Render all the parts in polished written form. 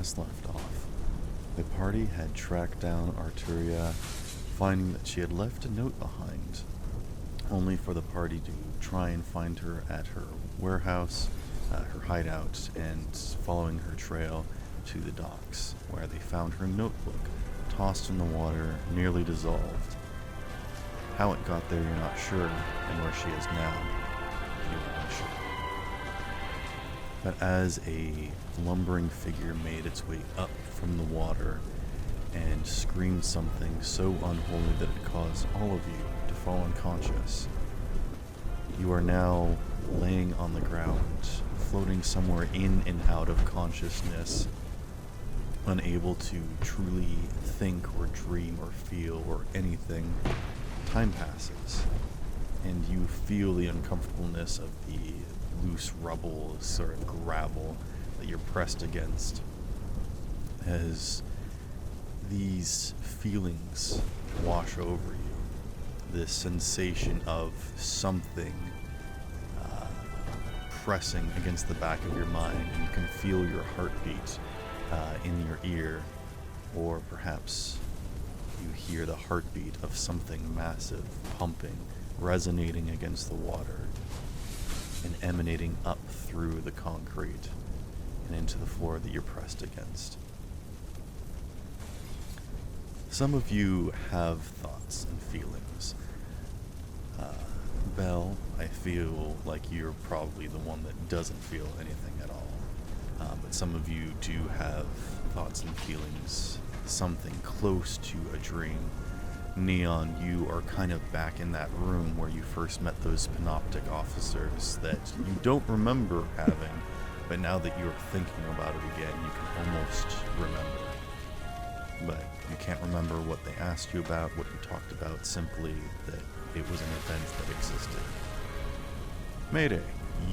last left off, the party had tracked down Arturia, finding that she had left a note behind, only for the party to try and find her at her warehouse, her hideout, and following her trail to the docks, where they found her notebook tossed in the water, nearly dissolved. How it got there, you're not sure, and where she is now, you're not sure. But as a lumbering figure made its way up from the water and screamed something so unholy that it caused all of you to fall unconscious, you are now laying on the ground, floating somewhere in and out of consciousness, unable to truly think or dream or feel or anything. Time passes, and you feel the uncomfortableness of the loose rubble, sort of gravel that you're pressed against, as these feelings wash over you. This sensation of something pressing against the back of your mind, and you can feel your heartbeat in your ear, or perhaps you hear the heartbeat of something massive pumping, resonating against the water, and emanating up through the concrete and into the floor that you're pressed against. Some of you have thoughts and feelings. Belle, I feel like you're probably the one that doesn't feel anything at all. But some of you do have thoughts and feelings, something close to a dream. Neon, you are kind of back in that room where you first met those panoptic officers that you don't remember having, but now that you're thinking about it again, you can almost remember. But you can't remember what they asked you about, what you talked about, simply that it was an event that existed. Mayday,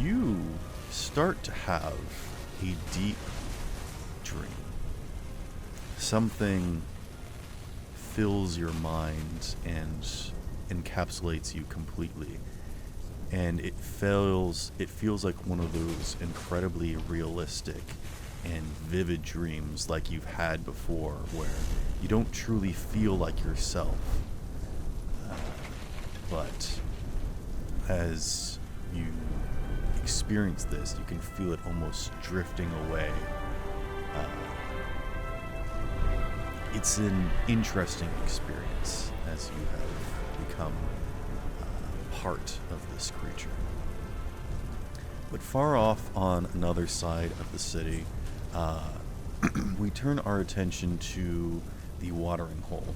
you start to have a deep dream. Something fills your mind and encapsulates you completely. And it feels like one of those incredibly realistic and vivid dreams like you've had before, where you don't truly feel like yourself. But as you experience this, you can feel it almost drifting away. It's an interesting experience as you have become part of this creature. But far off on another side of the city, we turn our attention to the watering hole,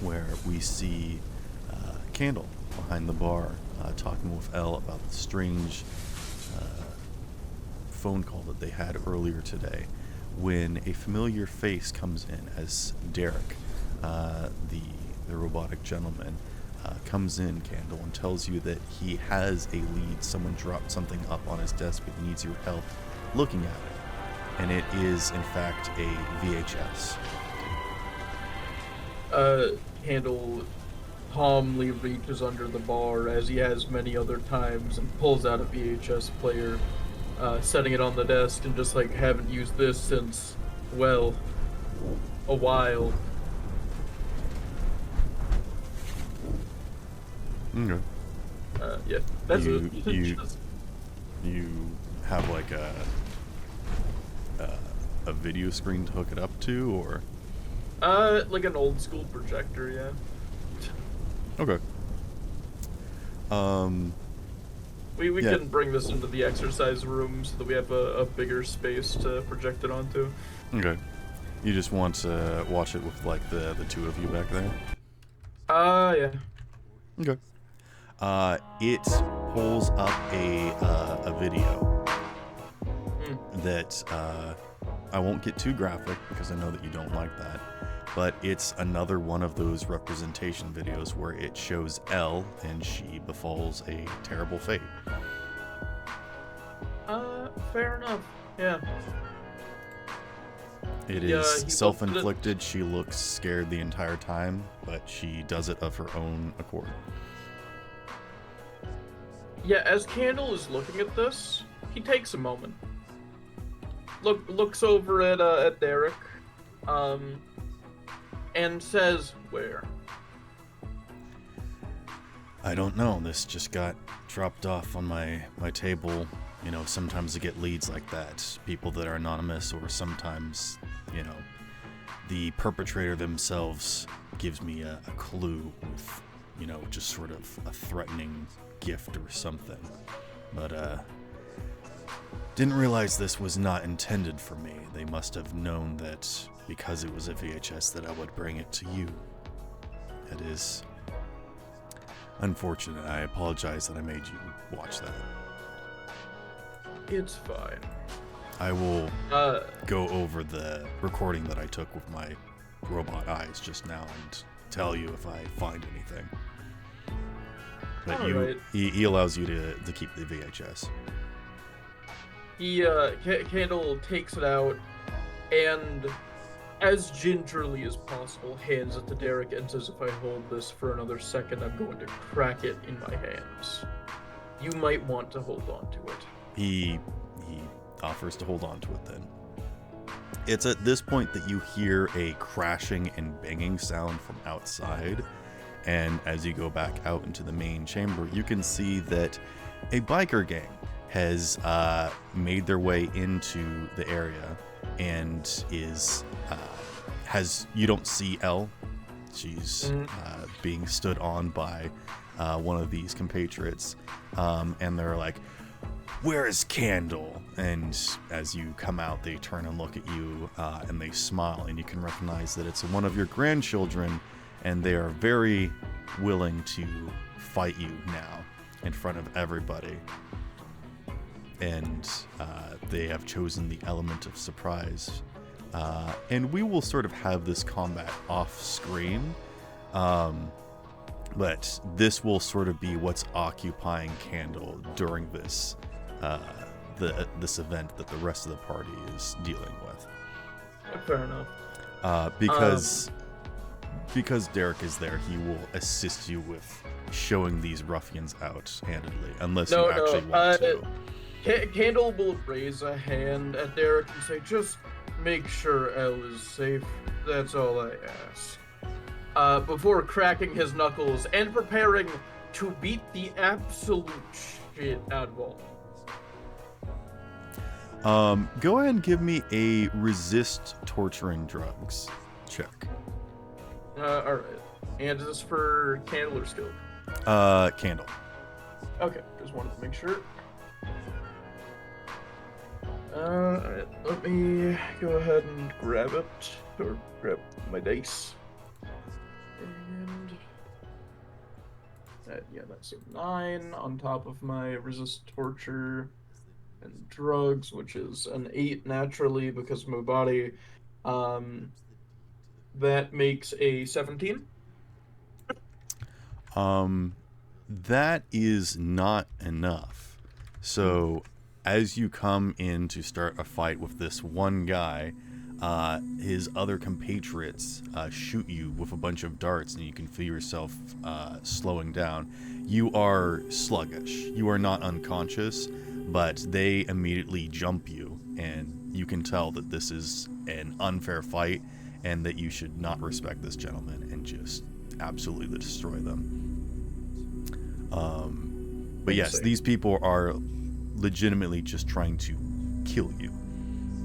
where we see Candle behind the bar, talking with Elle about the strange phone call that they had earlier today, when a familiar face comes in as Derek, the robotic gentleman, comes in, Candle, and tells you that he has a lead. Someone dropped something up on his desk but needs your help looking at it. And it is, in fact, a VHS. Candle calmly reaches under the bar, as he has many other times, and pulls out a VHS player, setting it on the desk, and just like, haven't used this since, well, a while. Okay. Yeah, that's you have like a video screen to hook it up to, or? Like an old school projector, yeah. Okay. We Yeah. can bring this into the exercise room so that we have a bigger space to project it onto. Okay. You just want to watch it with like the two of you back there? Yeah. Okay. It pulls up a video that I won't get too graphic because I know that you don't like that, but it's another one of those representation videos where it shows Elle and she befalls a terrible fate. Fair enough. Yeah. It is self-inflicted. She looks scared the entire time, but she does it of her own accord. Yeah, as Candle is looking at this, he takes a moment. looks over at Derek, um, and says, "Where?" I don't know. This just got dropped off on my table. You know, sometimes I get leads like that. People that are anonymous, or sometimes, you know, the perpetrator themselves gives me a clue with, you know, just sort of a threatening gift or something. But, didn't realize this was not intended for me. They must have known that because it was a VHS that I would bring it to you. It is unfortunate. I apologize that I made you watch that. It's fine. I will go over the recording that I took with my robot eyes just now and tell you if I find anything. But Alright. he allows you to keep the VHS. Candle takes it out, and as gingerly as possible hands it to Derek and says, "If I hold this for another second, I'm going to crack it in my hands. You might want to hold on to it." He offers to hold on to it then. It's at this point that you hear a crashing and banging sound from outside, and as you go back out into the main chamber, you can see that a biker gang has made their way into the area and is you don't see Elle. She's being stood on by one of these compatriots, and they're like, "Where is Candle?" And as you come out, they turn and look at you, and they smile, and you can recognize that it's one of your grandchildren, and they are very willing to fight you now in front of everybody. And they have chosen the element of surprise. And we will sort of have this combat off screen, but this will sort of be what's occupying Candle during this this event that the rest of the party is dealing with. Fair enough. Because Derek is there, he will assist you with showing these ruffians out handedly, unless you actually want to. Candle will raise a hand at Derek and say, "Just make sure Elle is safe. That's all I ask." Before cracking his knuckles and preparing to beat the absolute shit out of all. Go ahead and give me a resist torturing drugs check. Alright. And is this for Candle or Skill? Candle. Okay, just wanted to make sure. Alright, let me go ahead and grab it, or grab my dice. And yeah, that's a 9 on top of my resist torture and drugs, which is an 8 naturally because of my body. That makes a 17. That is not enough. So as you come in to start a fight with this one guy, his other compatriots shoot you with a bunch of darts, and you can feel yourself slowing down. You are sluggish. You are not unconscious, but they immediately jump you, and you can tell that this is an unfair fight and that you should not respect this gentleman and just absolutely destroy them. But yes, these people are legitimately just trying to kill you,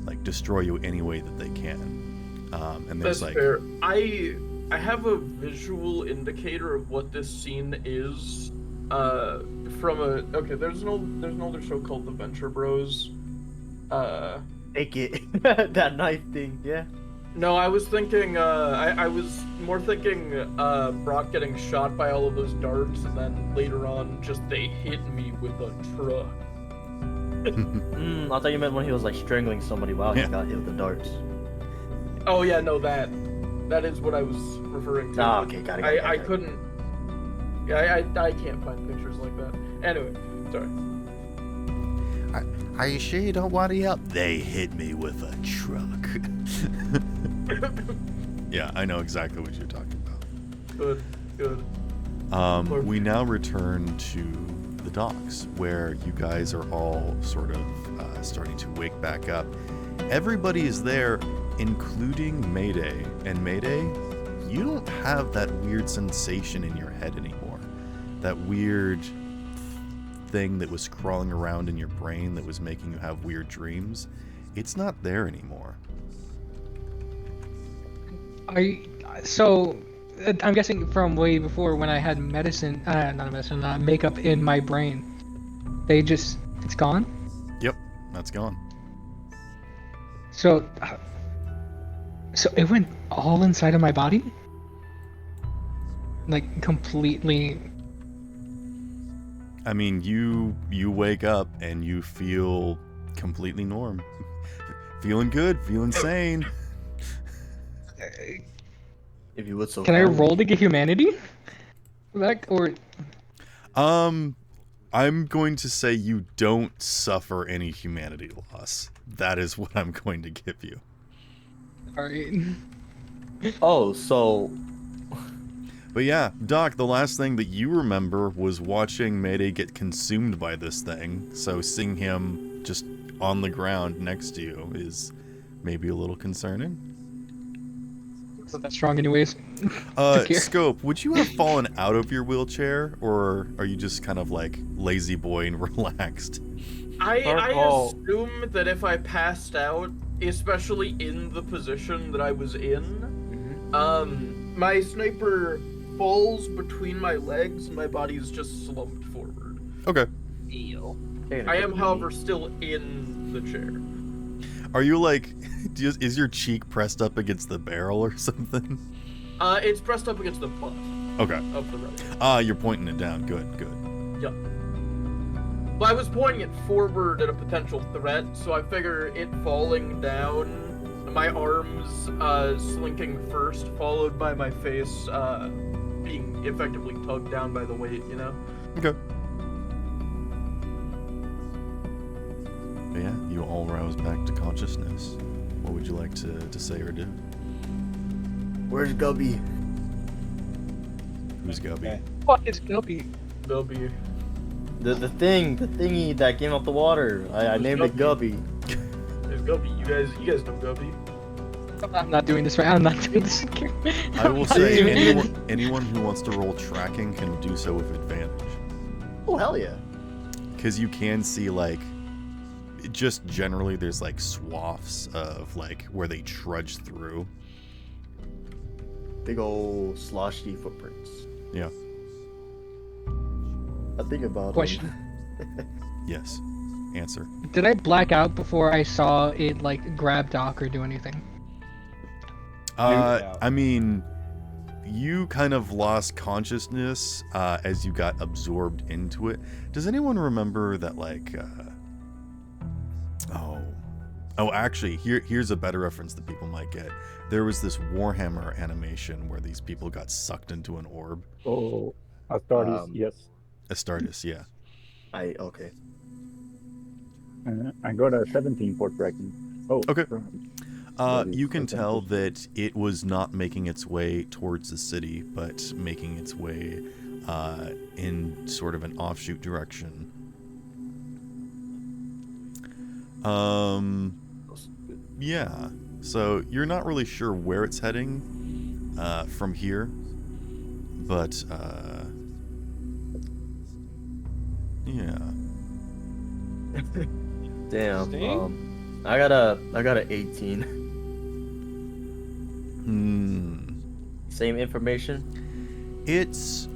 like destroy you any way that they can. And there's That's like, fair. I have a visual indicator of what this scene is. From a there's an older show called The Venture Bros. Take it. That knife thing, yeah. No, I was thinking. I was more thinking Brock getting shot by all of those darts, and then later on, just they hit me with a truck. I thought you meant when he was like strangling somebody while he got hit with the darts. Oh yeah, no, that is what I was referring to. Ah, okay, got it. I couldn't. Yeah, I can't find pictures like that. Anyway, sorry. Are you sure you don't want any help? They hit me with a truck. Yeah, I know exactly what you're talking about. Good. We now return to the docks, where you guys are all sort of starting to wake back up, everybody is there, including Mayday. And Mayday, you don't have that weird sensation in your head anymore. That weird thing that was crawling around in your brain that was making you have weird dreams. It's not there anymore. So I'm guessing from way before when I had makeup in my brain. It's gone? Yep, that's gone. So it went all inside of my body? Like completely. I mean, you wake up and you feel completely norm. Feeling good, feeling sane. If you would so. Can I roll to get humanity? I'm going to say you don't suffer any humanity loss. That is what I'm going to give you. Alright. Oh, so. But yeah, Doc, the last thing that you remember was watching Mayday get consumed by this thing, so seeing him just on the ground next to you is maybe a little concerning. It's not that strong anyways. Scope, would you have fallen out of your wheelchair, or are you just kind of like lazy boy and relaxed? I assume that if I passed out, especially in the position that I was in, my sniper falls between my legs and my body is just slumped forward. Okay. Ew. I am, however, still in the chair. Are you like, is your cheek pressed up against the barrel or something? It's pressed up against the butt Okay. of the rifle. You're pointing it down. Good. Yep. Well, I was pointing it forward at a potential threat, so I figure it falling down, my arms slinking first, followed by my face being effectively tugged down by the weight, you know? Okay. But yeah, you all rouse back to consciousness. What would you like to say or do? Where's Gubby? Who's Gubby? Okay. What is Guppy? W. The thingy that came out the water. I named it Gubby. There's Gubby. You guys know Gubby. I'm not doing this right. I'm not doing this. I will say anyone who wants to roll tracking can do so with advantage. Oh hell yeah! Because you can see like, just generally there's like swaths of like where they trudge through. Big old sloshy footprints. Yeah. I think about Question. Yes. Answer. Did I black out before I saw it like grab Doc or do anything? I mean, you kind of lost consciousness as you got absorbed into it. Does anyone remember that like actually, here's a better reference that people might get. There was this Warhammer animation where these people got sucked into an orb. Oh, Astartes, yes. Astartes, yeah. Okay. I got a 17 for tracking. Oh, Okay. That You is can tell advantage. that it was not making its way towards the city, but making its way in sort of an offshoot direction. Yeah. So you're not really sure where it's heading from here, but yeah. Damn. I got a 18. Same information. It's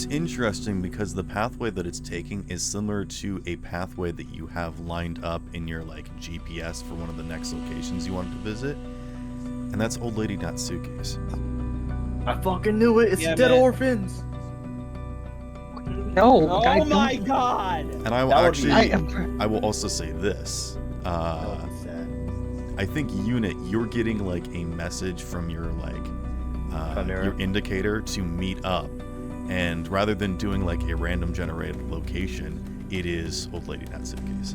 interesting because the pathway that it's taking is similar to a pathway that you have lined up in your like GPS for one of the next locations you wanted to visit, and that's Old Lady Natsuki's. I fucking knew it. It's Yeah, Dead man. Orphans. No. Oh I my don't- god! And I will That would be- actually, I will also say this. That would be sad. I think Unit, you're getting like a message from your like Chimera. your indicator to meet up, and rather than doing like a random generated location, it is Old Lady Natsuki's.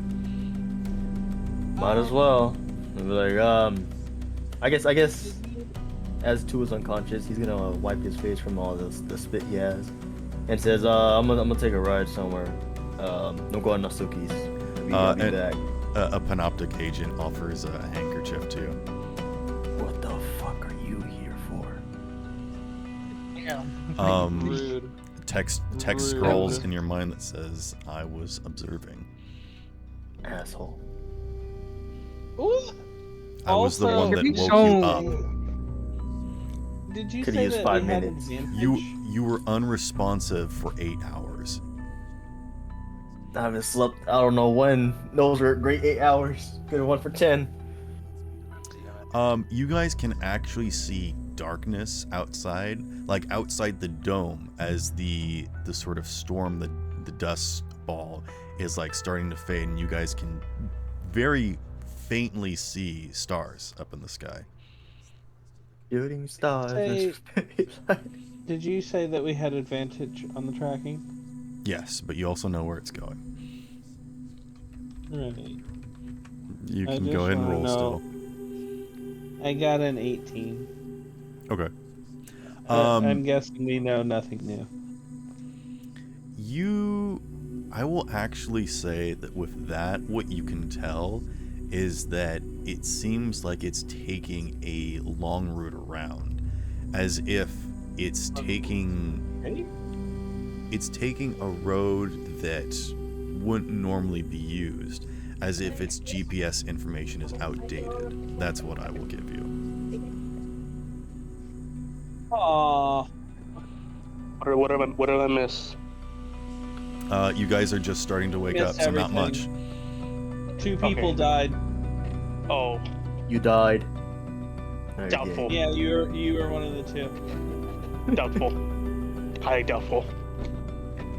Might as well. I'd be like, I guess, as two is unconscious, he's gonna wipe his face from all the spit he has, and says, I'm gonna take a ride somewhere. I'm going to Natsuki's. I'll be back. a panoptic agent offers a handkerchief to you. What the fuck are you here for? Rude. Text Rude. scrolls in your mind that says, "I was observing." Asshole. Ooh. I was the Also- one that You're woke so- you up. Did you Could've say used that 5 we had minutes. advantage? You were unresponsive for 8 hours. I haven't slept. I don't know when. Those were great 8 hours. Good one for 10. You guys can actually see darkness outside, like outside the dome, as the sort of storm, the dust ball is like starting to fade, and you guys can very faintly see stars up in the sky. Shooting stars. Say- Did you say that we had advantage on the tracking? Yes, but you also know where it's going. Right. You I can just go ahead and wanna roll know. still. I got an 18. Okay. I'm guessing we know nothing new. I will actually say that with that, what you can tell is that it seems like it's taking a long route around, as if it's taking a road that wouldn't normally be used, as if its GPS information is outdated. That's what I will give you. Aww. What did I miss? You guys are just starting to wake up, Missed so not much. everything. 2 people Okay. died. Oh, You died. Okay. doubtful. Yeah, you were one of the 2. Doubtful. Highly doubtful.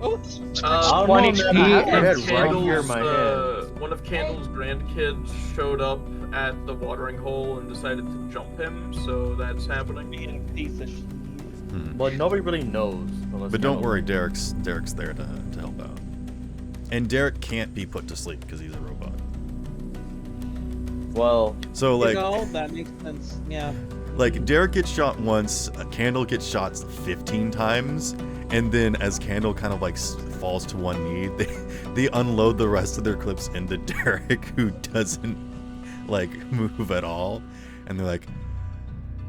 Oh, I don't One know, HP man. I have and your head right here in my hand. One of Candle's grandkids showed up at the watering hole and decided to jump him, so that's happening. being a piece of shit. But nobody really knows. unless But don't Kendall- worry, Derek's there to help out. And Derek can't be put to sleep because he's a robot. Well, So like, That makes sense. Yeah. like Derek gets shot once, Candle gets shot 15 times, and then as Candle kind of like falls to one knee, they unload the rest of their clips into Derek, who doesn't like move at all, and they're like,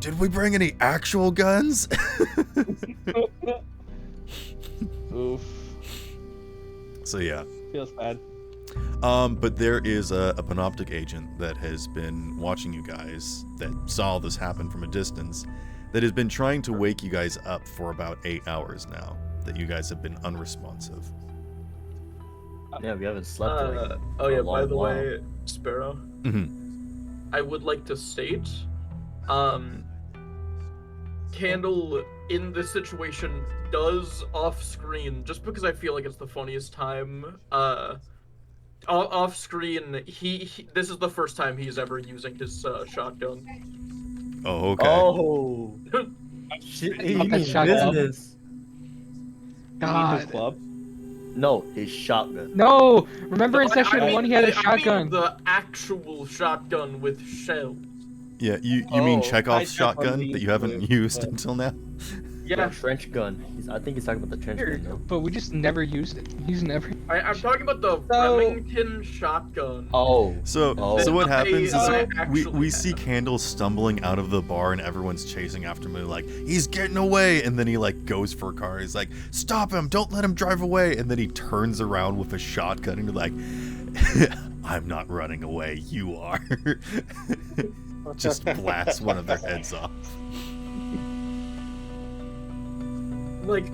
"Did we bring any actual guns?" Oof. So yeah. Feels bad. But there is a panoptic agent that has been watching you guys, that saw this happen from a distance, that has been trying to wake you guys up for about 8 hours now, that you guys have been unresponsive. yeah, we haven't slept in like Oh a yeah, long by the while. way, Sparrow, Mm-hmm. I would like to state, Candle in this situation does off screen, just because I feel like it's the funniest time, off screen, he this is the first time he's ever using his shotgun. Oh, okay. Oh. Shit, he Not that means shotgun. business. His God. club. No, his shotgun. No! Remember in No, session I 1 he had a mean shotgun. the actual shotgun with shells. Yeah, you mean Oh, Chekhov's I shotgun definitely that you haven't would, used but- until now? Yeah, trench gun. I think he's talking about the trench gun though. But we just never used it. He's never. I'm talking about the So- Remington shotgun. Oh. So, Oh. so what happens is I we actually see have. Candle stumbling out of the bar and everyone's chasing after him, like, he's getting away, and then he like goes for a car. He's like, stop him, don't let him drive away, and then he turns around with a shotgun and he's like, I'm not running away, you are. Just blasts one of their heads off. Like,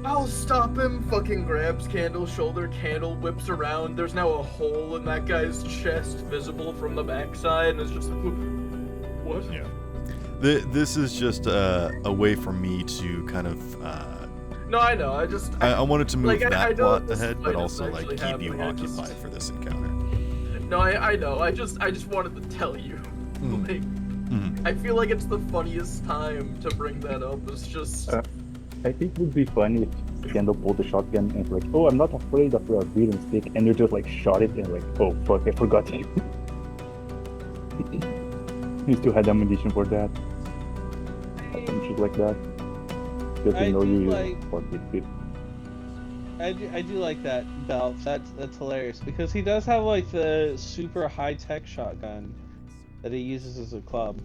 I'll stop him. Fucking grabs Candle's shoulder. Candle whips around. There's now a hole in that guy's chest visible from the backside, and it's just what? Yeah. This is just a way for me to kind of No, I know. I wanted to move Like, I that know plot this ahead, fight but is also like actually keep you happening, I just- occupied for this encounter. No, I know. I just wanted to tell you. Mm. Like, Mhm. I feel like it's the funniest time to bring that up. It's just. I think it would be funny if Kendall pulled the shotgun and it's like, oh, I'm not afraid of a beating stick, and you just like shot it and like, oh fuck, I forgot you. You still had ammunition for that. Some shit like that. Because I you know do you like- fuck it. I do like that, Bell. That's hilarious because he does have like the super high tech shotgun that he uses as a club.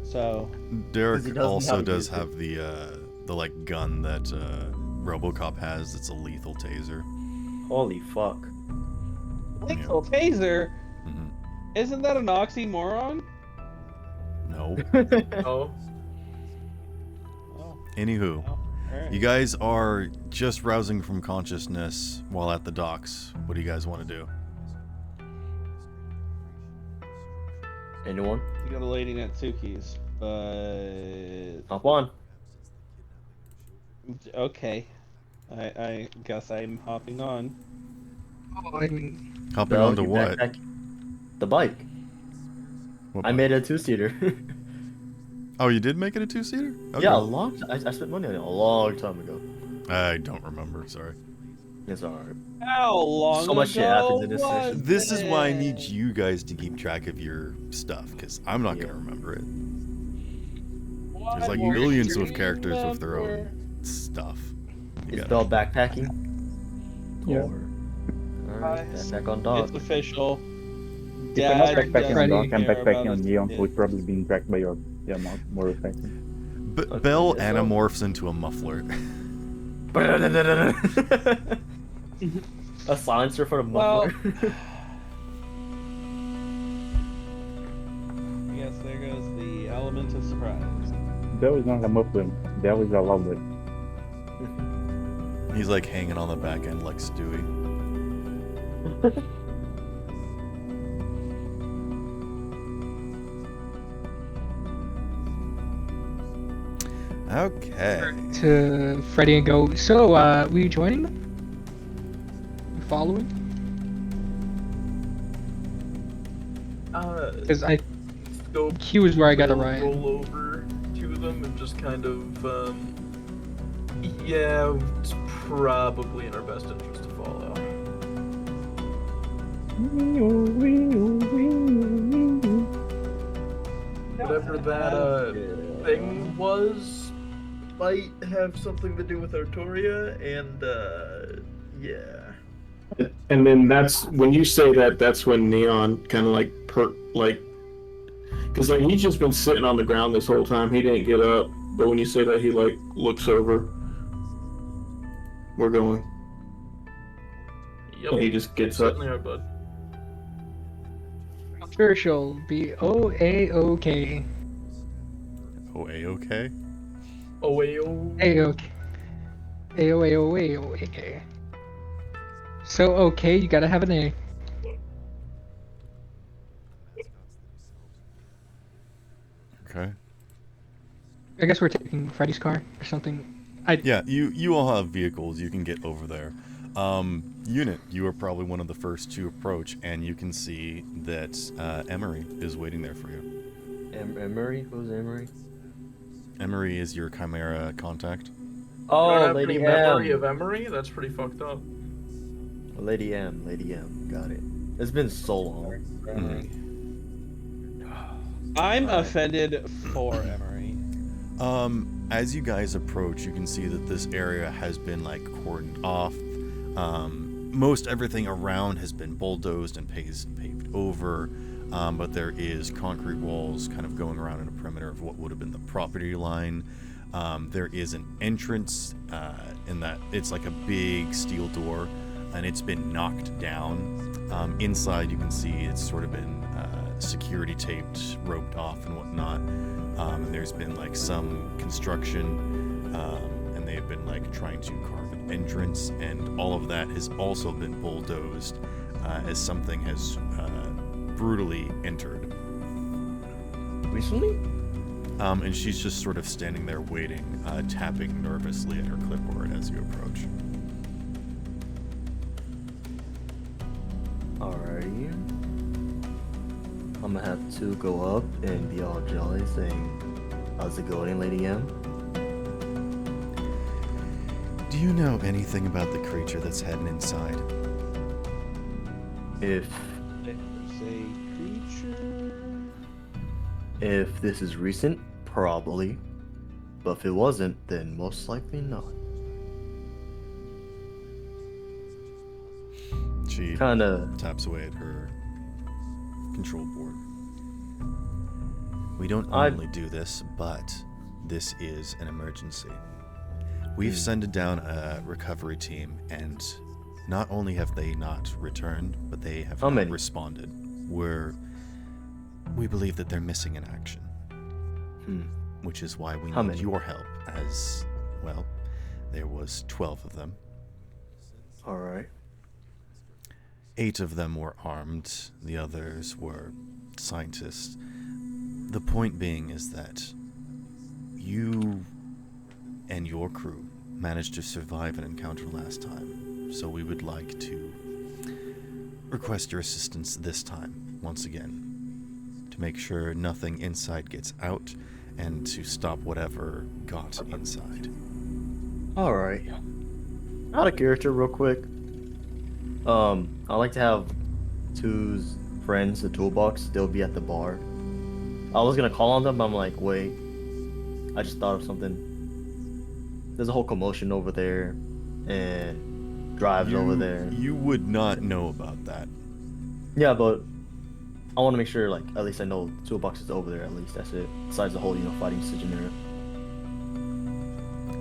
So he Derek doesn't also have does music. have the like gun that RoboCop has. It's a lethal taser. Holy fuck. lethal taser, Mhm. isn't that an oxymoron? No. Oh, Oh, Anywho, well, alright. you guys are just rousing from consciousness while at the docks. What do you guys want to do? Anyone? You got a lady Natsuki's, but Hop on. okay. I guess I'm hopping on. Oh, I mean, Hopping Bell, onto you what? backpack. The bike. What I bike? made it a 2-seater. Oh, you did make it a 2-seater? Okay. Yeah, a long time. I spent money on it a long time ago. I don't remember. Sorry. It's alright. How long So much shit ago happens in this was session. This is why I need it? you guys to keep track of your stuff, because I'm not Yeah. gonna remember it. Why There's like won't millions you of characters with their remember? own stuff. You Is gotta- Bell backpacking? Yeah. Or... Alright, backpack on dock. It's official. If I'm not Dad backpacking on doesn't dock, I'm care backpacking about on his Neon, kid. so it's probably being dragged by your motorcycle. But Okay, Bell yeah, so- anamorphs into a muffler. A silencer for the Well- muffler. Yes, there goes the element of surprise. That was not a muffler. That was a louder. He's like hanging on the back end like Stewie. Okay. to Freddie and go, so, were you joining them? You following? Because go. he was where I got a We'll ride. roll over to them and just kind of, yeah, it's probably in our best interest to follow. Whatever that thing was might have something to do with Artoria, and yeah. And then that's when you say that. That's when Neon kind of like because like he's just been sitting on the ground this whole time. He didn't get up. But when you say that, he like looks over. We're going. Yep. And he just gets up. Certainly are, bud. Sure, she'll be O-A-OK. Oh, A-okay? OAO. A-OK. A-O-A-O-A-O-A-K. So, okay, you gotta have an A. Okay. I guess we're taking Freddy's car or something. Yeah, you all have vehicles. You can get over there. Unit, you are probably one of the first to approach, and you can see that Emery is waiting there for you. Emery? Who's Emery? Emery is your Chimera contact. You Oh, don't have Lady any memory M. of Emery? That's pretty fucked up. Lady M. Got it. It's been so long. I'm Alright. offended for Emery. As you guys approach, you can see that this area has been like cordoned off. Most everything around has been bulldozed and paved over, but there is concrete walls kind of going around in a perimeter of what would have been the property line. There is an entrance in that it's like a big steel door, and it's been knocked down. Inside, you can see it's sort of been security taped, roped off, and whatnot. And there's been like some construction, and they've been like trying to carve an entrance, and all of that has also been bulldozed as something has brutally entered. Recently? And she's just sort of standing there waiting, tapping nervously at her clipboard as you approach. Alrighty. I'm gonna have to go up and be all jolly saying, how's it going, Lady M? Do you know anything about the creature that's heading inside? If There's a creature. if this is recent, probably. But if it wasn't, then most likely not. She kind of. taps away at her control board. We don't I- normally do this, but this is an emergency. We've sent down a recovery team, and not only have they not returned, but they have How not many? responded. We believe that they're missing in action, which is why we How need many? your help. As well, there was 12 of them. All right. 8 of them were armed. The others were scientists. The point being is that you and your crew managed to survive an encounter last time, so we would like to request your assistance this time, once again, to make sure nothing inside gets out and to stop whatever got inside. All right. Out of character, real quick. I like to have Two's friends, the toolbox, they'll be at the bar. I was gonna call on them, but I'm like, wait. I just thought of something. There's a whole commotion over there, and drives over there. You would not know about that. Yeah, but I want to make sure, like, at least I know toolbox is over there. At least that's it. Besides the whole, fighting Chimera.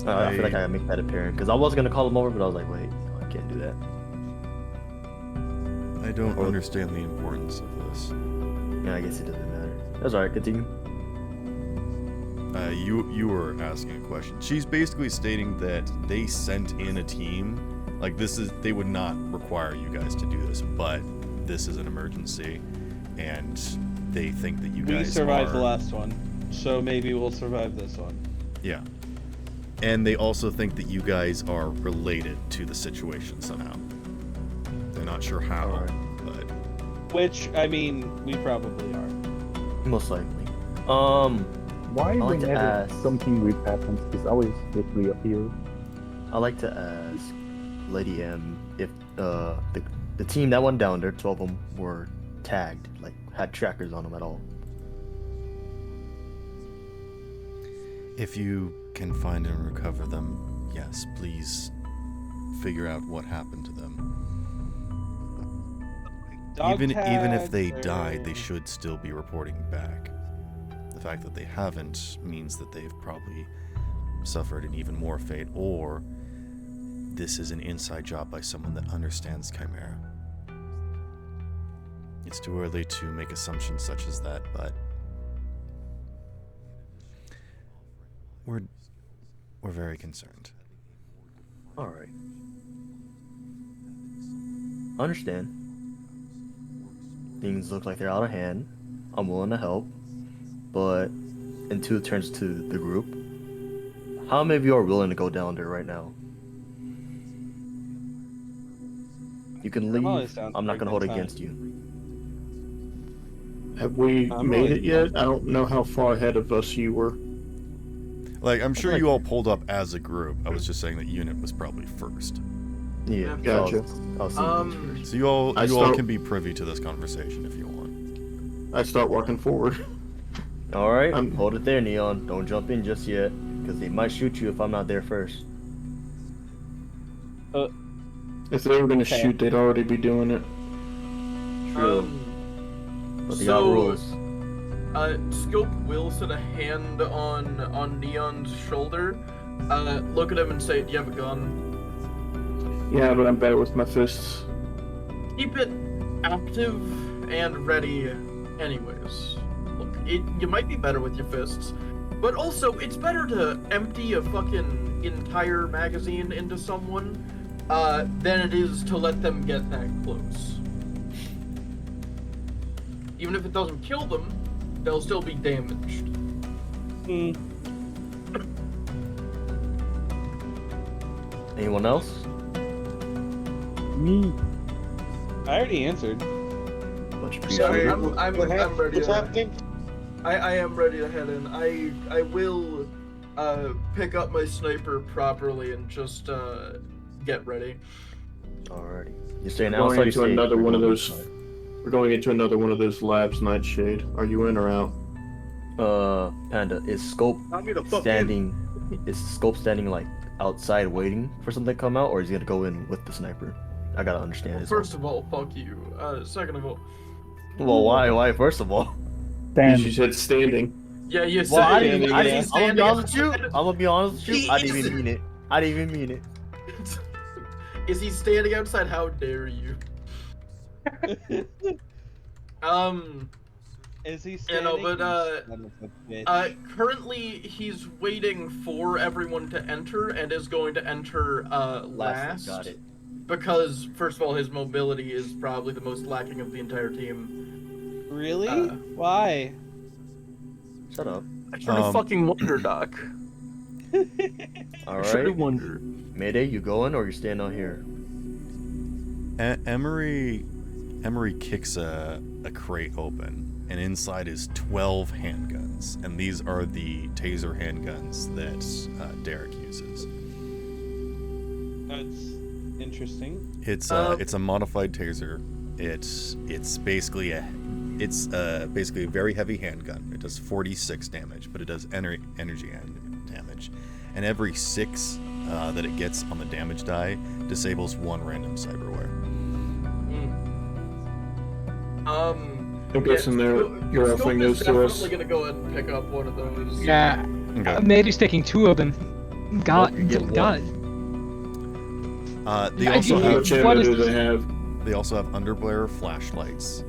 I feel like I gotta make that apparent because I was gonna call him over, but I was like, wait, no, I can't do that. I don't understand the importance of this. Yeah, I guess it doesn't matter. That's alright. Continue. You were asking a question. She's basically stating that they sent in a team. Like, they would not require you guys to do this, but this is an emergency, and they think that you We guys survived the are- last one, so maybe we'll survive this one. Yeah. And they also think that you guys are related to the situation somehow. They're not sure how, Alright. but Which, I mean, we probably are. Most likely. Why I like to whenever ask- something weird happens, it's always like reappear? I like to ask Lady M if the team that went down there, 12 of them were tagged, like had trackers on them at all. if you can find and recover them, yes, please figure out what happened to them. Dog Even if they tags died, or- they should still be reporting back. The fact that they haven't means that they've probably suffered an even more fate, or this is an inside job by someone that understands Chimera. It's too early to make assumptions such as that, but we're very concerned. All right. Understand. Things look like they're out of hand. I'm willing to help, but in two turns to the group. How many of you are willing to go down there right now? You can I'm always leave. down I'm for not a gonna good hold it time. against you. Have we I'm made really it yet? I don't know how far ahead of us you were. Like, I'm sure you all pulled up as a group. I was just saying that unit was probably first. Yeah. Gotcha. I'll see you first. So you all I you all start- can be privy to this conversation if you want. I start walking forward. All right. I'm- Hold it there, Neon. Don't jump in just yet, because they might shoot you if I'm not there first. If they were gonna Okay. shoot, they'd already be doing it. True. But they got so- rules. Scope will set a hand on Neon's shoulder, look at him and say, "Do you have a gun?" Yeah, but I'm better with my fists. Keep it active and ready anyways. Look, you might be better with your fists, but also it's better to empty a fucking entire magazine into someone than it is to let them get that close. Even if it doesn't kill them, they'll still be damaged. Anyone else? Me. I already answered. Much Sorry, appreciated. I'm ready. What's happening? I am ready to head in. I will pick up my sniper properly and just get ready. Alrighty. You're staying We're going outside. into another one of those. We're going into another one of those labs, Nightshade. Are you in or out? Panda, is Scope I need a fucking. standing? Is Scope standing like outside waiting for something to come out, or is he gonna go in with the sniper? I gotta understand this. First of all, fuck you. Second of all, Well, why? Why? First of all. Stand. She said standing. yeah, you Well, I said. didn't. yeah. I Is he didn't. I'm gonna be standing honest with you. outside? I'm gonna be honest with you. I didn't He's- even mean it. I didn't even mean it. Is he standing outside? How dare you? Is he Yeah, standing? no, but, You son of a bitch. Currently he's waiting for everyone to enter and is going to enter last. Got it. Because first of all, his mobility is probably the most lacking of the entire team. Really? Why? Shut up. I try to fucking wonder, Doc. All I try to right. wonder. Mayday, you going or you staying out here? Emery kicks a crate open, and inside is 12 handguns, and these are the taser handguns that Derek uses. That's interesting. It's a modified taser. It's basically a very heavy handgun. It does 46 damage, but it does energy damage, and every 6 that it gets on the damage die disables 1 random cyberware. I'm guessing you're offering those to us. Definitely gonna go ahead and pick up one of those. Yeah. Okay. Mayday's taking 2 of them. God, you get God. They I also do- How have much What ammo is do this? they have? They also have underblare flashlights.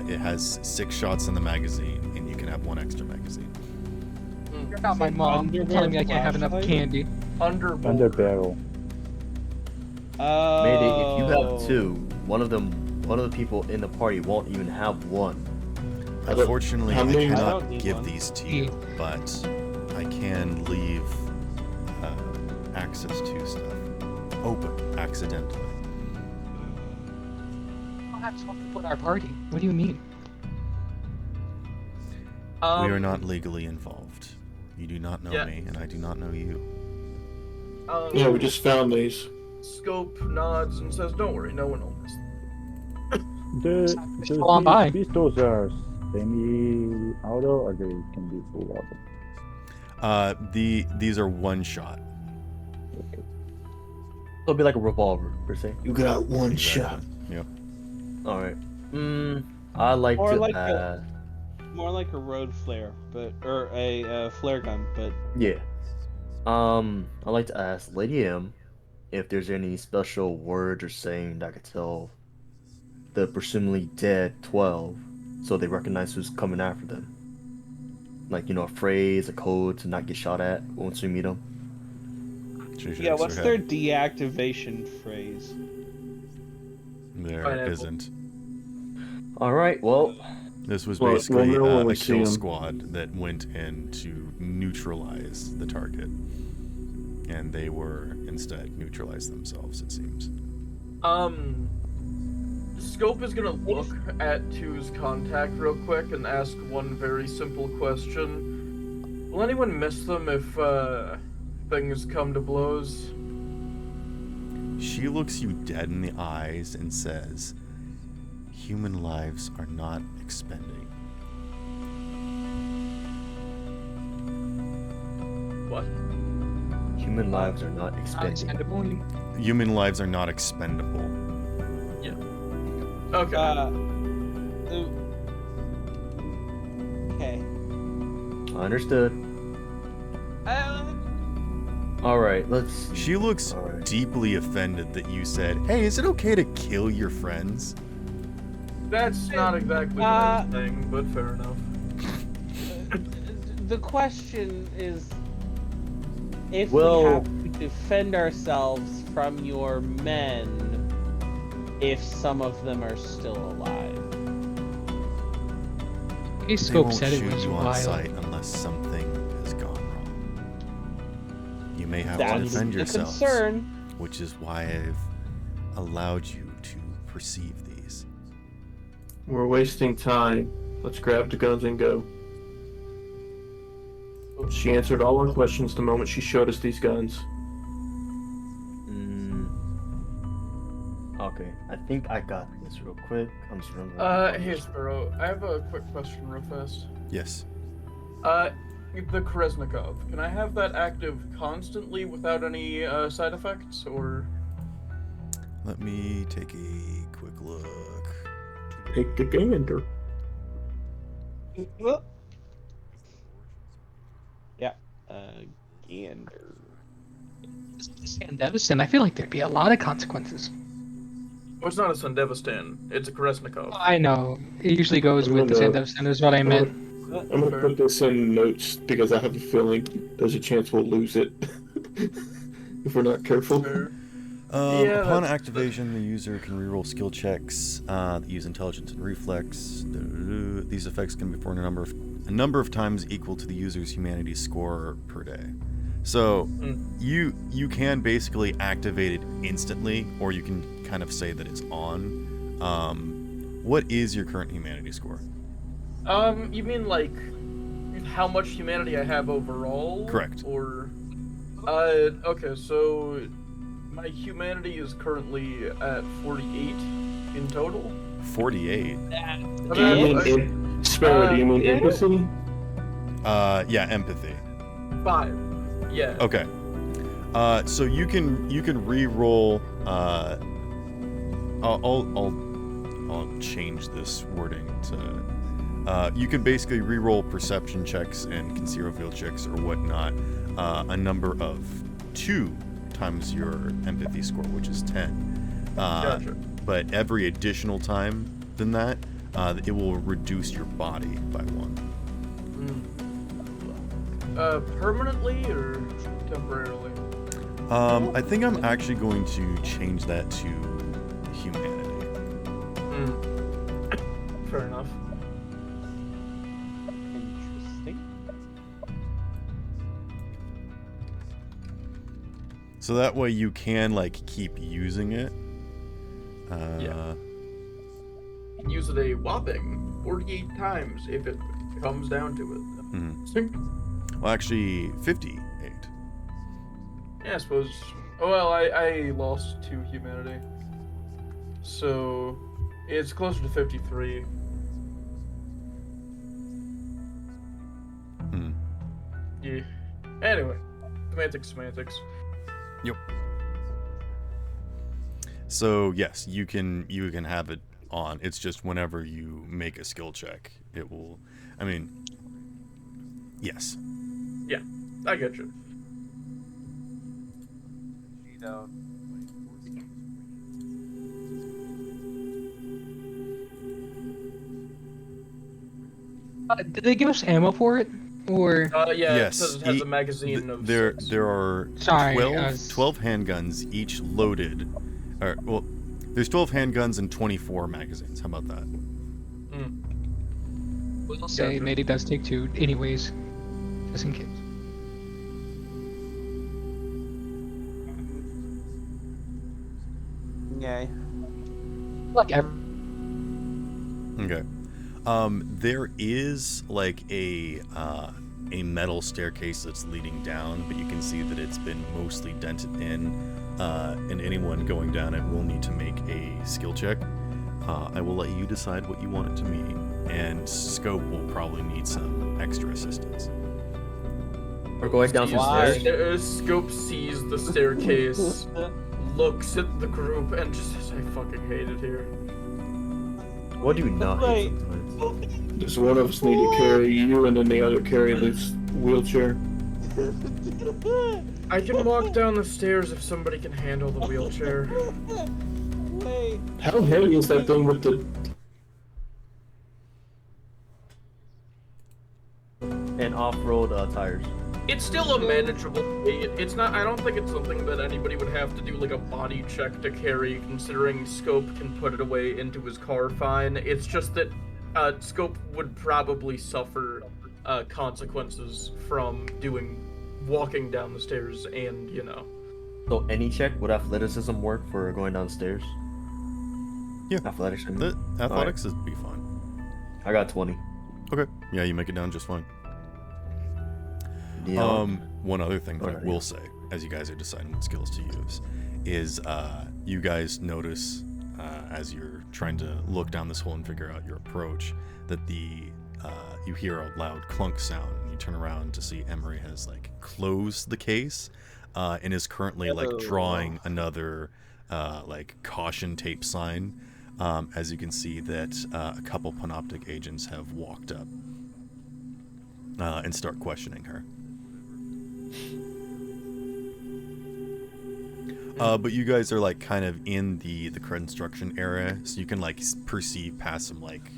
It has 6 shots in the magazine, and you can have 1 extra magazine. You're not my mom. You're telling me I can't have enough Flashlight? candy. Under Under barrel. Oh. Mayday, if you have 2, one of the people in the party won't even have 1. Unfortunately, how I many- I cannot don't need give one. these to you, but I can leave access to stuff open accidentally. I'll have some people in our party. What do you mean? We are not legally involved. You do not know Yeah. me, and I do not know you. Yeah, we just found these. Scope nods and says, "Don't worry, no one will miss them." Go on by. Pistols are semi-auto or they can be full auto. These are 1 shot. Okay. It'll be like a revolver per se. You got 1 Exactly. Yep. All right. I like Or to like add. More like a road flare, or a flare gun, but Yeah. I like to ask Lady M if there's any special words or saying that could tell the presumably dead 12 so they recognize who's coming after them. Like, a phrase, a code to not get shot at once we meet them. She yeah, shakes what's her their head. deactivation phrase? There Pineapple. isn't. All right, well, This was Well, basically we'll know when a we see kill 'em. squad that went in to neutralize the target. And they were instead neutralized themselves, it seems. Scope is gonna look at 2's contact real quick and ask one very simple question. Will anyone miss them if things come to blows? She looks you dead in the eyes and says, "Human lives are not expending." What? human lives are not expending. Expendable. Human lives are not expendable. Okay. Okay. Understood. All right, let's. She looks All right. deeply offended that you said, "Hey, is it okay to kill your friends?" That's not exactly what I was saying, but fair enough. The question is, if Well- we have to defend ourselves from your men, if some of them are still alive. They Scope won't said it shoot was you on wild. sight unless something has gone wrong. You may have to That's defend the yourselves, concern. which is why I've allowed you to perceive these. We're wasting time. Let's grab the guns and go. She answered all our questions the moment she showed us these guns. Okay, I think I got this real quick. I'm just remembering. Hey Sparrow, I have a quick question real fast. Yes. The Kreznikov, can I have that active constantly without any side effects, or? Let me take a quick look. Take a gander. Yeah. Gander. Sandevistan, I feel like there'd be a lot of consequences. Well, it's not a Sandevistan. It's a Kolesnikov. I know. It usually goes with the Sandevistan, is what I meant. I'm gonna put this in notes because I have a feeling there's a chance we'll lose it if we're not careful. Fair. Upon activation, the user can reroll skill checks that use intelligence and reflex. These effects can be performed a number of times equal to the user's humanity score per day. So you can basically activate it instantly, or you can kind of say that it's on. What is your current humanity score? You mean like how much humanity I have overall? Correct. Or, okay, so my humanity is currently at 48 in total. 48. Do you mean Sparrow? Do you mean empathy? Yeah, empathy. 5. Yeah. Okay. So you can re-roll. I'll change this wording to. You can basically re-roll perception checks and conceal field checks or whatnot, a number of 2 times your empathy score, which is 10. Gotcha. But every additional time than that, it will reduce your body by 1. Permanently or temporarily? I think I'm actually going to change that to humanity. Fair enough. Interesting. So that way you can like keep using it. Yeah. Use it a whopping 48 times if it comes down to it. Well, actually, 58. Yeah, I suppose. Well, I lost 2 humanity. So, it's closer to 53. Yeah. Anyway, semantics. Yep. So, yes, you can have it on. It's just whenever you make a skill check, it will... I mean... Yes. Yeah, I get you. Did they give us ammo for it? Or Yeah, yes, it says it has a magazine of there 6. there are Sorry, 12 handguns, each loaded. Or, well, there's 12 handguns and 24 magazines. How about that? we'll say maybe it does take 2 anyways, just in case. Yay. Like Okay. There is like a metal staircase that's leading down, but you can see that it's been mostly dented in, and anyone going down it will need to make a skill check. I will let you decide what you want it to mean, and Scope will probably need some extra assistance. We're going down some stairs. Scope sees the staircase, looks at the group, and just says, I fucking hate it here. What do you not hate Wait. sometimes? Does one of us need to carry you and then the other carry this wheelchair? I can walk down the stairs if somebody can handle the wheelchair. Wait. How heavy is that thing with the... And off-road tires. It's still a manageable weight. It's not. I don't think it's something that anybody would have to do like a body check to carry, considering Scope can put it away into his car fine. It's just that Scope would probably suffer consequences from walking down the stairs, and So any check, would athleticism work for going downstairs? Yeah. Athletics. The athletics would be fine. I got 20. Okay. Yeah, you make it down just fine. Yeah. One other thing that I will say, as you guys are deciding what skills to use, is you guys notice as you're trying to look down this hole and figure out your approach, that you hear a loud clunk sound, and you turn around to see Emery has like closed the case and is currently like drawing another like caution tape sign, as you can see that a couple panoptic agents have walked up and start questioning her. But you guys are like kind of in the construction area, so you can like perceive past some like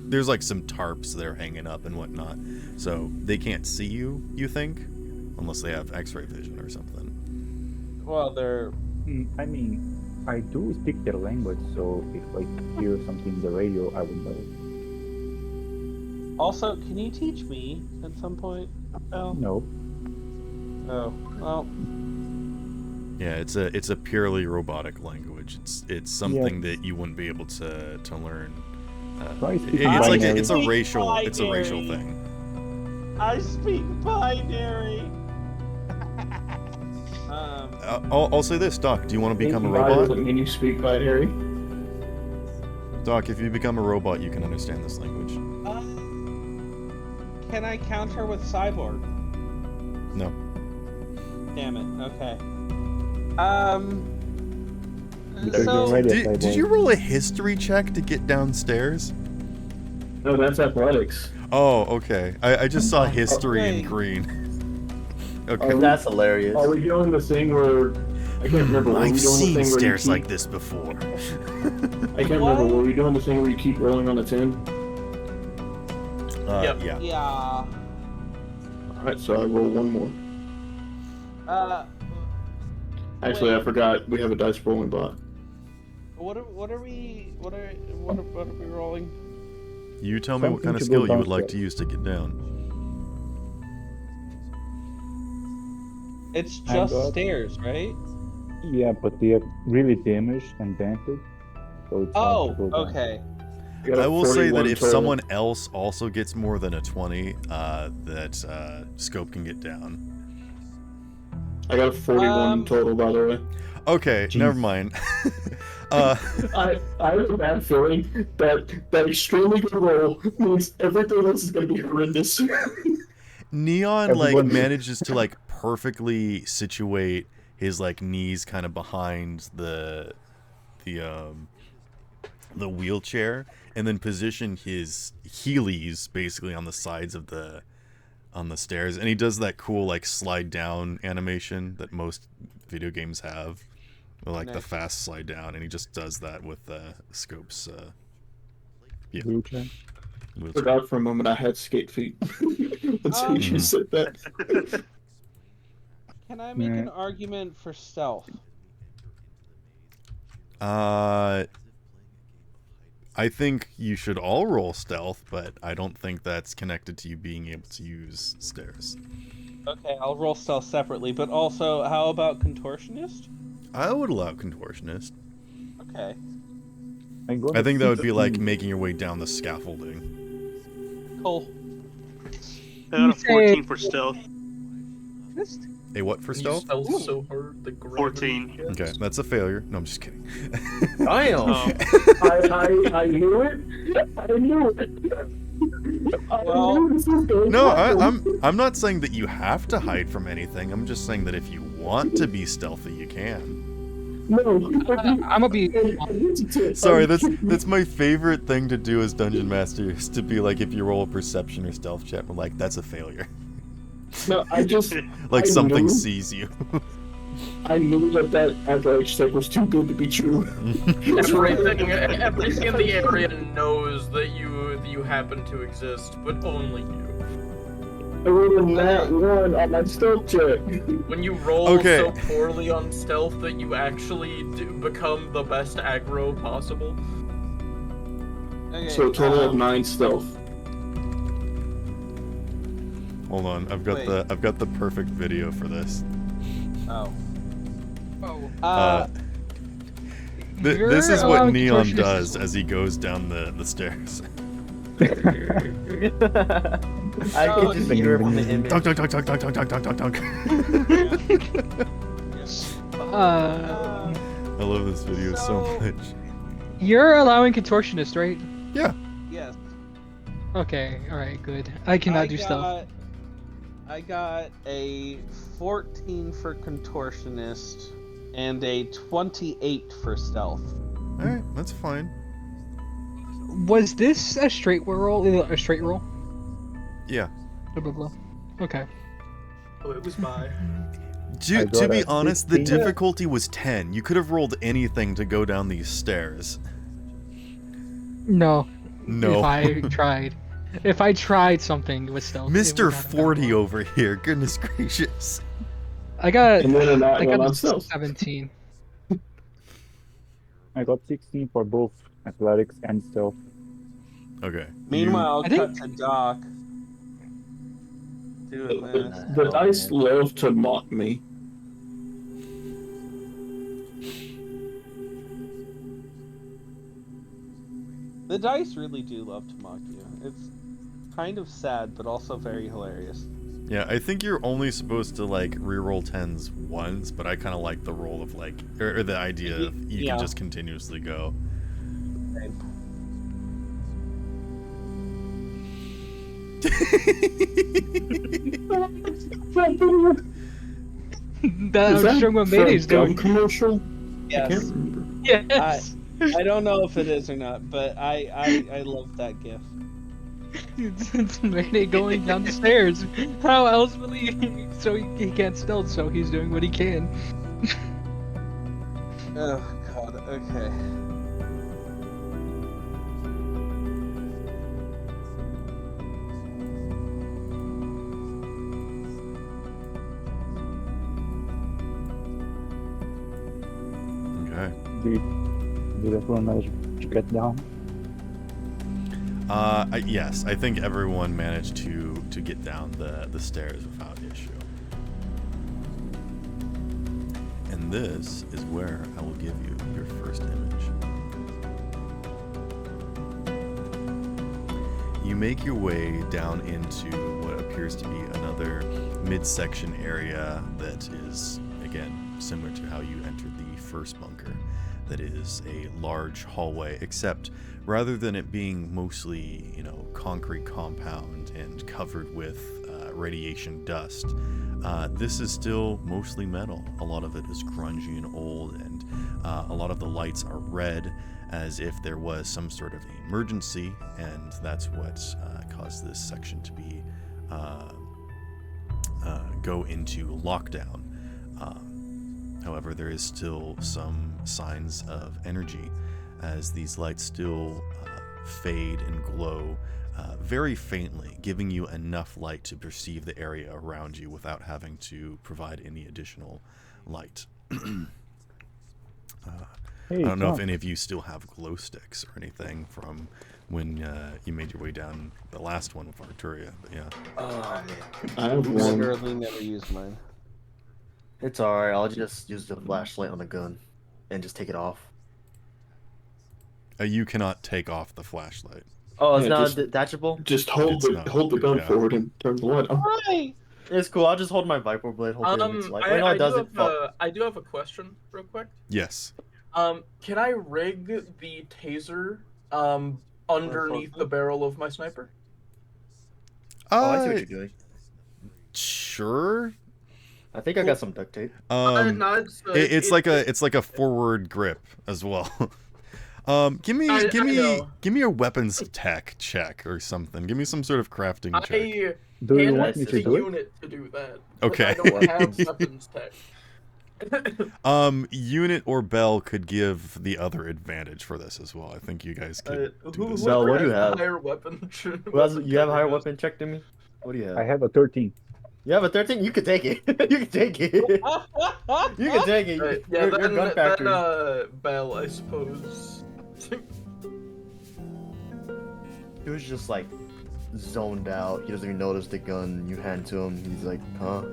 there's like some tarps that are hanging up and whatnot, so they can't see you. You think, unless they have X-ray vision or something. Well, they're. I mean, I do speak their language, so if I hear something in the radio, I would know. Also, can you teach me at some point? Al? No. Oh, well. Yeah, it's a purely robotic language. It's something that you wouldn't be able to learn. It's a racial thing. I speak binary. I'll say this, Doc. Do you want to become a robot? Doesn't mean you speak binary. Doc, if you become a robot, you can understand this language. Can I counter with cyborg? No. Damn it. Okay. Because So you're already a Did cyborg. you roll a history check to get downstairs? No, that's athletics. Oh, okay. I just saw history in Okay. green. Okay. That's hilarious. Are we doing the thing where I can't remember? Were we I've doing the seen thing where you stairs keep- like this before. I can't remember. Were we doing the thing where you keep rolling on a 10? Yep. Yeah. yeah. All right, so I roll one more. Actually, I forgot. We have a dice rolling bot. What are we rolling? You tell me what kind of Something to go skill you would like to downstairs. use to get down. It's I just got- stairs, right? Yeah, but they are really damaged and dented, so it's hard to go down. Okay. You got a I will say that 41 if total. someone else also gets more than a 20, that Scope can get down. I got a 41 total, by the way. Okay, never mind. I have a bad feeling that extremely good roll means everything else is going to be horrendous. Neon Everyone- like manages to like perfectly situate his like knees kind of behind the wheelchair, and then position his heelys basically on the sides of the stairs, and he does that cool like slide down animation that most video games have, with, like the Nice. fast slide down, and he just does that with Scope's yeah, Wheelchair. wheelchair. Forgot for a moment I had skate feet. Until you Mhm. said that. Can I make an Right. argument for stealth? I think you should all roll stealth, but I don't think that's connected to you being able to use stairs. Okay, I'll roll stealth separately, but also, how about contortionist? I would allow contortionist. Okay. I'm going I think that would to- be like making your way down the scaffolding. Cool. I got a You say- 14 for stealth. A what for You stealth? stealth so hard, the gravity 14. hits. Okay, that's a failure. No, I'm just kidding. Damn. Oh, I knew it. I knew it. I Well- knew this was going No, to happen. I'm not saying that you have to hide from anything. I'm just saying that if you want to be stealthy, you can. No. I'm gonna be. Sorry, that's my favorite thing to do as dungeon master, is to be like, if you roll a perception or stealth check, I'm like, that's a failure. No, I just Like I something knew- sees you. I knew that athletic check was too good to be true. Everything in the area knows that you happen to exist, but only you. I rolled a nat 1 on my stealth check. When you roll Okay. so poorly on stealth that you actually do become the best aggro possible. Okay. So a total of 9 stealth. Hold on, I've got Wait. the perfect video for this. Oh. Uh, You're this is what allowing Neon contortionists- does as he goes down the stairs. I can just hear it from the image. Dunk, dunk, dunk, dunk, dunk, dunk, dunk, dunk, dunk. I love this video so So- much. You're allowing contortionist, right? Yeah. Yes. Okay, alright, good. I cannot do stealth. I got a 14 for contortionist And a 28 for stealth. Alright, that's fine. Was this a straight roll? A straight roll? Yeah. Blah, blah, blah. Okay. Oh, it was by. To got be a honest, the 16. difficulty was 10. You could have rolled anything to go down these stairs. No. No. If I tried. If I tried something with stealth. it Mr. would not have gone 40 well. over here, goodness gracious. I got And then I got on a stealth. 17. I got 16 for both athletics and stealth. Okay. Meanwhile, I cut think- to Doc. Doing this. The dice love to mock me. The dice really do love to mock you. It's kind of sad, but also very hilarious. Yeah, I think you're only supposed to like reroll 10s once, but I kind of like the roll of like, or the idea of you Yeah. can just continuously go. I'm sure what Mayday's doing. Commercial? I Yes. can't remember. Yes. I don't know if it is or not, but I love that gif. It's Mayday going down the stairs. How else will he? So he can't stealth, so he's doing what he can. Oh god, okay. Okay. Did everyone manage to get down? Yes, I think everyone managed to get down the stairs without issue. And this is where I will give you your first image. You make your way down into what appears to be another midsection area that is, again, similar to how you entered the first bunker. That is a large hallway, except rather than it being mostly, concrete compound and covered with radiation dust, this is still mostly metal. A lot of it is grungy and old, and a lot of the lights are red, as if there was some sort of emergency, and that's what caused this section to be go into lockdown. However, there is still some signs of energy, as these lights still fade and glow very faintly, giving you enough light to perceive the area around you without having to provide any additional light. Hey, I don't know if Tom. any of you still have glow sticks or anything from when you made your way down the last one with Arturia, but yeah. I have I one. literally never use mine. It's alright, I'll just use the flashlight on the gun and just take it off. You cannot take off the flashlight. Oh, it's Yeah, not just- detachable? Just hold It's not, hold the gun yeah. forward and turn the light on. Hi! It's cool, I'll just hold my Viper blade, hopefully it's like... Wait, no, I it doesn't. I do have a question, real quick. Yes. Can I rig the taser underneath the barrel of my sniper? Oh, I see what you're doing. Sure. I think I got some duct tape. No, It's like a forward grip as well. Give me a weapons tech check or something. Give me some sort of crafting check. Do you hand want me it to do it? unit to do that. Okay. I don't have weapons tech. Unit or Bell could give the other advantage for this as well. I think you guys could do this. Bell, what do you has have? Higher weapon. You have a higher weapon check than me? What do you have? I have a 13. You have a 13? You can take it. You can take it. You can take it. Right, yeah, You're then, gun factory. Bell, I suppose. He was just like zoned out. He doesn't even notice the gun you hand to him. He's like, huh?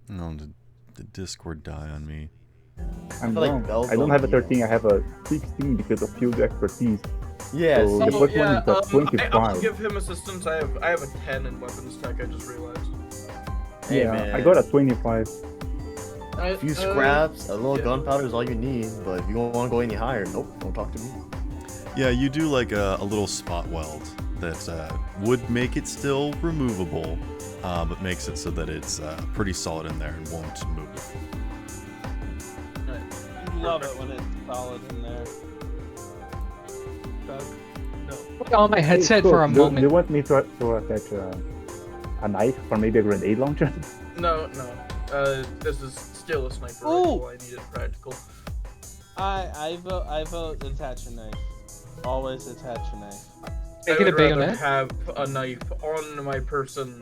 No, did the Discord die on me? I'm feel like wrong. Bell's I don't have a only 13, I have a 16 because of field expertise. Yes. So the first one is a 25. I'll give him assistance. I have a 10 in weapons tech. I just realized. Hey, Yeah, man. I got a 25. A few scraps, a little gunpowder is all you need, but if you don't want to go any higher, nope, don't talk to me. Yeah, you do like a little spot weld that would make it still removable, but makes it so that it's pretty solid in there and won't move. I love it when it's solid in there. Put on my headset for a Do moment. you want me to attach a knife or maybe a grenade launcher? No. This is still a sniper Ooh. rifle. I need it practical. I vote attach a knife. Always attach a knife. Make I it a would rather bayonet? have a knife on my person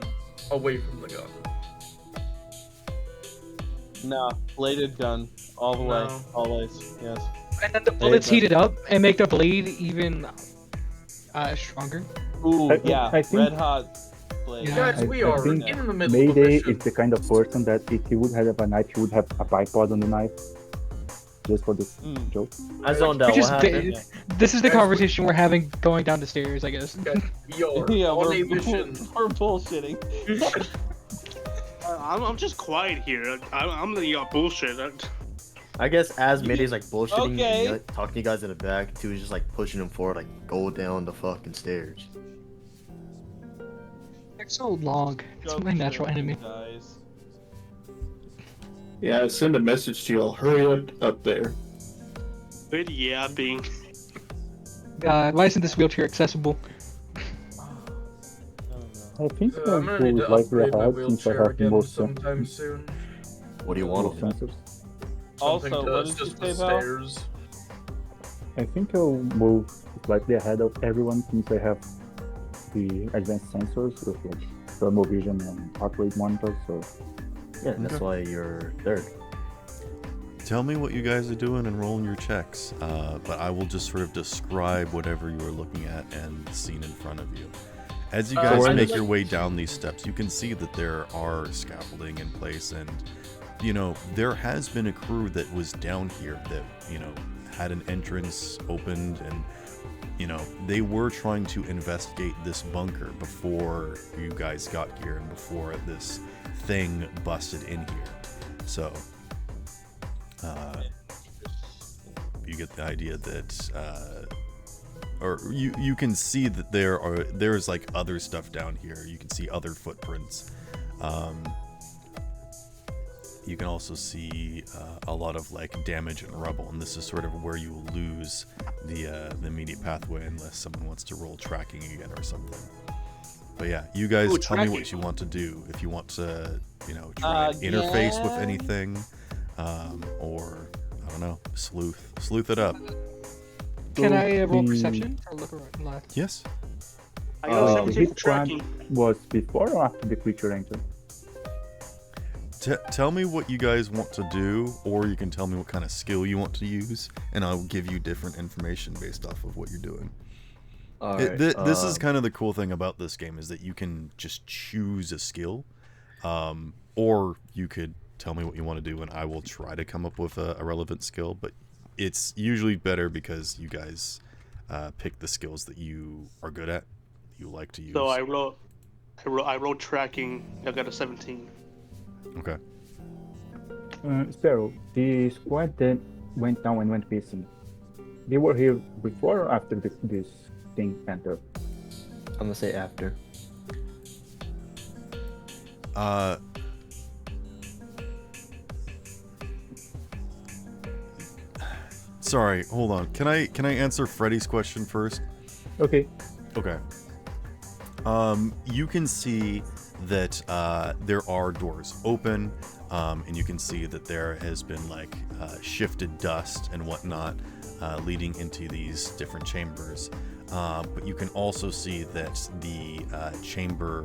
away from the gun. No, bladed gun. All the way. No. Always. Yes. And then the bullets but- heated up and make the blade even stronger. Ooh, yeah. I think- Red hot blade. Yeah. Guys, we I are think in the middle of a Mayday mission. is the kind of person that if he would have a knife, he would have a bipod on the knife. Just for this joke. I zoned out. We What just happened? this is the Guys, we- conversation we're having going down the stairs, I guess. Okay, we are Yeah, on a we're, mission. we're bullshitting. I'm just quiet here. I'm letting y'all bullshit. I guess as Mayday's like bullshitting, Okay. and, talking to you guys in the back, too, is just like pushing him forward, like go down the fucking stairs. They're so long. It's my natural enemy. Guys. Yeah, send a message to y'all. Hurry up there. Quit yapping. Why isn't this wheelchair accessible? I think I'm gonna need to likely upgrade my ahead since I wheelchair have again most sometime soon. What do you want on that? sensors. Also, Something to what did you assist say, with Val? stairs. I think I'll move slightly ahead of everyone since I have the advanced sensors with like thermal vision and heart rate monitor. So Yeah, that's why you're third. Tell me what you guys are doing and rolling your checks, but I will just sort of describe whatever you are looking at and the scene in front of you. As you guys I'd make like- your way down these steps, you can see that there are scaffolding in place, and you know there has been a crew that was down here that had an entrance opened, and they were trying to investigate this bunker before you guys got here and before this thing busted in here. So you get the idea that or you can see that there's like other stuff down here. You can see other footprints. You can also see a lot of like damage and rubble, and this is sort of where you will lose the immediate pathway unless someone wants to roll tracking again or something. But yeah, you guys tell me what you want to do. If you want to, try and interface with anything, or I don't know, sleuth it up. Can I roll the- perception or look around left? Yes. I got 17 his tracking. plan was before or after the creature entered? Tell me what you guys want to do, or you can tell me what kind of skill you want to use, and I'll give you different information based off of what you're doing. Alright, This is kind of the cool thing about this game, is that you can just choose a skill, or you could tell me what you want to do, and I will try to come up with a relevant skill, but it's usually better because you guys pick the skills that you are good at, you like to use. So I wrote tracking. I got a 17. Okay. Sparrow, the squad that went down and went missing, they were here before or after this thing entered? I'm gonna say after. Sorry, hold on. Can I answer Freddie's question first? Okay. Okay. You can see that there are doors open, and you can see that there has been like shifted dust and whatnot leading into these different chambers. But you can also see that the chamber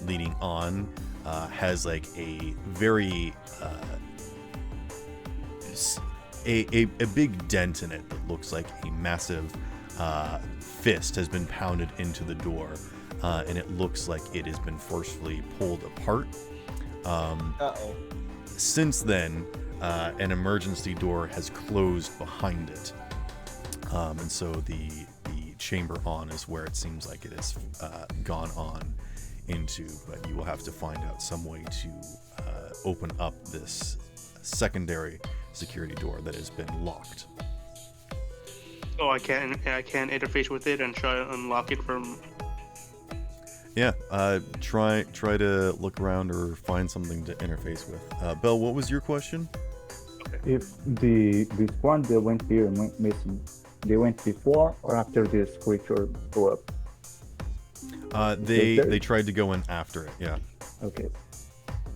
leading on has like a very a big dent in it that looks like a massive fist has been pounded into the door, and it looks like it has been forcefully pulled apart. Uh-oh. Since then, an emergency door has closed behind it, and so the chamber on is where it seems like it has gone on into, but you will have to find out some way to open up this secondary security door that has been locked. Oh, I can't interface with it and try to unlock it from. Yeah, try to look around or find something to interface with. Belle, what was your question? If the squad that went here and went missing, they went before or after this creature blew up? They tried to go in after it. Yeah. Okay.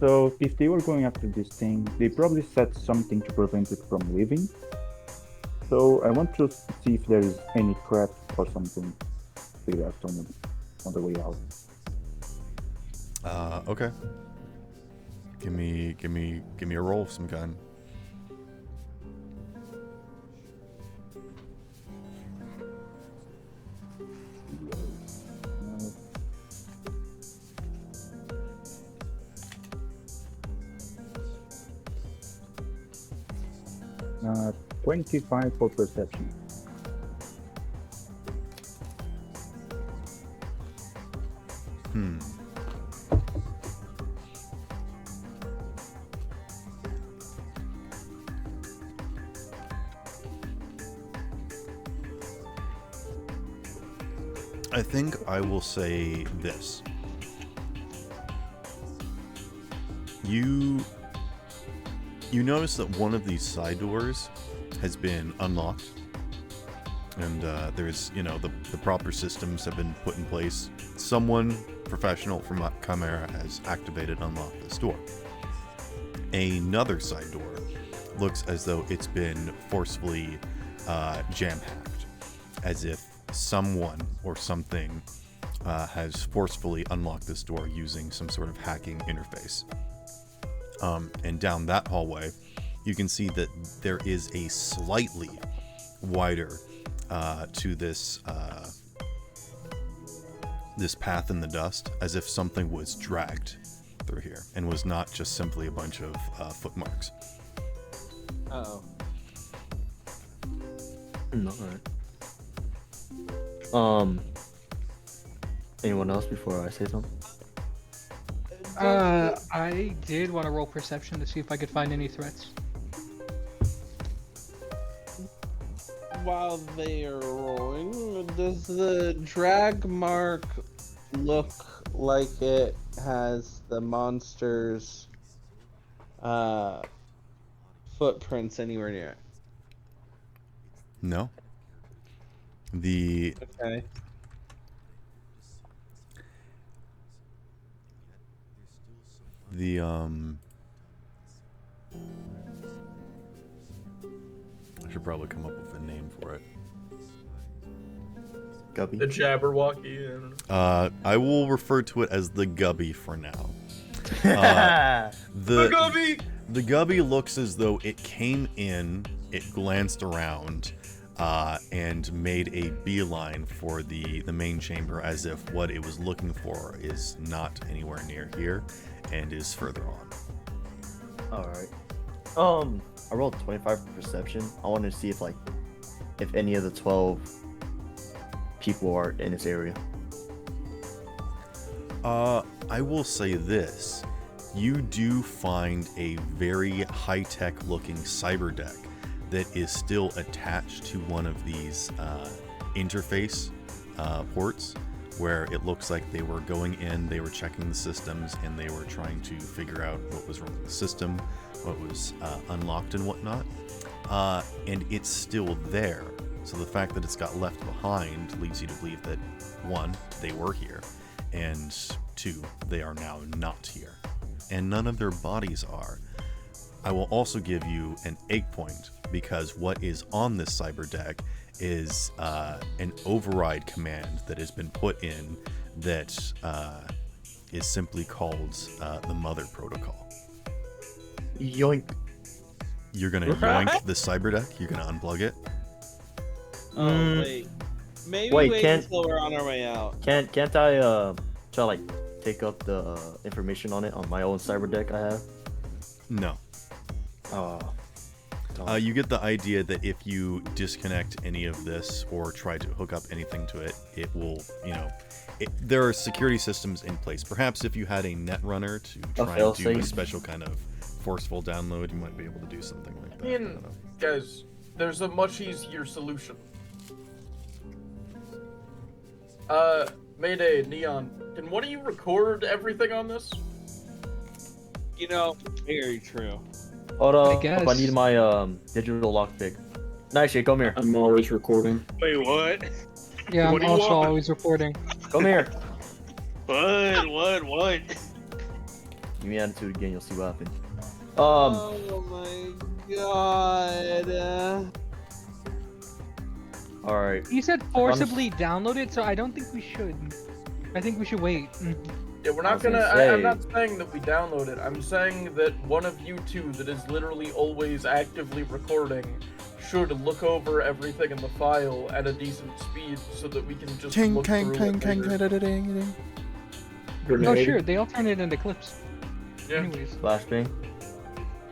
So if they were going after this thing, they probably set something to prevent it from leaving. So I want to see if there is any crap or something they left on the way out. Okay. Give me a roll of some kind. Uh, 25 for perception. I think I will say this. You notice that one of these side doors has been unlocked, and there's, the proper systems have been put in place. Someone professional from Chimera has activated and unlocked this door. Another side door looks as though it's been forcefully jam-hacked, as if someone or something has forcefully unlocked this door using some sort of hacking interface. And down that hallway, you can see that there is a slightly wider to this this path in the dust, as if something was dragged through here and was not just simply a bunch of footmarks. Uh-oh. Alright. Anyone else before I say something? I did want to roll perception to see if I could find any threats. While they are rolling, does the drag mark look like it has the monster's footprints anywhere near it? No. Okay. I should probably come up with a name for it. Gubby? The Jabberwocky. I will refer to it as the Gubby for now. The Gubby! The Gubby looks as though it came in, it glanced around, and made a beeline for the main chamber, as if what it was looking for is not anywhere near here and is further on. Alright. I rolled 25 for perception. I wanted to see if any of the 12 people are in this area. I will say this. You do find a very high-tech looking cyber deck that is still attached to one of these interface ports, where it looks like they were going in, they were checking the systems, and they were trying to figure out what was wrong with the system, what was unlocked and whatnot. And it's still there. So the fact that it's got left behind leads you to believe that, one, they were here, and two, they are now not here. And none of their bodies are. I will also give you an egg point, because what is on this cyber deck is an override command that has been put in that is simply called the Mother Protocol. Yoink. You're gonna yoink the cyber deck? You're gonna unplug it? Oh, wait. Maybe wait until we're on our way out. Can't I try take up the information on it on my own cyber deck I have? No. You get the idea that if you disconnect any of this or try to hook up anything to it, it will, there are security systems in place. Perhaps if you had a net runner to try and do a special kind of forceful download, you might be able to do something like that. I mean, don't know. guys, there's a much easier solution. Mayday, Neon, can one of you record everything on this? You know, very true. Hold I up, guess. I need my digital lockpick. Nightshade, come here. I'm always recording. Wait, what? Yeah, What I'm do you also want? always reporting. Come here. What? Give me attitude again, you'll see what happens. Oh my god. Alright. You said forcibly download it, so I don't think we should. I think we should wait. Yeah, we're I not was gonna gonna. I'm say- not saying that we download it. I'm saying that one of you two that is literally always actively recording should look over everything in the file at a decent speed so that we can just Ting, look ting, through ting, it ting, later. ting, ting, ting. Grenade. Oh sure, they all turn it into clips. Yeah. Anyways. Flashbang.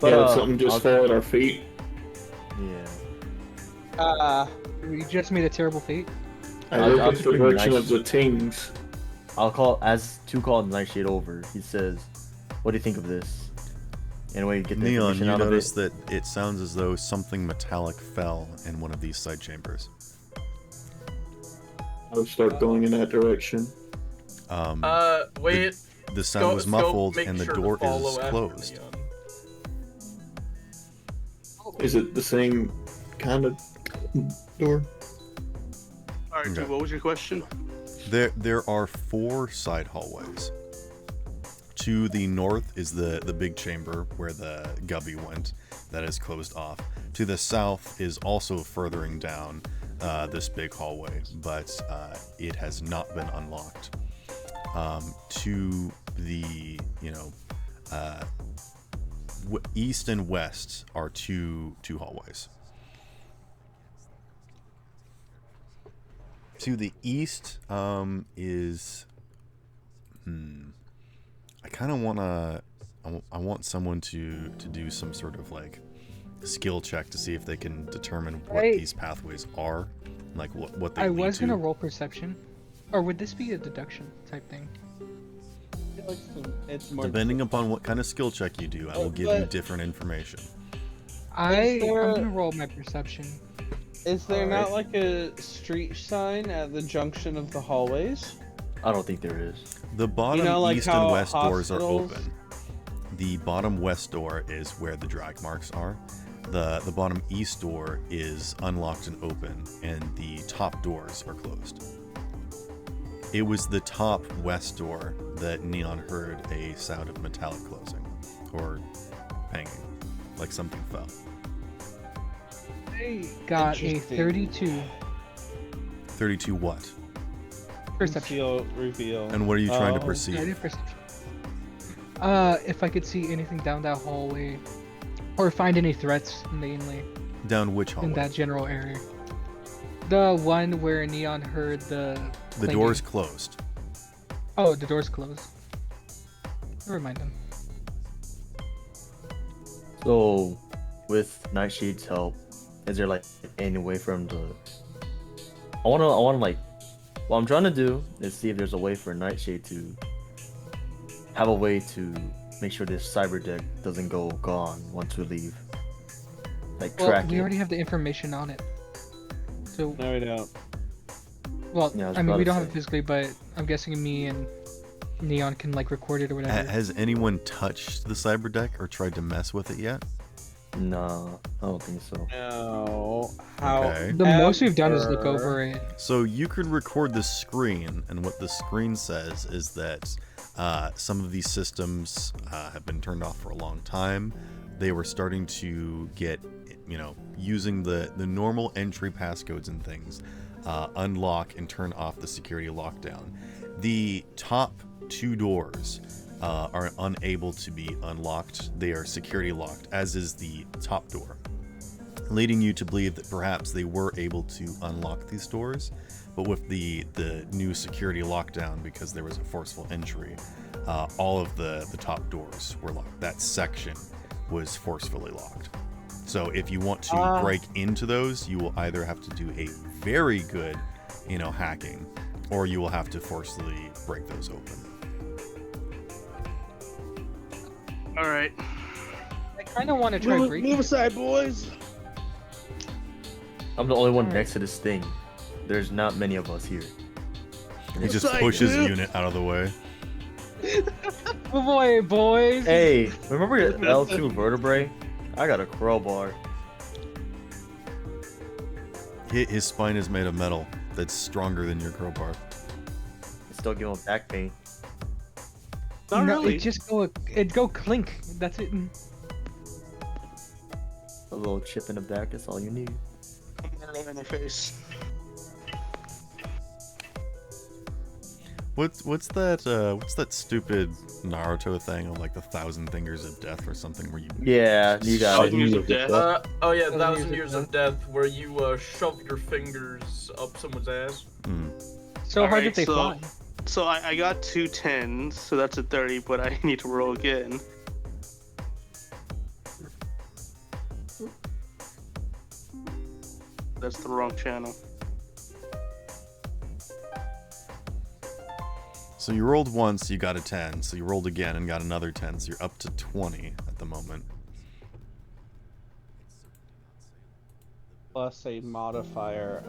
Yeah, something just I'll- fell at our feet. Yeah. We just made a terrible fate. I I'll look in just the bring direction nice- of the tings. I'll call as to call Nightshade over. He says, "What do you think of this?" Anyway, get the Neon, information you out of notice it. that it sounds as though something metallic fell in one of these side chambers. I would start going in that direction. Wait. The sound was Scope, muffled make and the sure to door follow is after closed. Neon. Is it the same kind of door? Alright, Okay. dude, what was your question? There are 4 side hallways. To the north is the big chamber where the Gubby went, that is closed off. To the south is also furthering down this big hallway, but it has not been unlocked. To the east and west are two hallways. To the east is I kind of want to I want someone to do some sort of like skill check to see if they can determine what these pathways are, like what they I lead was to. gonna roll perception, or would this be a deduction type thing? It's more Depending upon what kind of skill check you do, I will give you But- different information. I'm there- gonna roll my perception. Is there Alright. not like a street sign at the junction of the hallways? I don't think there is. The bottom like east how and west doors are hospitals- open. The bottom west door is where the drag marks are. The bottom east door is unlocked and open, and the top doors are closed. It was the top west door that Neon heard a sound of metallic closing, or banging, like something fell. I got a Interesting. 32 32 what? perception. Reveal. And what are you trying to Oh. perceive? Yeah, I did perception. If I could see anything down that hallway, or find any threats mainly Down which hallway? in that general area. The one where Neon heard the. The clanging. door's closed. Oh, the door's closed. Never mind them. So, with Nightshade's help, is there like any way for him to? I wanna like, what I'm trying to do is see if there's a way for Nightshade to have a way to make sure this cyber deck doesn't go gone once we leave. Like Well, track we it. already have the information on it. So, No, we don't. well, Yeah, I was I mean, about we to don't have it say. physically, but I'm guessing me and Neon can like record it or whatever. Has anyone touched the cyber deck or tried to mess with it yet? No, I don't think so. No. How? Okay. The most we've done is look ever- over it. So you could record the screen, and what the screen says is that some of these systems have been turned off for a long time. They were starting to get, using the normal entry passcodes and things, unlock and turn off the security lockdown. The top 2 doors are unable to be unlocked. They are security locked, as is the top door, leading you to believe that perhaps they were able to unlock these doors, but with the new security lockdown, because there was a forceful entry, all of the top doors were locked. That section was forcefully locked. So if you want to break into those, you will either have to do a very good, hacking, or you will have to forcefully break those open. Alright. I don't want to try breaking Move it. aside, boys. I'm the only one Alright. next to this thing. There's not many of us here. He just Psych, pushes dude. Unit out of the way. Oh boy, boys. Hey, remember your L2 vertebrae? I got a crowbar. His spine is made of metal that's stronger than your crowbar. It's still giving him back pain. Not No, really. it'd go clink. That's it. A little chip in the back, that's all you need. Right in the face. What's that stupid Naruto thing of like the 1,000 fingers of death or something where you Yeah, you got Thousand it. Years of Death. Oh yeah, 1,000 1,000 Years Years of of Death, where you shove your fingers up someone's ass. So hard Alright, that they so- fly. So I got 2 10s, so that's a 30, but I need to roll again. That's the wrong channel. So you rolled once, you got a 10. So you rolled again and got another 10. So you're up to 20 at the moment. Plus a modifier.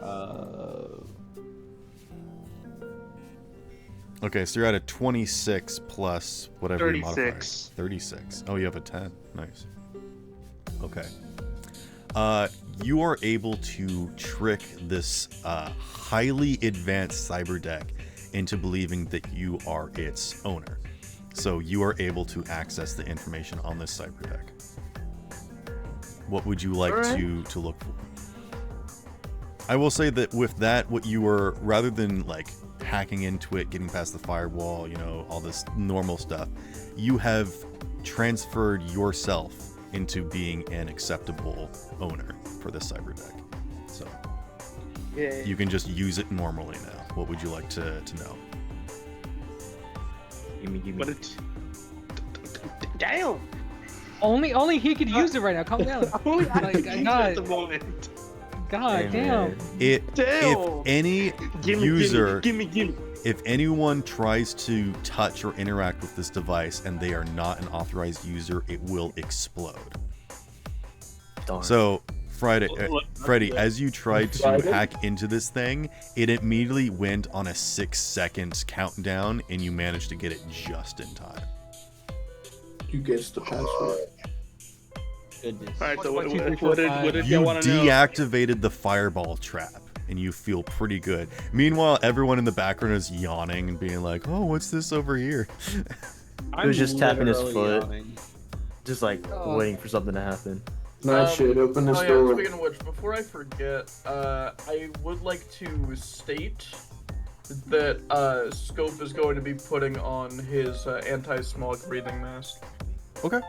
Okay, so you're at a 26 plus whatever your modifier. 36. 36. Oh, you have a 10. Nice. Okay. You are able to trick this highly advanced cyber deck into believing that you are its owner. So you are able to access the information on this cyber deck. What would you like to look for? I will say that with that, what you were, rather than like hacking into it, getting past the firewall, you know, all this normal stuff, you have transferred yourself into being an acceptable owner for this cyber deck. So Yeah. you can just use it normally now. What would you like to know? Gimme. But it. Damn! Only he could use it right now. Calm down. Only I Like, can use it God. at the moment. God Hey, damn. man. If Damn! any Gimme, user, gimme. if anyone tries to touch or interact with this device and they are not an authorized user, it will explode. Darn. So, Freddie, Friday. as you tried to Friday? hack into this thing, it immediately went on a 6-second countdown, and you managed to get it just in time. You guessed the password. Goodness. Alright, so 1, 2, 3, what 4, did 5. y'all You want to know? deactivated the fireball trap, and you feel pretty good. Meanwhile, everyone in the background is yawning and being like, "Oh, what's this over here?" He was just tapping his literally foot. yawning. Just like Oh. waiting for something to happen. Nice shit, open this Oh yeah, door. speaking of which, before I forget, I would like to state that Scope is going to be putting on his anti-smog breathing mask. Okay.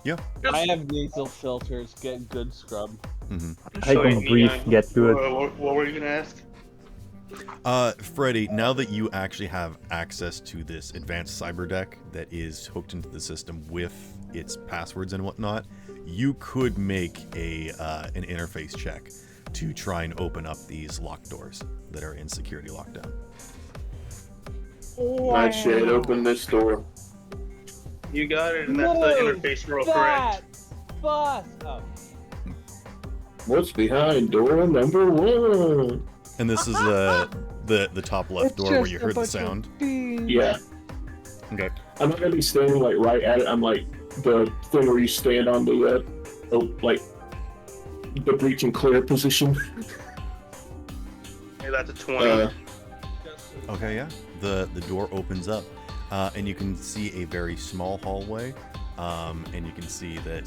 Yeah. I have nasal filters. Get good scrub. Mm-hmm. I can breathe, get good. What were you gonna ask? Freddie, now that you actually have access to this advanced cyber deck that is hooked into the system with its passwords and whatnot, you could make an interface check to try and open up these locked doors that are in security lockdown. Nice shit, open this door. You got it, and that's the interface roll, correct? Bus. Oh. What's behind door number 1? And this is the top left It's door where just you a heard the bunch of sound. beans. Yeah. Okay. I'm not gonna be standing like right at it. I'm like the thing where you stand on the like the breach and clear position. Yeah, that's a 20. Okay, yeah. The door opens up, and you can see a very small hallway, and you can see that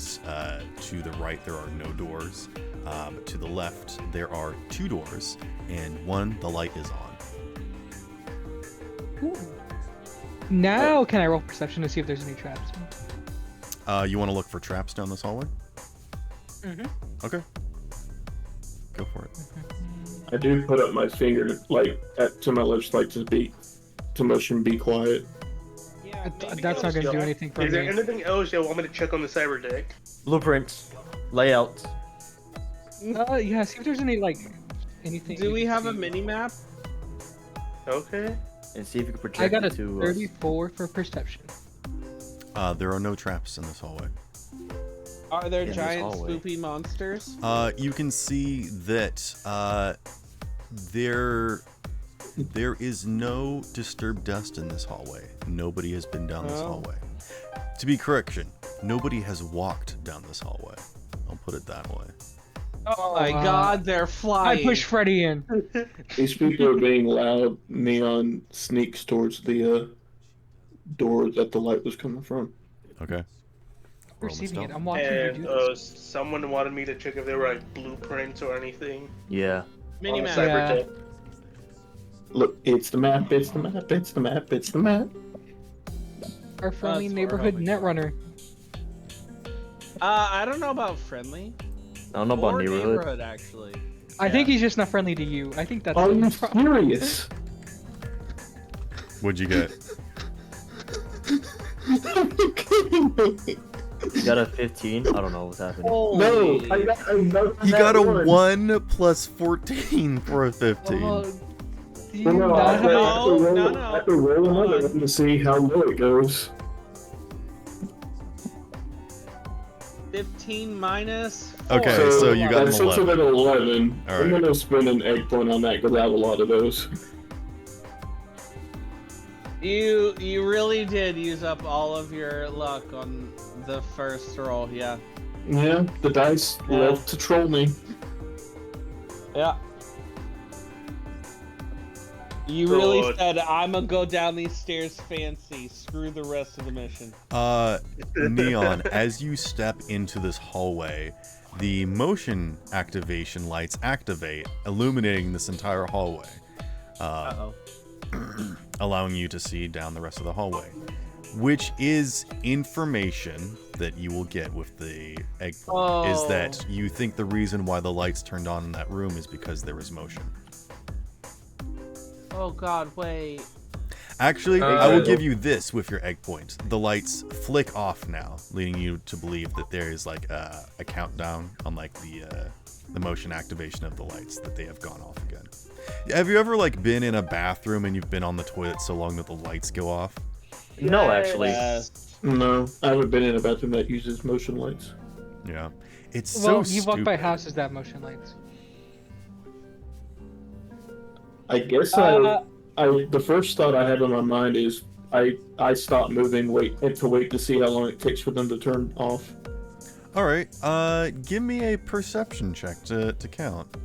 to the right there are no doors, but to the left there are 2 doors, and one the light is on. Now can I roll perception to see if there's any traps? You want to look for traps down this hallway? Mhm. Okay. Go for it. I do put up my finger like to my lips like to motion be quiet. Yeah, That's not gonna do anything for Is there me. anything else you want me to check on the cyber deck? Blueprints, layouts. Yeah, see if there's any anything. Do you we can have a see. mini map? Okay. And see if you can I project got a it to 34 for perception. There are no traps in this hallway. Are there in this giant hallway. spoopy monsters? You can see that there is no disturbed dust in this hallway. Nobody has been down this Oh. hallway. To be correction, nobody has walked down this hallway. I'll put it that way. Oh my god, they're I flying. push Freddie in. These people are being loud. Neon sneaks towards the door that the light was coming from. Okay. Receiving it. stealth. I'm watching you And do this. someone wanted me to check if there were like blueprints or anything. Yeah. Mini on map. Cybertech. Look, it's the map. It's the map. It's the map. It's the map. Our friendly That's neighborhood horrible. netrunner. I don't know about friendly. I don't know about Or neighborhood. actually. I think he's just not friendly to you. I think that's Are the you problem. serious? What'd you get? Are you kidding me? You got a 15? I don't know what's happening. No, I got another. You got a 1 plus 14 for a 15. Do you No, no, not I have have a- to No, roll, no. I have to roll another one to see how low it goes. 15 minus. 4. Okay, so you got that an puts it 11. at 11. All I'm right. gonna spend an egg point on that because I have a lot of those. You really did use up all of your luck on the first roll, yeah. Yeah, the dice Yeah. love to troll me. Yeah. You really God. said, I'm gonna go down these stairs fancy. Screw the rest of the mission. Neon, as you step into this hallway, the motion activation lights activate, illuminating this entire hallway, Uh-oh. allowing you to see down the rest of the hallway, which is information that you will get with the egg point, is that you think the reason why the lights turned on in that room is because there was motion. Oh god, wait. Actually, I will give you this with your egg point. The lights flick off now, leading you to believe that there is like a countdown on like the motion activation of the lights, that they have gone off again. Have you ever like been in a bathroom and you've been on the toilet so long that the lights go off? No, actually. No, I haven't been in a bathroom that uses motion lights. Yeah, it's Well, so you walk by stupid. houses that motion lights. I guess the first thought I had on my mind is I stop moving, wait to see how long it takes for them to turn off. All right, give me a perception check to count.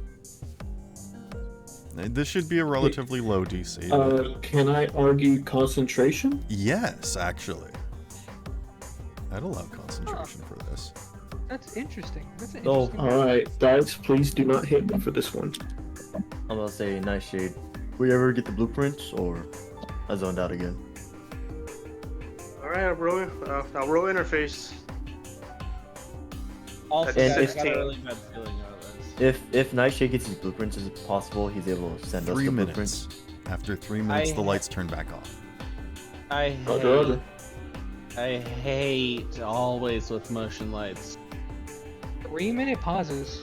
This should be a relatively low DC. Can I argue concentration? Yes, actually. I'd allow concentration for this. That's interesting. That's an Oh, interesting. Alright, guys, please do not hit me for this one. I'm gonna say Nightshade. Will you ever get the blueprints, or I zoned out again? Alright, I'll roll interface. Also, That's I got a 16. really bad feeling about this. If Nightshade gets his blueprints, is it possible he's able to send us 3 the minutes. blueprints? After 3 minutes, I the ha- lights turn back off. I hate always with motion lights. 3-minute pauses.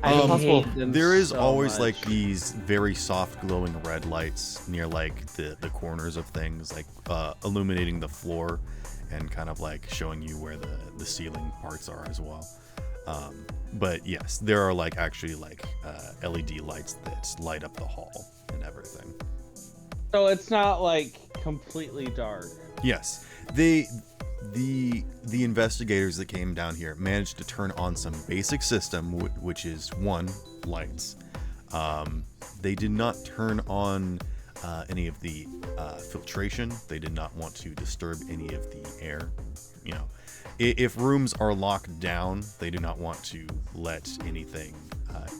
I hate them There is so always much. like these very soft glowing red lights near like the corners of things, like illuminating the floor and kind of like showing you where the ceiling parts are as well. But yes, there are like actually like LED lights that light up the hall and everything. So it's not like completely dark. Yes, the investigators that came down here managed to turn on some basic system, which is one, lights. They did not turn on any of the filtration. They did not want to disturb any of the air. You know, if rooms are locked down, they do not want to let anything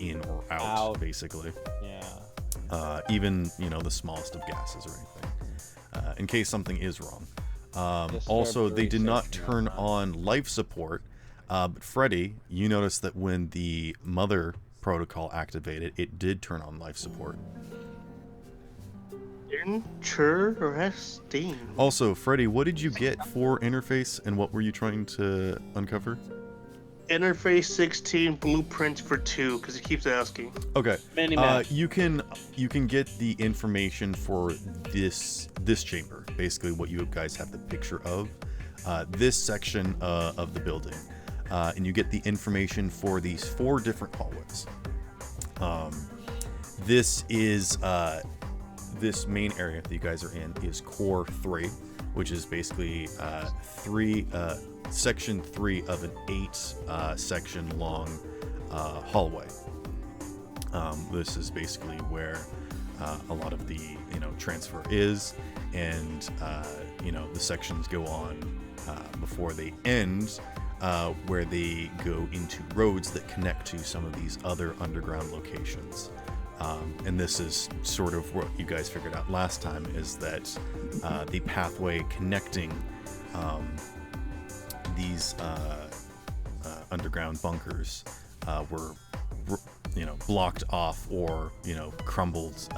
in or out. Basically. Yeah. Even the smallest of gases or anything, in case something is wrong. Disturb Also, the they did not research turn and on life support, but Freddie, you noticed that when the mother protocol activated, it did turn on life support. Sure or has Steam. Also, Freddie, what did you get for interface, and what were you trying to uncover? Interface 16 blueprints for 2, because he keeps asking. Okay. Mini-map. You can get the information for this chamber. Basically, what you guys have the picture of. this section of the building, and you get the information for these 4 different hallways. This is this main area that you guys are in is Core 3, which is basically section 3 of an 8 section long hallway. This is basically where a lot of the transfer is, and the sections go on before they end, where they go into roads that connect to some of these other underground locations. And this is sort of what you guys figured out last time, is that the pathway connecting these underground bunkers were blocked off or crumbled,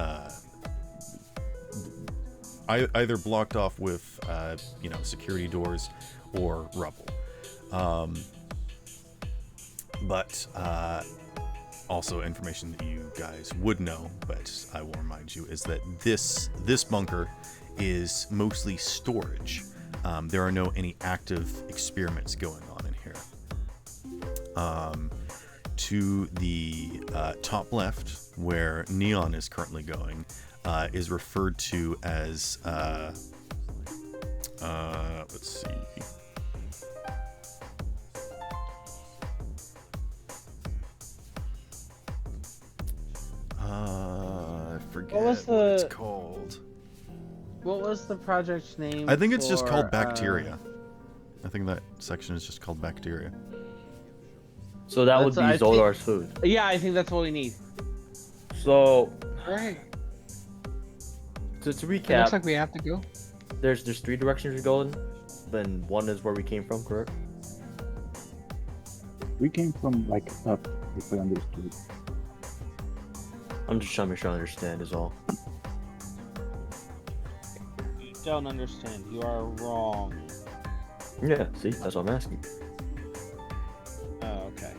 either blocked off with security doors or rubble. But also information that you guys would know, but I will remind you, is that this bunker is mostly storage. There are any active experiments going on in here. To the top left, where Neon is currently going, is referred to as let's see. I forget what it's called. What was the project's name? I think it's just called Bacteria. I think that section is just called Bacteria. So that would be Zoldar's food. Yeah, I think that's what we need. So, Right. to It recap, looks like we have to go. there's 3 directions you're going. Then one is where we came from, correct? We came from like up, if I understood. I'm just trying to make sure I understand is all. You don't understand. You are wrong. Yeah, see, that's what I'm asking. Oh, okay.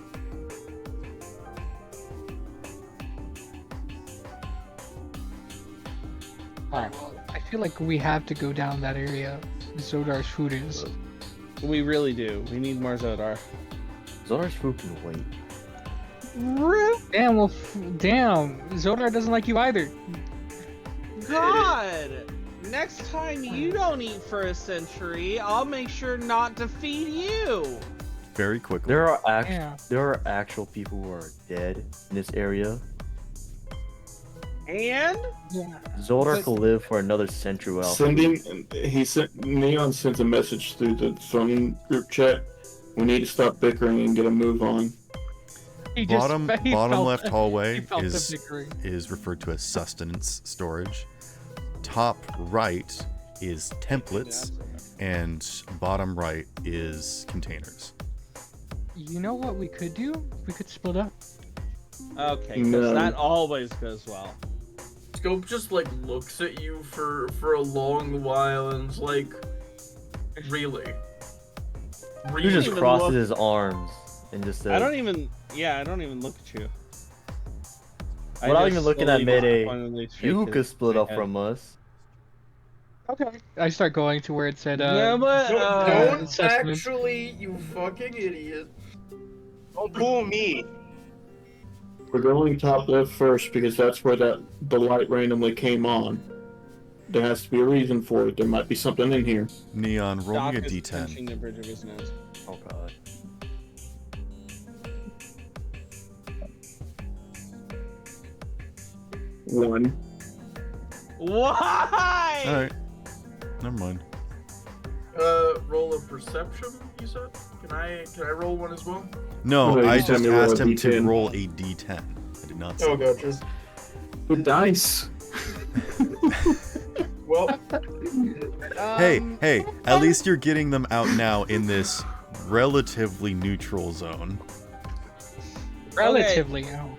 Alright, well, I feel like we have to go down that area. Zodar's food is. We really do. We need more Zodar. Zoldar's food can wait. Damn, well, damn. Zodar doesn't like you either. God! Next time you don't eat for a century, I'll make sure not to feed you. Very quickly. There are Yeah. actual people who are dead in this area. And Yeah. Zoldar could live for another century without food. Neon sent a message through the phone group chat. We need to stop bickering and get a move on. He just- Bottom he felt- left he hallway felt the is bickering. referred to as sustenance storage. Top right is templates, and bottom right is containers. You know what we could do? We could split up. okay, because No. that always goes well. Scope just looks at you for a long while and is like, really? He Really? just even crosses look- his arms and just says, I don't even look at you. I without just even looking at slowly Mayday, disappointedly shake you his- could split my up head. from us. Okay. I start going to where it said, Yeah, but Don't assessment. actually, you fucking idiot. Don't fool me. We're going top left first because that's where the light randomly came on. There has to be a reason for it. There might be something in here. Neon, roll Doc me a is d10. pinching the bridge of his nose. Oh god. One. Why? All right, never mind. Roll a perception, you said? Can I roll one as well? No, No, you I just just had me roll asked a him to D10. roll a d10. I did not say. Oh, gotcha. The dice. Well, Hey, at least you're getting them out now in this relatively neutral zone. relatively. Oh.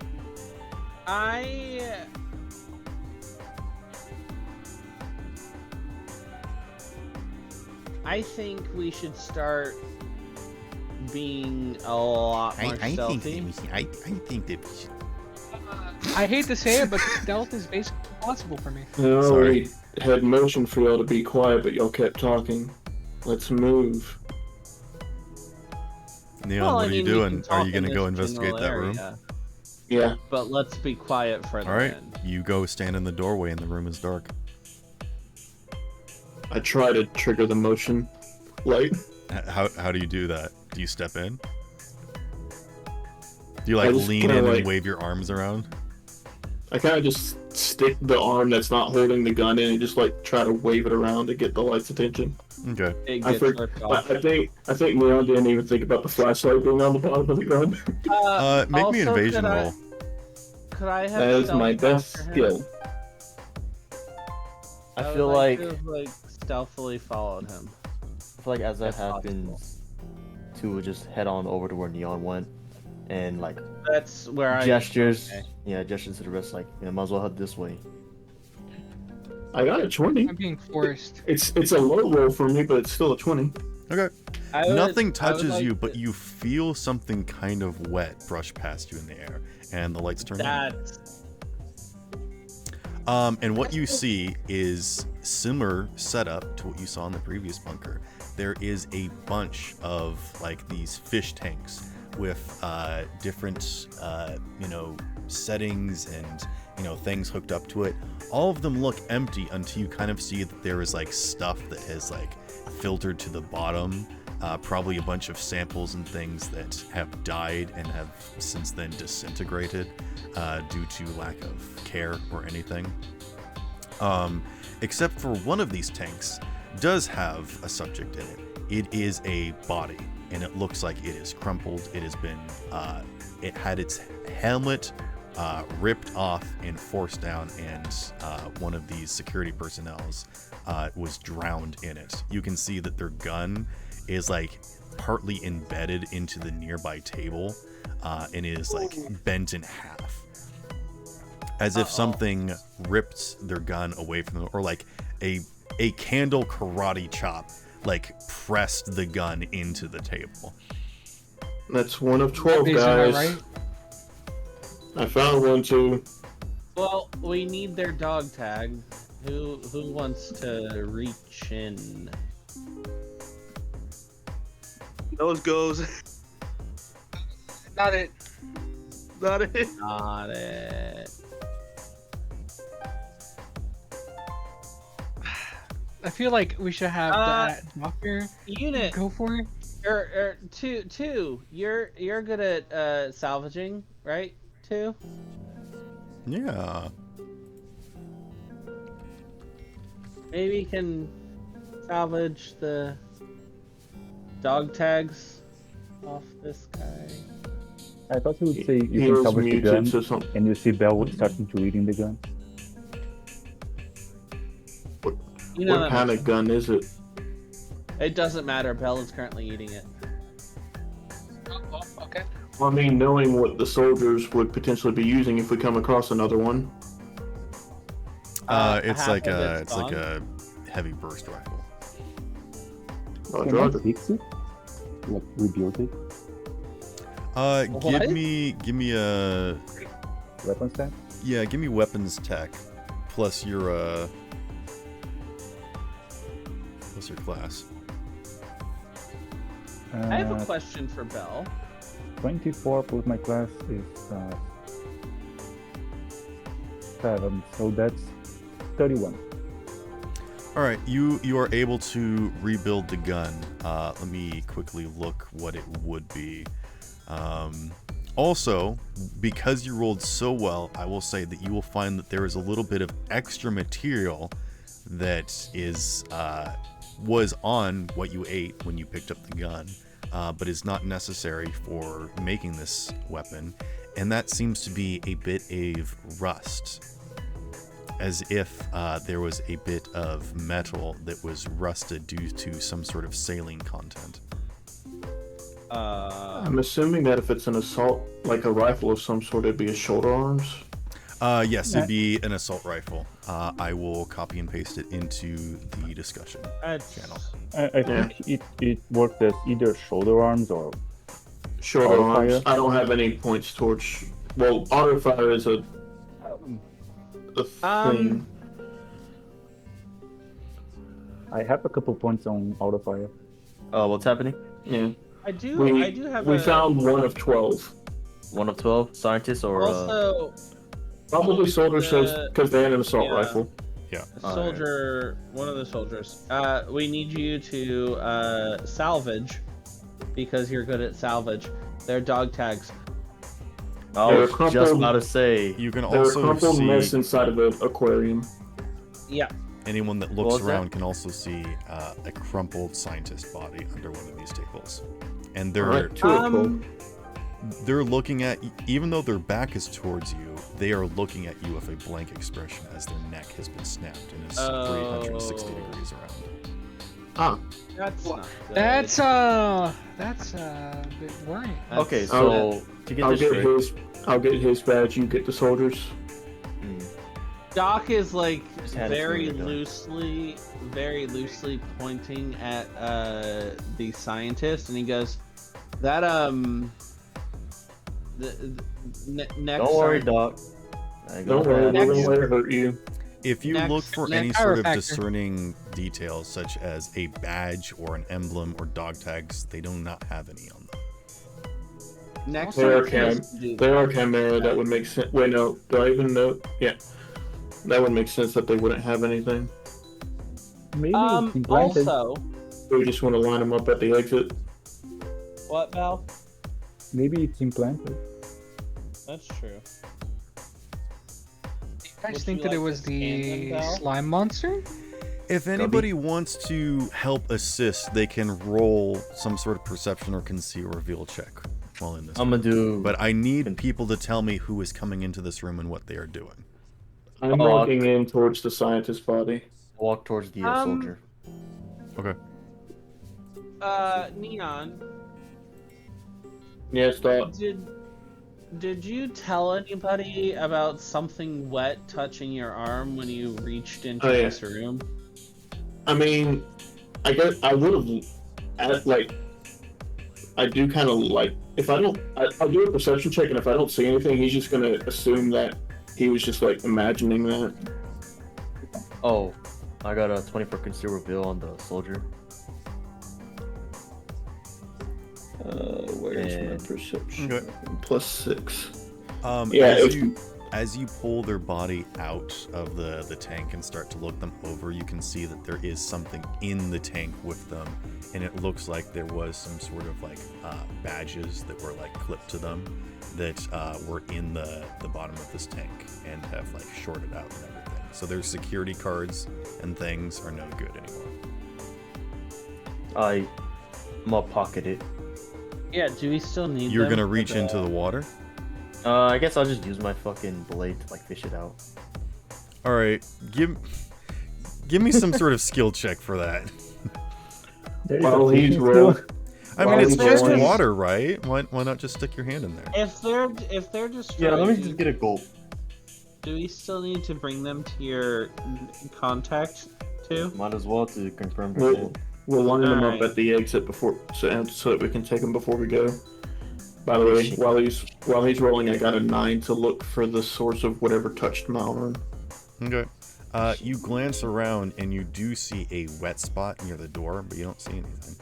I think we should start being a lot more stealthy. I think that we should. I hate to say it, but stealth is basically impossible for me. No, Sorry. we had motion for y'all to be quiet, but y'all kept talking. Let's move. Neon, Well, what I are you mean, we doing? can Are talk you in gonna go this investigate general that room? area, Yeah. But let's be quiet further All right, in. you go stand in the doorway, and the room is dark. I try to trigger the motion light. How do you do that? Do you step in? Do you I like just lean kinda, in like- and wave your arms around? I kind of just stick the arm that's not holding the gun in and just like try to wave it around to get the light's attention. Okay. It I gets think ripped off. I think Neon didn't even think about the flashlight being on the bottom of the gun. Make me an also, invasion roll. Could I have That is stealth my best after him? skill. I would feel like to have, like stealthily followed him. as that if possible. happens, two would just head on over to where Neon went, and like That's where I gestures. okay. Yeah, gestures to the rest, like might as well head this way. I got a 20. I'm being forced. It's a low roll for me, but it's still a 20. Okay. I would- Nothing I would touches like you, to- but you feel something kind of wet brush past you in the air, and the lights turn on. That's And what you see is similar setup to what you saw in the previous bunker. There is a bunch of like these fish tanks with different settings and things hooked up to it. All of them look empty until you kind of see that there is like stuff that has like filtered to the bottom. Probably a bunch of samples and things that have died and have since then disintegrated due to lack of care or anything. Except for one of these tanks does have a subject in it. It is a body, and it looks like it is crumpled. It has been, it had its helmet ripped off and forced down, and one of these security personnel's was drowned in it. You can see that their gun is like partly embedded into the nearby table, and it is like bent in half, as if something ripped their gun away from them, or like a candle karate chop like pressed the gun into the table. That's one of 12 Is that guys. right? I found one too. well. We need their dog tag. Who wants to reach in? Those goes. Not it. Not it. Got it. I feel like we should have that doctor Unit. go for it. Two. You're good at salvaging, right? Two. Yeah. Maybe you can salvage the dog tags off this guy. I thought you would say He you was can salvage the gun, muted, so something. and you see Bell starting to eating the gun. You know What that kind of gun is it? It doesn't matter. Bell is currently eating it. Oh, okay. I mean, knowing what the soldiers would potentially be using if we come across another one. It's half like of a it's it's like gone. a heavy burst rifle. Oh, Can drug I it. fix it? Like rebuild it? What? Give me a Weapon stack? give me weapons tech plus your class. I have a question for Bell. 24 plus my class is 7, so that's 31. All right, you are able to rebuild the gun. Let me quickly look what it would be. Also, because you rolled so well, I will say that you will find that there is a little bit of extra material that is was on what you ate when you picked up the gun, but is not necessary for making this weapon, and that seems to be a bit of rust, as if there was a bit of metal that was rusted due to some sort of saline content. I'm assuming that if it's an assault, like a rifle of some sort, it'd be a shoulder arms. Yes, it'd be an assault rifle. I will copy and paste it into the discussion channel. I think it worked as either shoulder arms or Shoulder Auto arms. fire? I don't have any points towards. Well, auto fire is a thing. I have a couple points on autofire. What's happening? Yeah. I do have We found one of 12. 1 of 12 scientists or also Probably soldier says because they had an assault yeah. rifle. Yeah. soldier. One of the soldiers. We need you to salvage because you're good at salvage. They're dog tags. I They're was just crumpled- about to say. You can They're a also crumpled mess see inside of an aquarium. Yeah. anyone that What looks was that? around can also see a crumpled scientist body under one of these tables, and they're Alright, 2 of 12. they're looking at even though their back is towards you, they are looking at you with a blank expression as their neck has been snapped and is 360 degrees around. Ah, That's not good. That's a bit worrying. Okay, so to get this straight, I'll get his badge. You get the soldiers. Doc is like Just had it very when we were loosely pointing at the scientist, and he goes, "That next." don't worry, Doc. Don't worry, we won't let it hurt you. If you Next- look for next any sort of chiropractor. discerning details, such as a badge or an emblem or dog tags, they do not have any on them. Next They are scientist do They are Chimera. That would make sense. Wait, no. Do I even know? Yeah. That would make sense that they wouldn't have anything. Maybe it's implanted. Also, We just want to line them up at the exit. what, Val? Maybe it's implanted. That's true. You guys Would think you that it like was to scan the them, Val? slime monster? If anybody wants to help assist, they can roll some sort of perception or conceal reveal check while in this. I'm gonna do. But I need people to tell me who is coming into this room and what they are doing. I'm walking in towards the scientist's body. Walk towards the soldier. Okay. Neon, Yes, Doc. did you tell anybody about something wet touching your arm when you reached into Oh, yeah. this room? I mean, I guess I would have, like, I do kind of like, if I don't, I'll do a perception check, and if I don't see anything, he's just going to assume that he was just, like, imagining that. Oh, I got a 20 for conceal reveal on the soldier. Where's my And- perception? Okay. +6. Yeah, if- as you pull their body out of the tank and start to look them over, you can see that there is something in the tank with them, and it looks like there was some sort of like badges that were like clipped to them that were in the bottom of this tank and have like shorted out and everything. So their security cards and things are no good anymore. I'm gonna pocket it. Yeah, do we still need You're them gonna for reach into the water. I guess I'll just use my fucking blade to like fish it out. All right, give me some sort of skill check for that. There is While a he's fishing rolling, skill. I mean, While it's he's just rolling- water, right? Why not just stick your hand in there? If they're destroyed, Yeah, let me just get a gulp. do we still need to bring them to your contact too? Might as well to confirm. we'll line them up Alright. at the exit before, so that we can take them before we go. By the way, while he's rolling, I got a 9 to look for the source of whatever touched my arm. Okay. You glance around and you do see a wet spot near the door, but you don't see anything.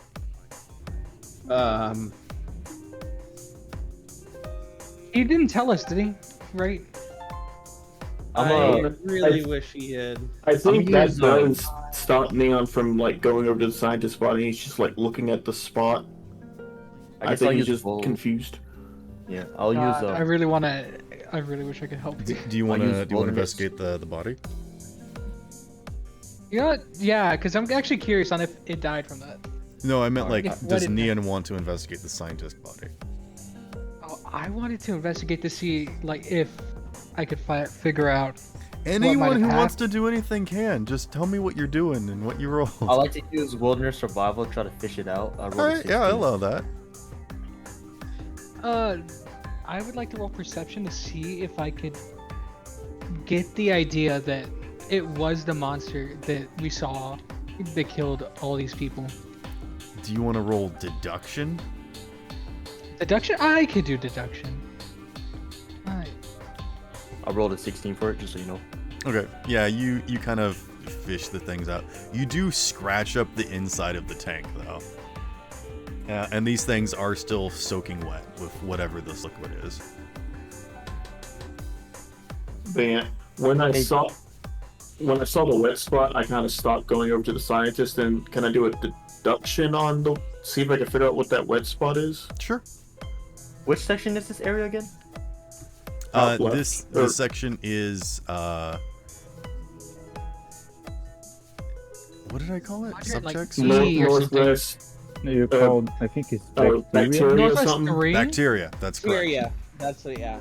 He didn't tell us, did he? Right? I really wish he had. I think that use, does stop Neon from like going over to the scientist's body. He's just like looking at the spot. I guess think I'll he's use just both. confused. Yeah, I'll God, use. I really wanna. I really wish I could help you. Do you want to use wilderness. investigate the body? You know what? Yeah, because I'm actually curious on if it died from that. No, I meant Alright. like, Yeah, what does did- Neon want to investigate the scientist body? Oh, I wanted to investigate to see like if I could figure out. Anyone who have wants to do anything can. Just tell me what you're doing and what you roll. I like to use wilderness survival to try to fish it out. I rolled a Alright, yeah, I 16. allow that. I would like to roll perception to see if I could get the idea that it was the monster that we saw that killed all these people. Do you want to roll deduction? Deduction? I could do deduction. Alright. I rolled a 16 for it, just so you know. Okay. Yeah, you kind of fish the things out. You do scratch up the inside of the tank, though. And these things are still soaking wet with whatever this liquid is. Man, when I saw the wet spot, I kind of stopped going over to the scientist. And can I do a deduction on the? See if I can figure out what that wet spot is. Sure. Which section is this area again? This section is what did I call it? Subjects? Northwest. You called, I think it's bacteria bacteria. or something. Bacteria. That's correct. Bacteria. That's what. Yeah.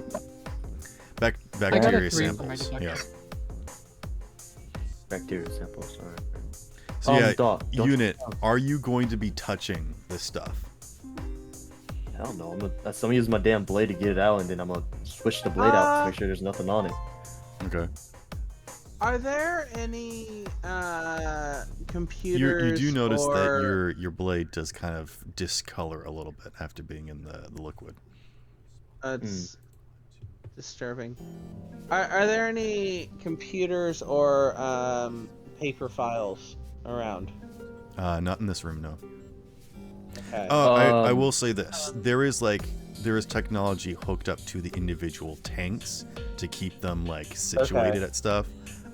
Bacteria 3 for my samples. deduction. Yeah. Bacteria samples. All right. So yeah, Doc, Unit, are you going to be touching this stuff? Hell no. I'm gonna use my damn blade to get it out, and then I'm gonna switch the blade out to make sure there's nothing on it. Okay. Are there any computers? You do notice that your blade does kind of discolor a little bit after being in the liquid. It's disturbing. Are there any computers or paper files around? Not in this room, no. Okay. I will say this: there is technology hooked up to the individual tanks to keep them like situated at stuff,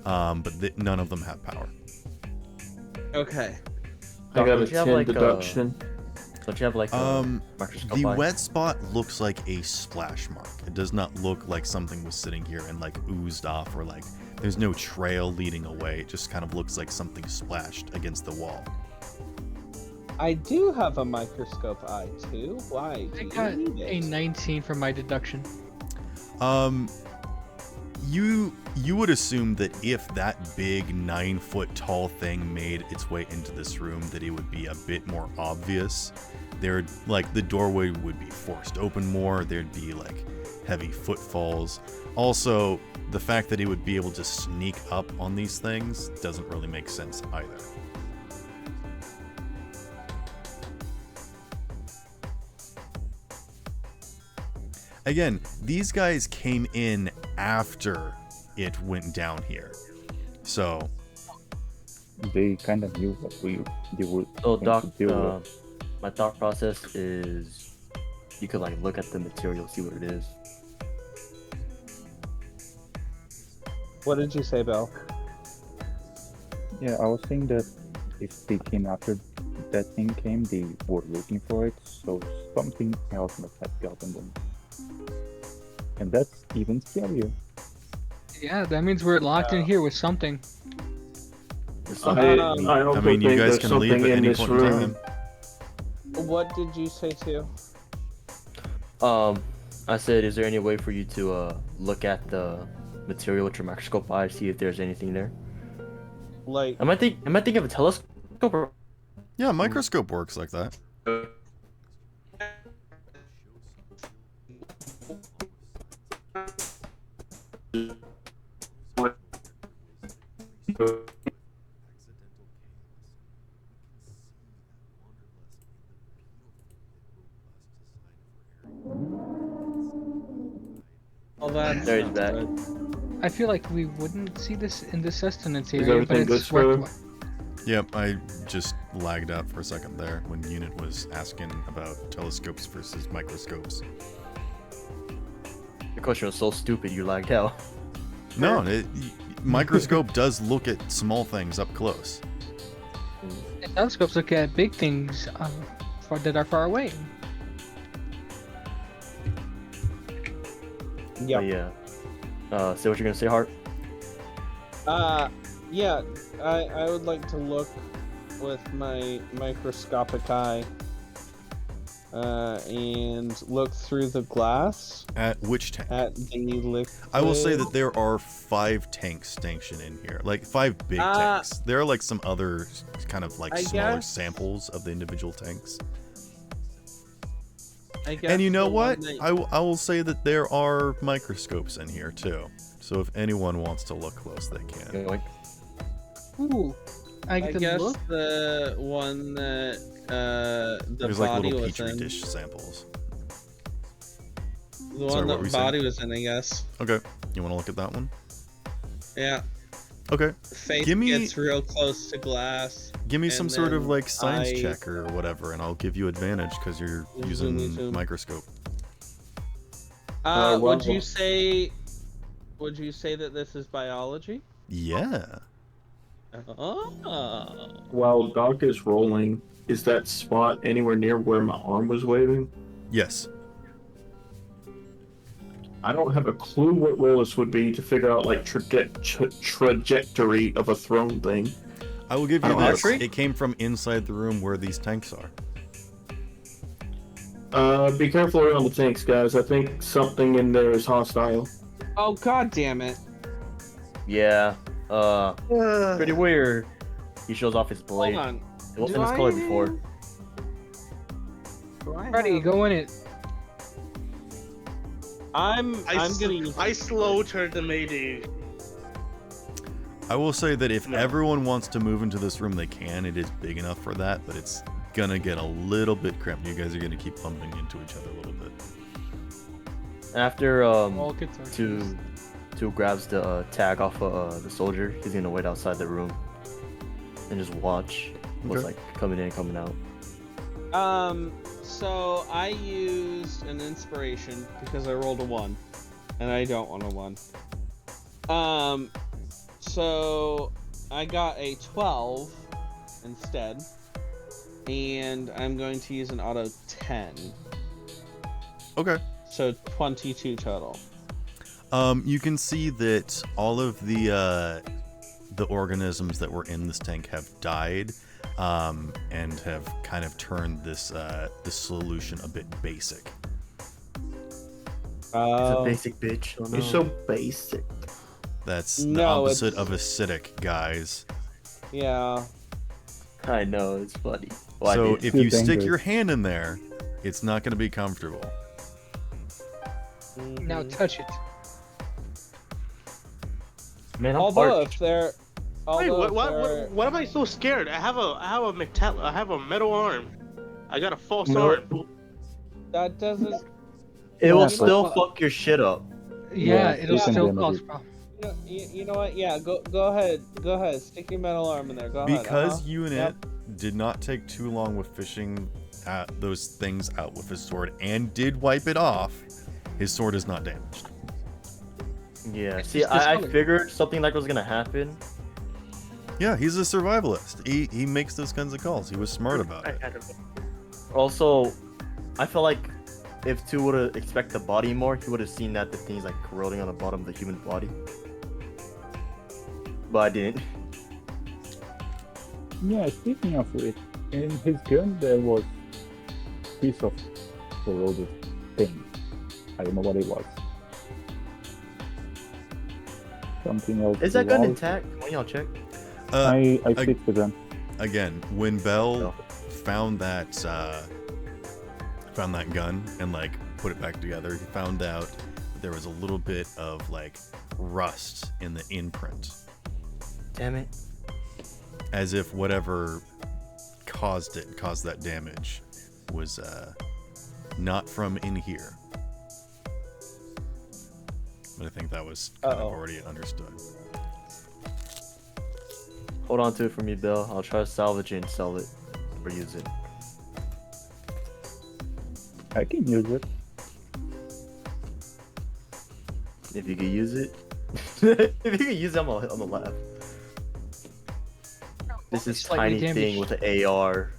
but none of them have power. Okay. I got a Don't you have, 10 like, deduction. Don't you have like microscope The eye? wet spot looks like a splash mark. It does not look like something was sitting here and like oozed off, or like there's no trail leading away. It just kind of looks like something splashed against the wall. I do have a microscope eye too. Why? I do got you need a it? 19 for my deduction. You would assume that if that big 9-foot tall thing made its way into this room, that it would be a bit more obvious. There, like, the doorway would be forced open more. There'd be like heavy footfalls. Also, the fact that it would be able to sneak up on these things doesn't really make sense either. Again, these guys came in after it went down here. So They kind of knew what they would. So, Doc, deal with. my thought process is you could like look at the material, see what it is. What did you say, Bill? Yeah, I was saying that if they came after that thing came, they were looking for it, so something else must have gotten them. And that's even scarier. Yeah, that means we're locked in here with something. It's I something- also I mean, you think guys there's can leave something at in any this point in room. time. What did you say too? I said, is there any way for you to look at the material with your microscope eye, see if there's anything there? Like, Am I thinking of a telescope? Or... Yeah, a microscope works like that. well, that's There he's not back. good. I feel like we wouldn't see this in the sustenance Is area, but everything it's good, worth. Yep, I just lagged out for a second there when Unit was asking about telescopes versus microscopes. Your question was so stupid, you lagged out. No, microscope does look at small things up close. And telescopes look at big things that are far away. Yeah. But yeah. Say what you're gonna say, Hart. Yeah. I would like to look with my microscopic eye, and look through the glass At which tank? at the liquid. I will say that there are 5 tanks stationed in here, like 5 big tanks. There are like some other kind of like I smaller guess- samples of the individual tanks. I guess And you know the one what? that- I will say that there are microscopes in here too. So if anyone wants to look close, they can. Like, Ooh, I I get to guess look. the one that the There's like body little was petri in. dish samples. The Sorry, one what were that you body saying? was in, I guess. Okay, you want to look at that one? Yeah. Okay. Faith Give me- gets real close to glass. Give me And some sort of then like science I- check or whatever, and I'll give you advantage because you're using Zoom. microscope. well- Would you say that this is biology? Yeah. Oh. While Doc is rolling, is that spot anywhere near where my arm was waving? Yes. I don't have a clue what Willis would be to figure out like trajectory of a thrown thing. I will give you Oh, this. archery? It came from inside the room where these tanks are. Be careful around the tanks, guys. I think something in there is hostile. Oh, god damn it. Yeah. Pretty weird. He shows off his blade. Hold on. It wasn't Do his color I- before. Do I Freddie, have- go in it. I'm gonna use I slow turned the Mayday. I will say that if No. everyone wants to move into this room, they can. It is big enough for that, but it's gonna get a little bit cramped. You guys are gonna keep bumping into each other a little bit. After All kids are two grabs the tag off the soldier, he's gonna wait outside the room and just watch what's Okay. like coming in and coming out. So I used an inspiration because I rolled a 1, and I don't want a 1. So I got a 12 instead, and I'm going to use an auto 10. Okay. So 22 total. You can see that all of the organisms that were in this tank have died, and have kind of turned this solution a bit basic. He's a basic bitch. Oh, no. You're so basic. That's the No, opposite it's- of acidic, guys. Yeah. I know, it's funny. Well, So I did. if Too you stick dangerous. your hand in there, it's not going to be comfortable. Now touch it. Man, I'm Although parched. if they're Wait, although if what? they're- What am I so scared? I have a metal arm. I got a false No. arm. that doesn't It will Yeah, still but- fuck your shit up. Yeah, Yeah, it'll you can still damage cause it. problems. you know what? Yeah, go ahead. Stick your metal arm in there. Go ahead. Because you and Yep. it did not take too long with fishing those things out with his sword and did wipe it off, his sword is not damaged. Yeah. It's See, just I discolored. figured something like was gonna happen. Yeah, he's a survivalist. He makes those kinds of calls. He was smart about it. Also, I feel like if two would have expected the body more, he would have seen that the thing's like corroding on the bottom of the human body. But I didn't. Yeah, speaking of which, in his gun there was a piece of corroded thing. I don't know what it was. Something else. Is that gun wall. intact? Can y'all check? I I- fixed the gun. Again, when Bell No. found that gun and like put it back together, he found out that there was a little bit of like rust in the imprint, Damn it. as if whatever caused that damage was not from in here. But I think that was kind of Uh-oh. already understood. Hold on to it for me, Bill. I'll try to salvage it and sell it or use it. I can use it. If you could use it. If you could use it, I'm on the left. This is Slightly tiny thing with an AR.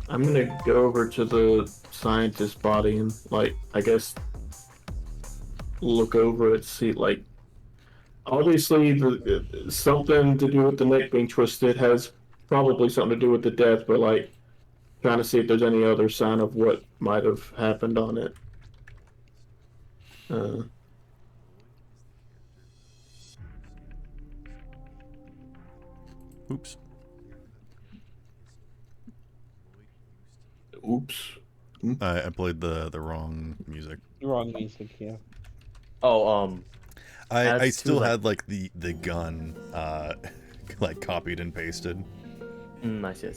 I'm gonna go over to the scientist's body and, like, I guess, look over it, see, like, obviously something to do with the neck being twisted has probably something to do with the death, but, like, trying to see if there's any other sign of what might have happened on it. Oops. Oops. I played the wrong music. Wrong music, yeah. Oh, I Adds to, still like- had like the gun like copied and pasted. I see.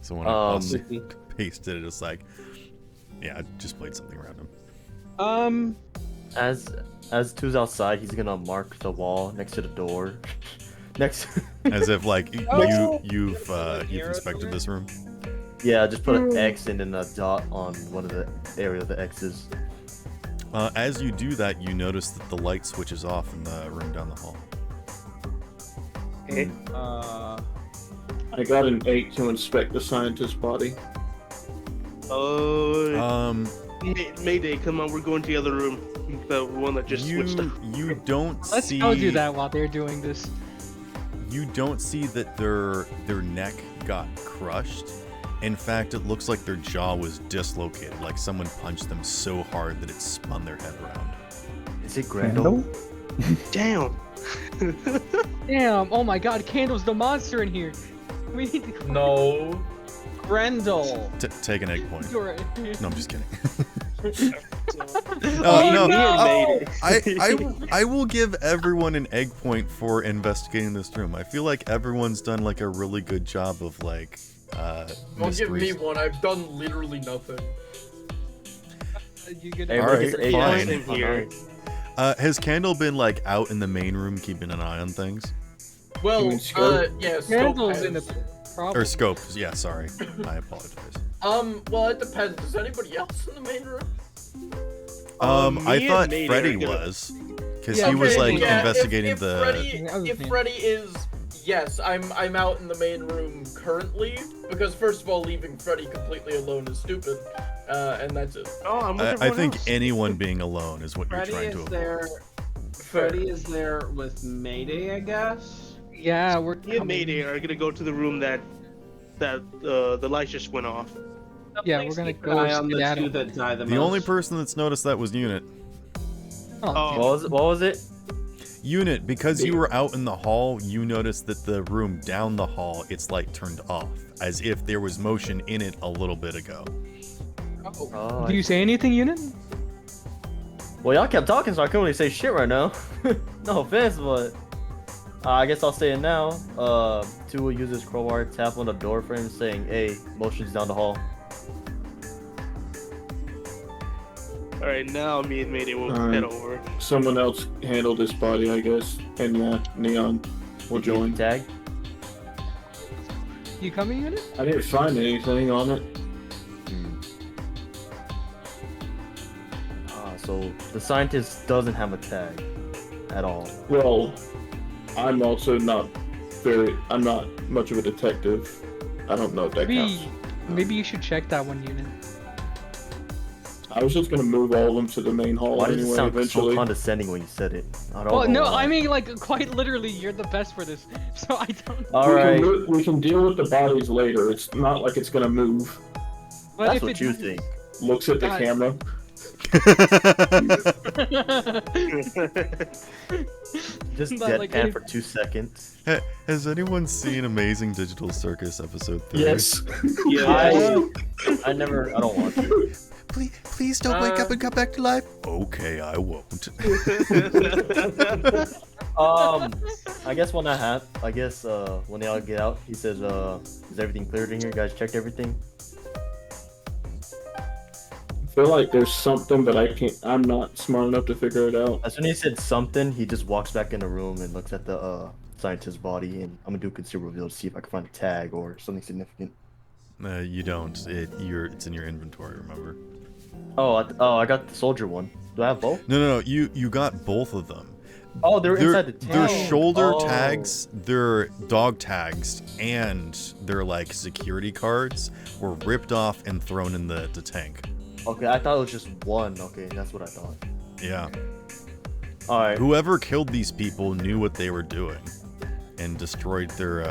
So when I Um, also pasted it, it's like, yeah, I just played something random. As Two's outside, he's gonna mark the wall next to the door. Next. As if like Oh. you've inspected this room. Yeah, just put an X and then a dot on one of the area of the X's. As you do that, you notice that the light switches off in the room down the hall. Okay. I got an 8 to inspect the scientist's body. Oh. Mayday, come on, we're going to the other room. The one that just switched. You don't Let's see. go do that while they're doing this. You don't see that their neck got crushed. In fact, it looks like their jaw was dislocated, like someone punched them so hard that it spun their head around. Is it Grendel? Damn. Damn! Oh my God, Candle's the monster in here. We need to. No. Grendel. Take an egg point. You're right. No, I'm just kidding. Oh, no. I will give everyone an egg point for investigating this room. I feel like everyone's done like a really good job of like Don't give me mysteries. one. I've done literally nothing. You get Everybody Alright, gets eight fine. points. Here. Has Candle been like out in the main room keeping an eye on things? Well, mean Scope? yeah, Scope Candle's has. in the problem. Or scope? Yeah, sorry. I apologize. Well, it depends. Is anybody else in the main room? I Me thought and Nate Freddie are gonna- was, because Yeah, he was okay, like yeah, investigating if the. Freddie, if Freddie is, yes, I'm out in the main room currently because first of all, leaving Freddie completely alone is stupid, and that's it. Oh, I'm with I everyone think else. anyone being alone is what Freddie you're trying is to avoid. there. Fair. Freddie is there with Mayday, I guess. Yeah, we're. Me and Mayday are gonna go to the room that the lights just went off. Yeah, we're gonna Keep go an eye on the skedaddle. two that die the The most. only person that's noticed that was Unit. Oh, What was it? Unit, because you were out in the hall, you noticed that the room down the hall, its light turned off, as if there was motion in it a little bit ago. Oh, do you say anything, Unit? well, y'all kept talking, so I couldn't really say shit right now. No offense, but I guess I'll say it now. Two will use his crowbar, tap on the door frame, saying, "Hey, motion's down the hall." All right, now me and Mayday will Alright. head over. Someone else handled this body, I guess. And yeah, Neon will Did you join. tag. You coming, Unit? I didn't find anything on it. So the scientist doesn't have a tag at all. Well, I'm also not I'm not much of a detective. I don't know if that counts. Maybe you should check that one, Unit. I was just gonna move all of them to the main hall Why does it anyway, sound so eventually. condescending when you said it? I don't Well, know no, why. I mean like quite literally, you're the best for this. So I don't. All right, We can deal with the bodies later. It's not like it's gonna move. But that's if what it you doesn't- think. Looks at the God. camera. Just But, like, deadpan if- for 2 seconds. Has anyone seen Amazing Digital Circus episode 3? Yes. Yeah. I don't want to. Please don't wake up and come back to life. Okay, I won't. I guess when when they all get out, he says, "Is everything cleared in here? You guys checked everything?" I feel like there's something, but I'm not smart enough to figure it out. As soon as he said something, he just walks back in the room and looks at the scientist's body, and I'm gonna do a conceal reveal to see if I can find a tag or something significant. You don't. It's in your inventory. Remember? I got the soldier one. Do I have both? No. You got both of them. Oh, they're inside the tank. Their shoulder Oh. tags, their dog tags, and their like security cards were ripped off and thrown in the tank. Okay, I thought it was just one. Okay, that's what I thought. Yeah. All right. Whoever killed these people knew what they were doing, and destroyed their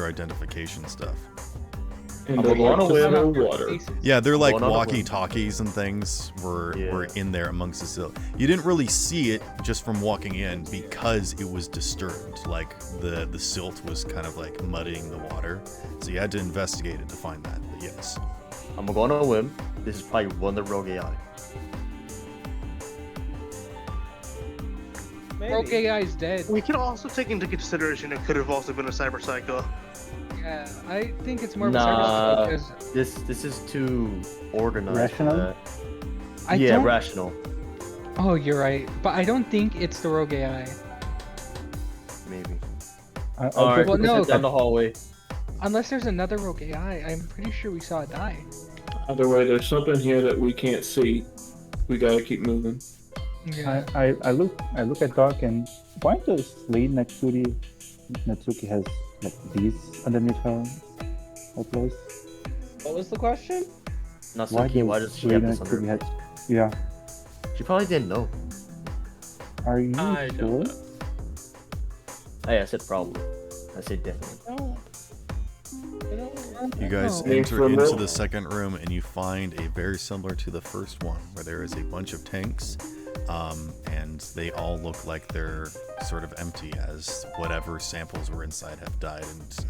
identification stuff. And I'm they gonna like to win. throw water. Yeah, they're like Going on a whim. walkie-talkies and things were Yeah. in there amongst the silt. You didn't really see it just from walking in because it was disturbed. Like the silt was kind of like muddying the water, so you had to investigate it to find that. But yes, I'm gonna go on a whim. This is probably one of the rogue AI. Broke guy's dead. We can also take into consideration it could have also been a cyber psycho. Yeah, I think it's more of a Nah, cyber because this is too organized Rational? for that. I Yeah, don't. rational. Oh, you're right. But I don't think it's the rogue AI. Maybe. I'll Alright, just Well, let's no, head down the hallway. Unless there's another rogue AI, I'm pretty sure we saw it die. Either way, there's something here that we can't see. We gotta keep moving. Yeah. I look at Doc and why does Lady Natsuki has like these underneath her place? What was the question? Natsuki, why does she have this under? Natsuki has? Yeah. She probably didn't know. Are you I sure? don't know. Hey, I said probably. I said definitely. No. You guys Oh. enter into the second room and you find a very similar to the first one, where there is a bunch of tanks, and they all look like they're sort of empty, as whatever samples were inside have died and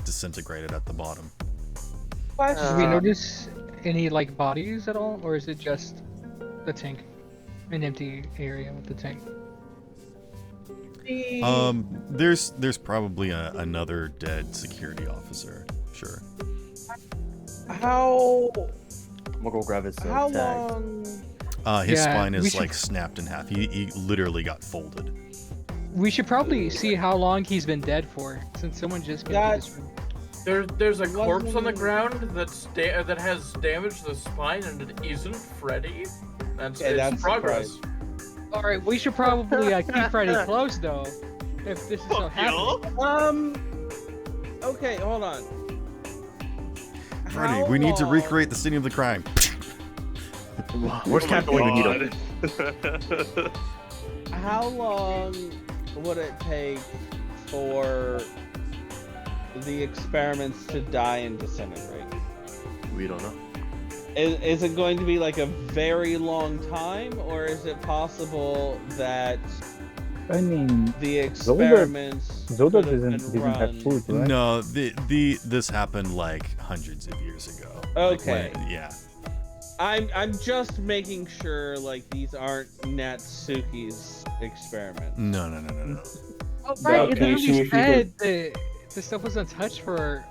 disintegrated at the bottom. Did we notice any like bodies at all, or is it just the tank, an empty area with the tank? There's probably another dead security officer. Sure. How I'm gonna go grab his how tag. long? His Yeah, spine we is should- like snapped in half. He literally got folded. We should probably see how long he's been dead for, since someone just came to this room. There's a corpse on the Wasn't- ground that has damaged the spine, and it isn't Freddy. It's that's progress. All right, we should probably keep Freddy close though, if this is so happening. Okay, hold on. Freddy, How we need to long- recreate the scene of the crime. Where's Captain when we need him? How long would it take for the experiments to die and disintegrate? We don't know. Is it going to be like a very long time, or is it possible that I mean, the experiments Zoda could have didn't been have run? food, right? No, this happened like hundreds of years ago. Okay. Yeah. I'm just making sure like these aren't Natsuki's experiments. No. Oh, right, Doc, it can you see literally if you said that the stuff was untouched for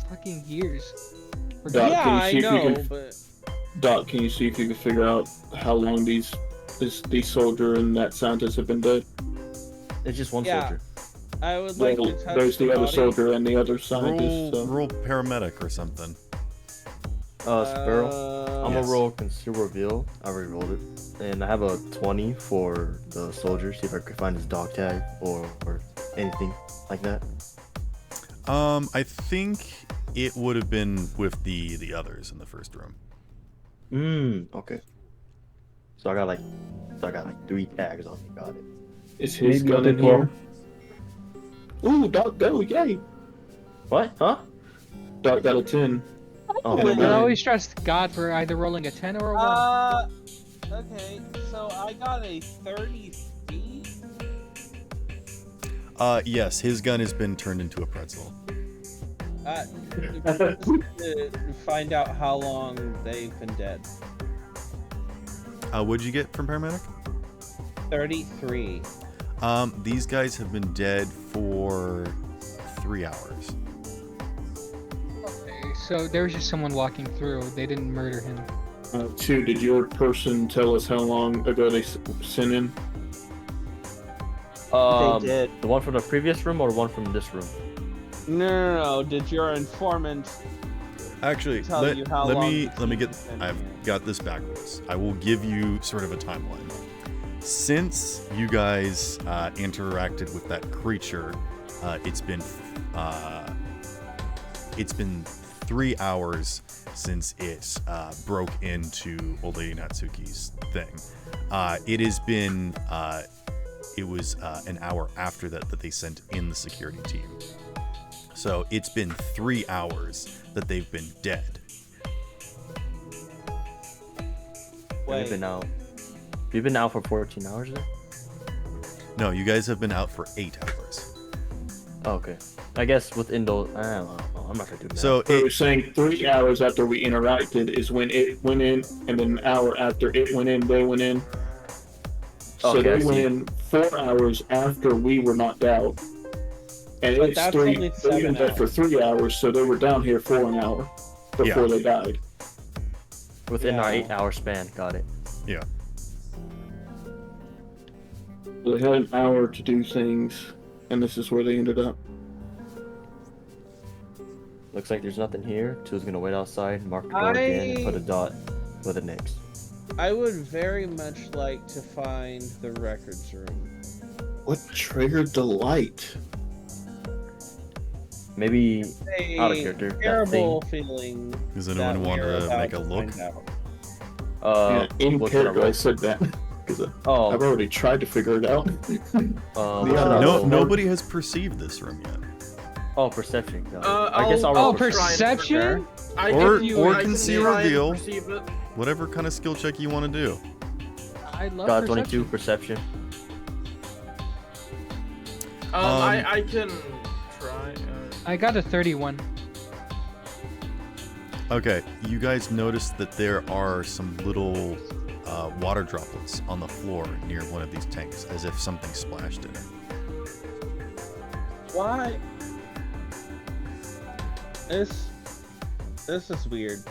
fucking years. For Doc, Yeah, can you I see if you know, can- but Doc, can you see if you can figure out how long these soldier and that scientist have been dead? It's just one Yeah. soldier. I would like Well, to touch there's the other body. soldier and the other scientist. So. Roll paramedic or something. Sparrow. I'm Yes. gonna roll conceal reveal. I already rolled it. And I have a 20 for the soldier, see if I can find his dog tag or anything like that. I think it would have been with the others in the first room. Okay. So I got like 3 tags on me, got it. Is his Maybe gun other in here? 12. Ooh, Doc, go, yay! What? Huh? Doc got a 10. Oh, Yeah, I man. always trust God for either rolling a 10 or a 1. Okay, so I got a 30C. Yes, his gun has been turned into a pretzel. To find out how long they've been dead. What'd you get from paramedic? 33. These guys have been dead for 3 hours. Okay, so there was just someone walking through. They didn't murder him. 2, did your person tell us how long ago they sent in? They did. The one from the previous room or the one from this room? No. Did your informant Actually, tell let, you how let long me the let me team get. has been I've here? got this backwards. I will give you sort of a timeline. Since you guys interacted with that creature, it's been 3 hours since it broke into Old Lady Natsuki's thing. It has been. It was an hour after that they sent in the security team. So it's been 3 hours that they've been dead. We've been out. We've been out for 14 hours then? No, you guys have been out for 8 hours. Oh, okay. I guess within those, I don't know. I'm not gonna do that. So We were saying 3 hours after we interacted is when it went in, and then an hour after it went in, they went in. So Okay, I they went see. in 4 hours after we were knocked out. And But it's that's three. only They've been 7 dead for 3 hours, so they were down here for an hour before they died. within our Yeah. 8-hour span, got it. yeah. They had an hour to do things, and this is where they ended up. Looks like there's nothing here. Two's gonna wait outside, mark the door again, and put a dot with an X. I would very much like to find the records room. What triggered the light? Maybe A out of character. That terrible thing. feeling. Does anyone that want we're to about make a look? find out. Yeah, in what should I character, I roll? said that because Oh, I've already tried to figure it out. what Yeah, should I No, roll? nobody has perceived this room yet. Oh, perception. Got it. I guess I'll Oh, roll perception? I Or- can, or I can can see try and reveal. perceive it. Whatever kind of skill check you want to do. I love Got perception. 22 perception. I can try. I got a 31. Okay, you guys notice that there are some little water droplets on the floor near one of these tanks, as if something splashed in it. Why? This is weird.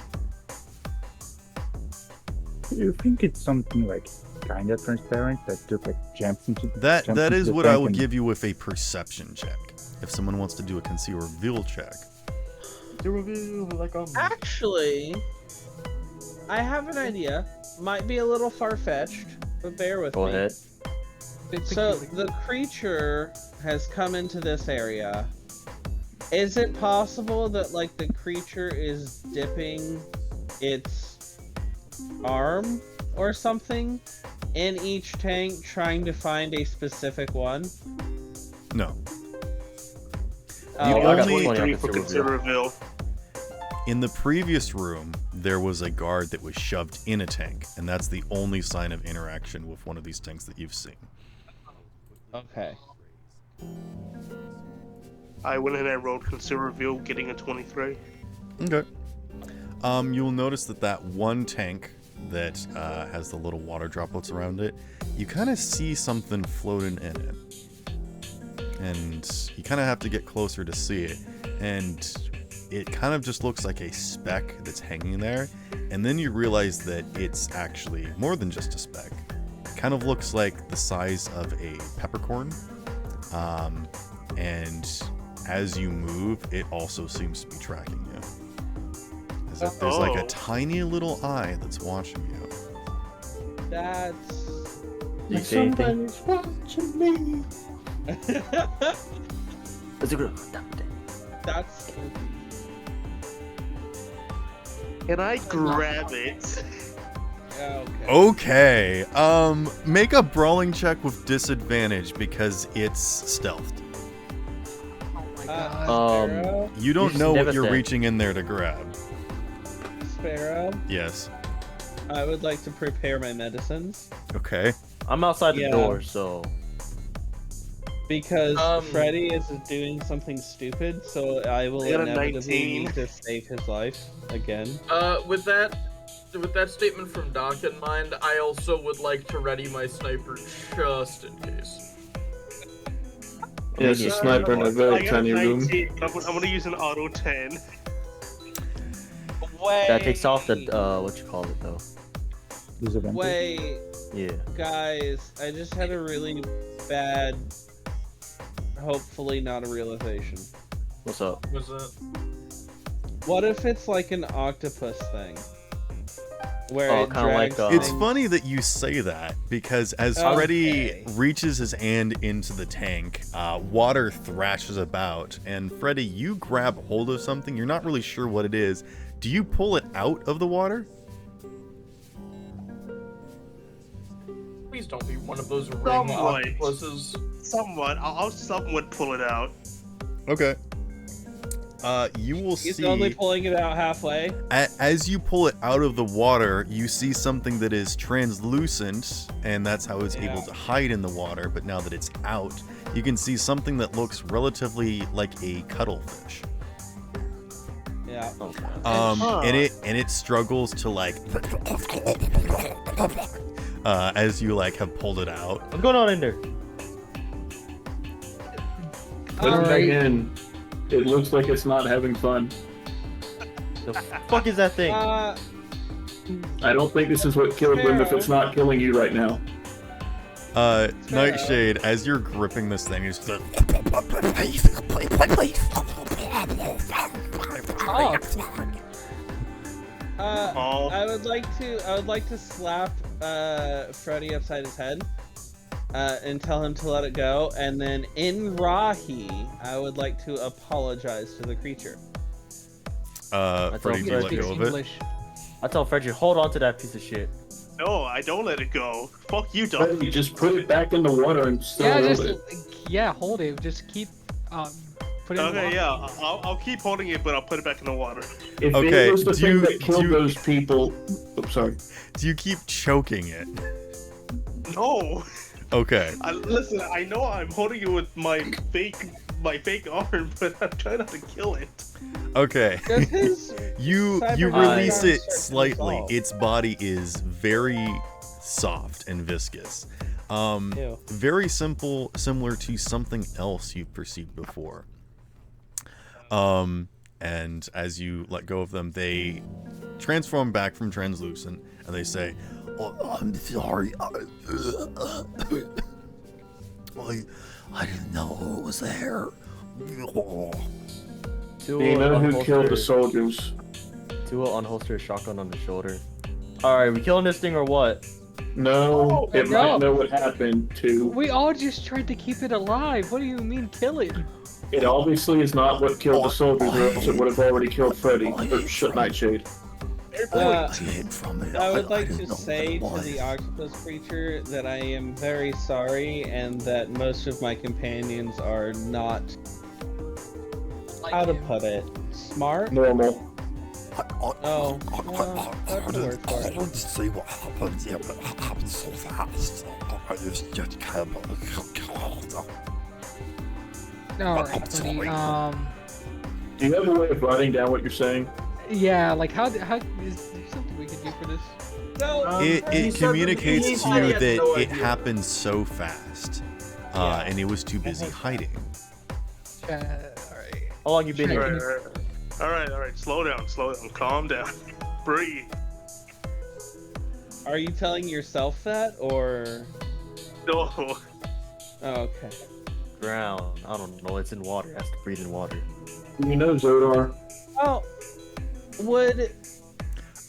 You think it's something like kind of transparent that just like jumps into That jumps into is the what I tank would and- give you with a perception check. If someone wants to do a conceal reveal check. Actually, I have an idea. Might be a little far-fetched, but bear with Go me. ahead. So the creature has come into this area. Is it possible that like the creature is dipping its arm or something in each tank trying to find a specific one? No. Oh, The I got only- 20 on 23 for conceal consider reveal. reveal. In the previous room, there was a guard that was shoved in a tank, and that's the only sign of interaction with one of these tanks that you've seen. Okay. I went ahead and rolled consider reveal, getting a 23. Okay. You'll notice that one tank that has the little water droplets around it, you kind of see something floating in it. And you kind of have to get closer to see it. And it kind of just looks like a speck that's hanging there. And then you realize that it's actually more than just a speck. It kind of looks like the size of a peppercorn. And as you move, it also seems to be tracking you. As if there's like a tiny little eye that's watching you. That's You say anything? Somebody's watching me. that's spooky. Can I grab it? Okay. Okay. Make a brawling check with disadvantage because it's stealthed. Sparrow? You don't just know never what you're said. reaching in there to grab. Sparrow? Yes. I would like to prepare my medicines. Okay. I'm outside the Yeah. door, so Because Um, Freddie is doing something stupid, so I will I got a inevitably 19. need to save his life again. With that statement from Doc in mind, I also would like to ready my sniper just in case. Yeah, it's a sniper in a I very got tiny room. 19. I'm gonna use an auto 10. Wait. that takes off the what you call it though. Disadvantage. Wait, Yeah. guys, I just had a really bad, hopefully not a realization. What's up? Was that? What if it's like an octopus thing? Where Oh, it kinda like, drags It's things- funny that you say that because as Okay. Freddy reaches his hand into the tank, water thrashes about, and Freddy, you grab hold of something. You're not really sure what it is. Do you pull it out of the water? Please don't be one of those ring Somewhat. octopuses. Somewhat. I'll somewhat pull it out. Okay. You will He's see. only pulling it out halfway. As you pull it out of the water, you see something that is translucent, and that's how it's able to hide in the water. But now that it's out, you can see something that looks relatively like a cuttlefish. Yeah. Okay. And it struggles to like as you like have pulled it out. What's going on in there? Put it back in. It looks like it's not having fun. The fuck is that thing? I don't think this is what killed him if it's not killing you right now. Nightshade, as you're gripping this thing, it's just I would like to slap Freddie upside his head and tell him to let it go, and then in Rahi, I would like to apologize to the creature. Freddie, do you let go of it? I tell Freddie, hold on to that piece of shit. No, I don't let it go. Fuck you, Freddie, dog. just put it back in the water and still hold it. Hold it. Just keep put it in the Okay, water. yeah, I'll keep holding it, but I'll put it back in the water. If Okay, it was the do thing you- that killed do you- those people, oops, sorry. Do you keep choking it? No. Okay. Listen, I know I'm holding it with my fake arm, but I'm trying not to kill it. Okay. Does his You Cyberpunk release arm it start to slightly. dissolve? Its body is very soft and viscous. Ew. Very similar to something else you've perceived before. And as you let go of them, they transform back from translucent, and they say, "Oh, I'm sorry. I didn't know it was there." Do you know who killed the soldiers? Tua unholster a shotgun on the shoulder. Alright, we killing this thing or what? No, it no. might know what happened to. We all just tried to keep it alive. What do you mean kill it? It obviously is not what killed the soldiers, or else it would have already killed Freddy. Or shut Nightshade. I would like to say to the octopus creature that I am very sorry and that most of my companions are not, how to put it, smart? Normal. Oh, well, that's a word for it. to see what happens. Yeah, but it happens so fast. I just can't. Alright, buddy. Do you have a way of writing down what you're saying? Yeah, like how is there something we can do for this? No, It communicates he to said he you had that no it idea. happened so fast, and it was too busy hiding. Alright. How long you been Sure. here? Alright. Slow down. Calm down. Breathe. are you telling yourself that, or? No. Oh, okay. Ground. I don't know. It's in water. It has to breathe in water. You know Zodar. Oh, would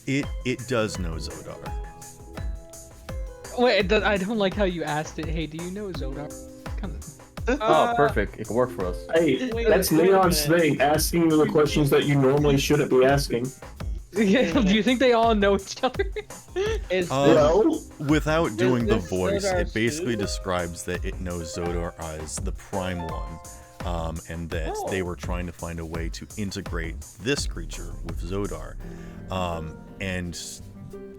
It does know Zodar. Wait, I don't like how you asked it. Hey, do you know Zodar? Come on. Oh, perfect. It can work for us. Hey, Wait, that's wait a Leon's minute. thing, asking you the questions that you normally shouldn't be asking. Do you think they all know each other? is No. Without doing the this voice, it Zodar's basically food? describes that it knows Zodar as the prime one, and that they were trying to find a way to integrate this creature with Zodar. And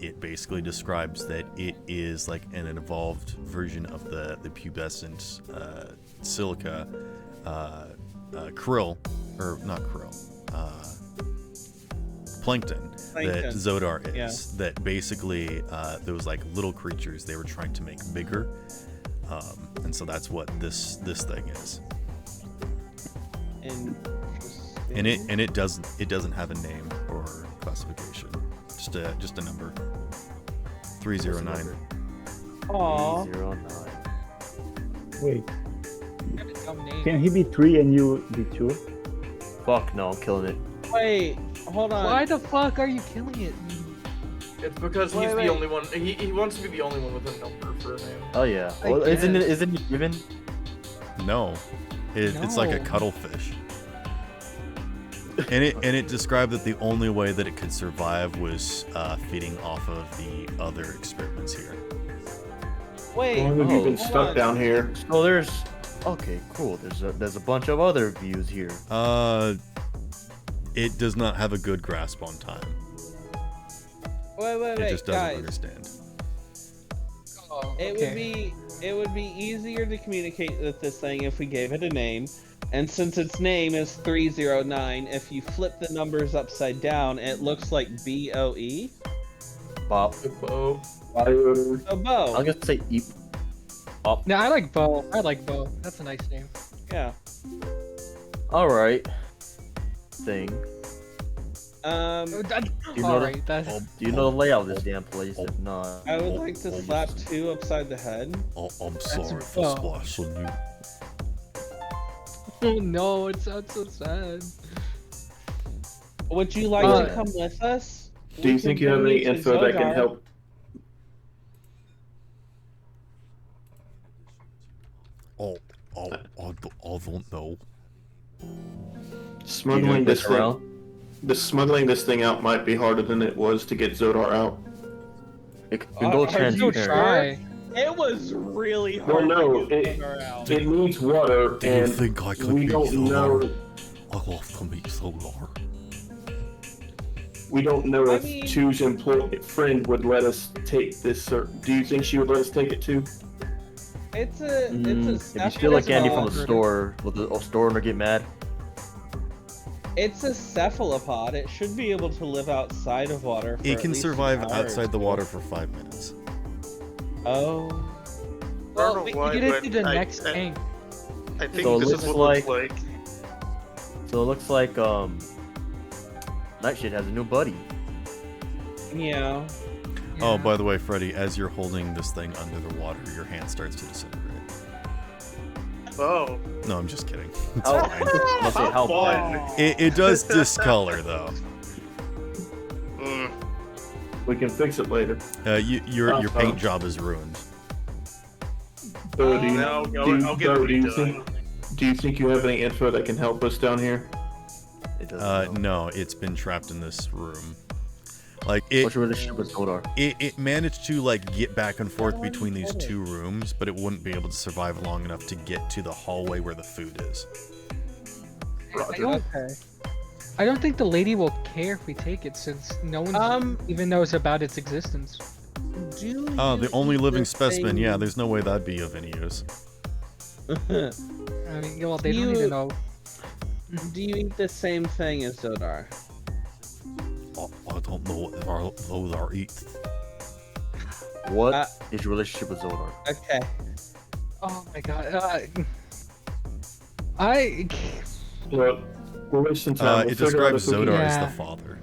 it basically describes that it is like an evolved version of the pubescent silica krill, or not krill, plankton that Zodar is. Yeah. That basically those like little creatures they were trying to make bigger, and so that's what this thing is. And it doesn't have a name or classification. Just a number. 309. Aw. 309. Wait, What a dumb name. can he be 3 and you be 2? Fuck no, I'm killing it. Wait, hold on. Why the fuck are you killing it? It's because he's the only one. He wants to be the only one with a number for a name. Oh yeah. I Well, isn't guess. it given? No, it's like a No. cuttlefish. And it described that the only way that it could survive was feeding off of the other experiments here. Wait, How long have you been hold stuck on. down here? Oh, there's. Okay, cool. There's a bunch of other views here. It does not have a good grasp on time. Wait, It just doesn't guys. understand. Oh, It okay. would be easier to communicate with this thing if we gave it a name. And since its name is 309, if you flip the numbers upside down, it looks like BOE. Bob. Bo. Fire. So Bo. I'm gonna say eep. Up. No, I like Bo. That's a nice name. Yeah. All right. Thing. You know Alright, that's... Do you know the layout of this damn place? If not, I would like to slap 2 upside the head. I'm sorry for oh. splashing you. Oh no, it sounds so sad. Would you like to come with us? Do you think you have any info that can help? I don't know. Smuggling this thing out might be harder than it was to get Zodar out. it can go Are you transparent. Try. It was really Well, hard no, to get Zodar out. it needs water, Do you and think I could we meet don't know. Zodar? I'll have to meet Zodar. We don't know I if mean- Chu's friend would let us take this. Do you think she would let us take it too? It's a If you steal a candy from the store, will the store owner get mad? It's a cephalopod. It should be able to live outside of water. For It at can least survive 2 hours. outside the water for 5 minutes. Oh. Well, we can get it to the next tank. I think So it this is looks what like- it looks like. So it looks like Nightshade has a new buddy. Yeah. Oh, by the way, Freddie, as you're holding this thing under the water, your hand starts to disintegrate. Oh. No, I'm just kidding. It's Oh, fine. let's say how fun. It does discolor, though. Mm. We can fix it later. Your paint job is ruined. So do you, No, do I'll you- get so it do you redone. think? Do you think you have any info that can help us down here? It doesn't know. No, it's been trapped in this room. Like it. What's your relationship with Zodar? It managed to like get back and forth between these 2 rooms, but it wouldn't be able to survive long enough to get to the hallway where the food is. I don't think the lady will care if we take it, since no one even knows about its existence. Oh, the only living specimen. thing- Yeah, there's no way that'd be of any use. I mean, well, they don't even know. Do you eat the same thing as Zodar? I don't know what Zodar eats. What is your relationship with Zodar? Okay. Oh my god. I. Well, we're wasting time. We'll It figure out describes if we can- Zodar as Yeah. the father.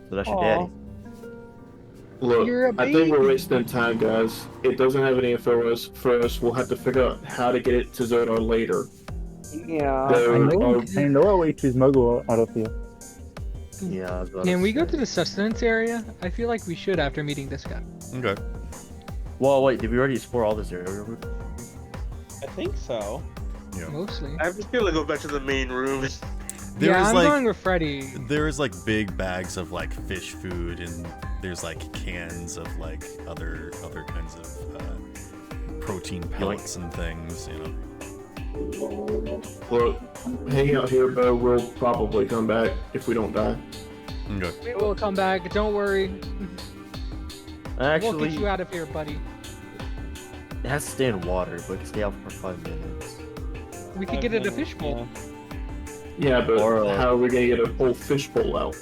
So that's your Aw. daddy. Look, You're a I think we're baby. wasting time, guys. It doesn't have any info for us. We'll have to figure out how to get it to Zodar later. Yeah, So, I know a way to smuggle out of here. Yeah. I was about Can we go say. to the sustenance area? I feel like we should after meeting this guy. Okay. Well, wait. Did we already explore all this area? I think so. Yeah. Mostly. I just feel like go back to the main room. There Yeah, is I'm like going with Freddy. there's like big bags of like fish food, and there's like cans of like other kinds of protein pellets and things. You know. look, hang out here, Bo. We'll probably come back if we don't die. Okay. We will come back. Don't worry. We'll Actually, get you out of here, buddy. it has to stay in water, but it can stay out for 5 minutes. We could get it a fishbowl. Yeah, but Or, how are we gonna get a whole fishbowl out?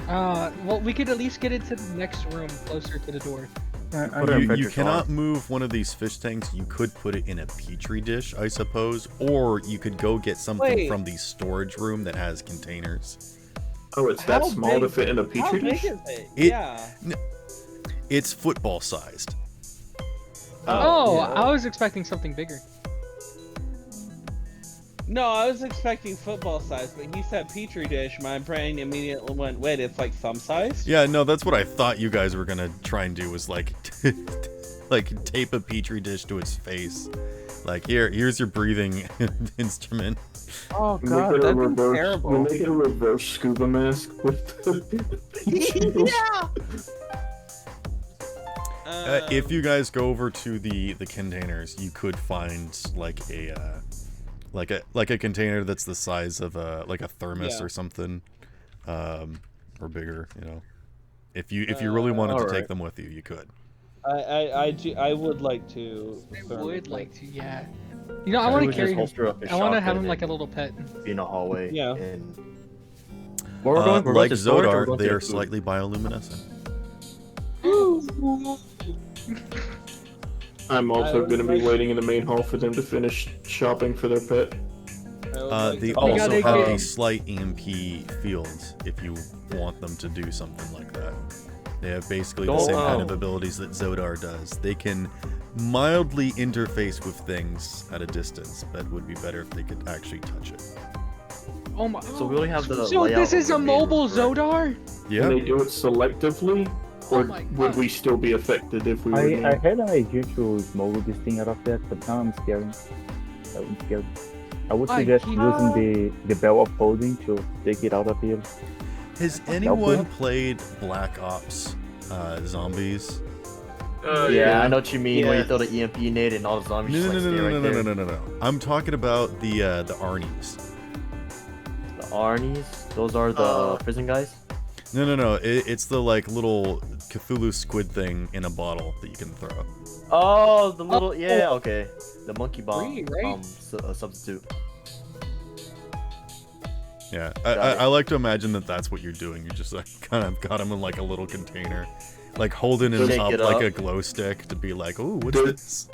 Well, we could at least get it to the next room, closer to the door. Put it in You Frederick's cannot arm. move one of these fish tanks. You could put it in a petri dish, I suppose, or you could go get something Wait. from the storage room that has containers. Oh, it's that How small to big- fit in a How petri big dish? is it? It- Yeah. It's football sized. Oh, yeah. I was expecting something bigger. No, I was expecting football size, but he said petri dish. My brain immediately went, "Wait, it's like thumb size." Yeah, no, that's what I thought you guys were gonna try and do, was like like tape a petri dish to its face. Like, here's your breathing instrument. Oh We god, make it a that'd be reverse. We terrible. make it a reverse scuba mask with the If you guys go over to the containers, you could find like a container that's the size of a thermos Yeah. or something, or bigger. You know, if you really wanted to alright. take them with you, you could. I would like to. I would like to, yeah. You know, I We want to would carry just him. holster up his I want to have shotgun him like a and little pet. be in a hallway. Yeah. And where we're going? We're Like going to storage or we're Zodar, going to they the are food? slightly bioluminescent. I'm I also would going to be like- waiting in the main hall for them to finish shopping for their pet. They We also gotta have a get- slight EMP field if you want them to do something like that. They have basically the same kind of abilities that Zodar does. They can mildly interface with things at a distance, but would be better if they could actually touch it. Oh my. So we only have the So layout this of is the a main mobile room, correct? Zodar? Yeah. Can they do it selectively, Oh or my would God. we still be affected if we were I near? had an idea to move this thing out of that, but now I'm scared. I'm scared. I would I suggest keep- using the bell of holding to take it out of here. Has anyone played Black Ops Zombies? Yeah, I know what you mean. When you Yes. throw the EMP nade and all the zombies No, just no, like no, stay no, right no, there. no, no, no, no. I'm talking about the Arnie's. The Arnie's, those are the prison guys. No, no, no. It's the like little Cthulhu squid thing in a bottle that you can throw. Oh, the little yeah, okay, the monkey bomb Free, right? substitute. Yeah, Got it. I like to imagine that that's what you're doing. You just like kind of got him in like a little container, like holding him Shake up it like up. a glow stick to be like, ooh, what's Does- this?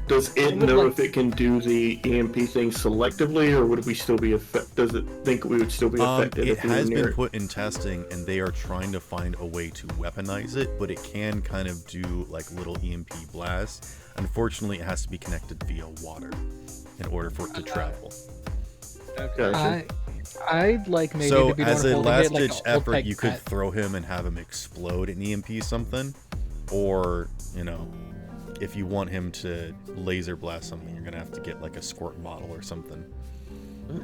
Does it know if it can do the EMP thing selectively, or would we still be Does it think we would still be affected It if we were has near been it? put in testing, and they are trying to find a way to weaponize it, but it can kind of do like little EMP blasts. Unfortunately, it has to be connected via water in order for it to travel. Okay. I'd like maybe So, to be as the a one holding it like last-ditch a old effort, peg you could pet. throw him and have him explode and EMP something, or you know, if you want him to laser blast something, you're gonna have to get like a squirt bottle or something.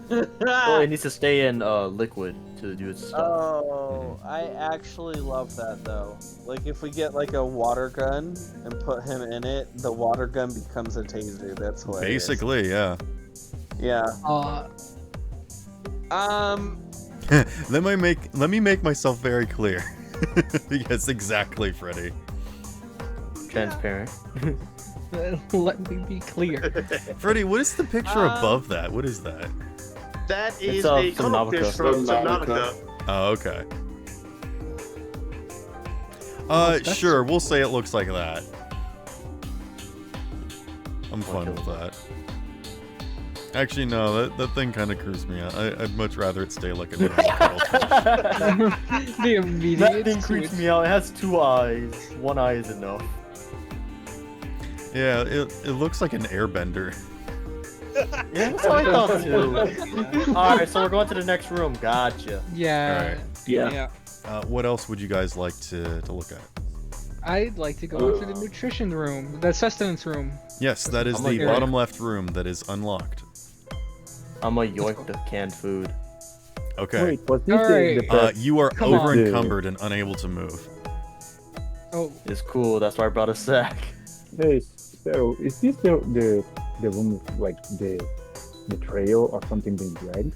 Oh, it needs to stay in liquid to do its stuff. Oh, I actually love that though. Like if we get like a water gun and put him in it, the water gun becomes a taser. That's hilarious. Basically, yeah. Yeah. Let me make myself very clear. Yes, exactly, Freddie. Transparent. Let me be clear. Freddie, what is the picture above that? What is that? That is It's, a Subnautica. cuttlefish from Subnautica. Subnautica. Oh, okay. Sure, we'll say it looks like that. I'm fine with that. Actually, no, that thing kind of creeps me out. I'd much rather it stay like a normal cuttlefish. The immediate That thing creeps switch. me out. It has 2 eyes. 1 eye is enough. Yeah, it looks like an airbender. Yeah, that's what I thought too. Alright, so we're going to the next room. Gotcha. Yeah. Alright. Yeah. What else would you guys like to look at? I'd like to go into the nutrition room, the sustenance room. Yes, that is I'm the like- bottom left room that is unlocked. I'm gonna yoink the canned food. Okay. Wait, was this Alright. the best? You are Come on. over encumbered and unable to move. Oh, It's cool. That's why I brought a sack. Hey, so is this the room with like the trail or something being dragged?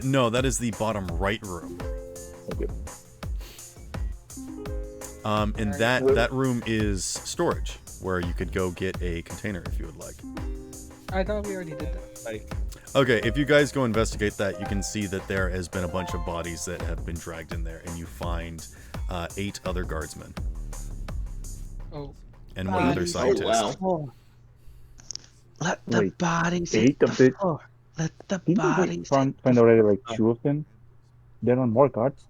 No, that is the bottom right room. Okay. And that room is storage, where you could go get a container if you would like. I thought we already did that. Okay, if you guys go investigate that, you can see that there has been a bunch of bodies that have been dragged in there, and you find 8 other guardsmen Oh, and 1 other scientist. wow. Let the Wait, bodies 8 of the. Let the Didn't we find already like 2 of them? There are more guards.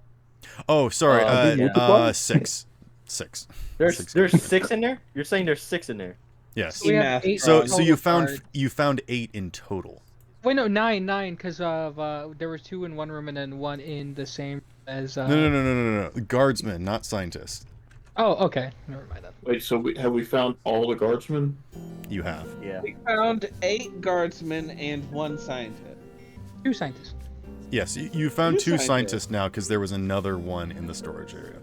Oh, sorry, did you multiply? 6. 6. There's 6 6 in there? You're saying there's 6 in there? Yes. we have 8 So total you guards. found 8 in total. Wait, no, 9, because of there were 2 in one room and then 1 in the same as. No. Guardsmen, not scientists. Oh, okay. Never mind that. Wait, so have we found all the guardsmen? You have. Yeah. We found 8 guardsmen and 1 scientist. 2 scientists. Yes, you found 2 scientists. scientists now because there was another one in the storage area.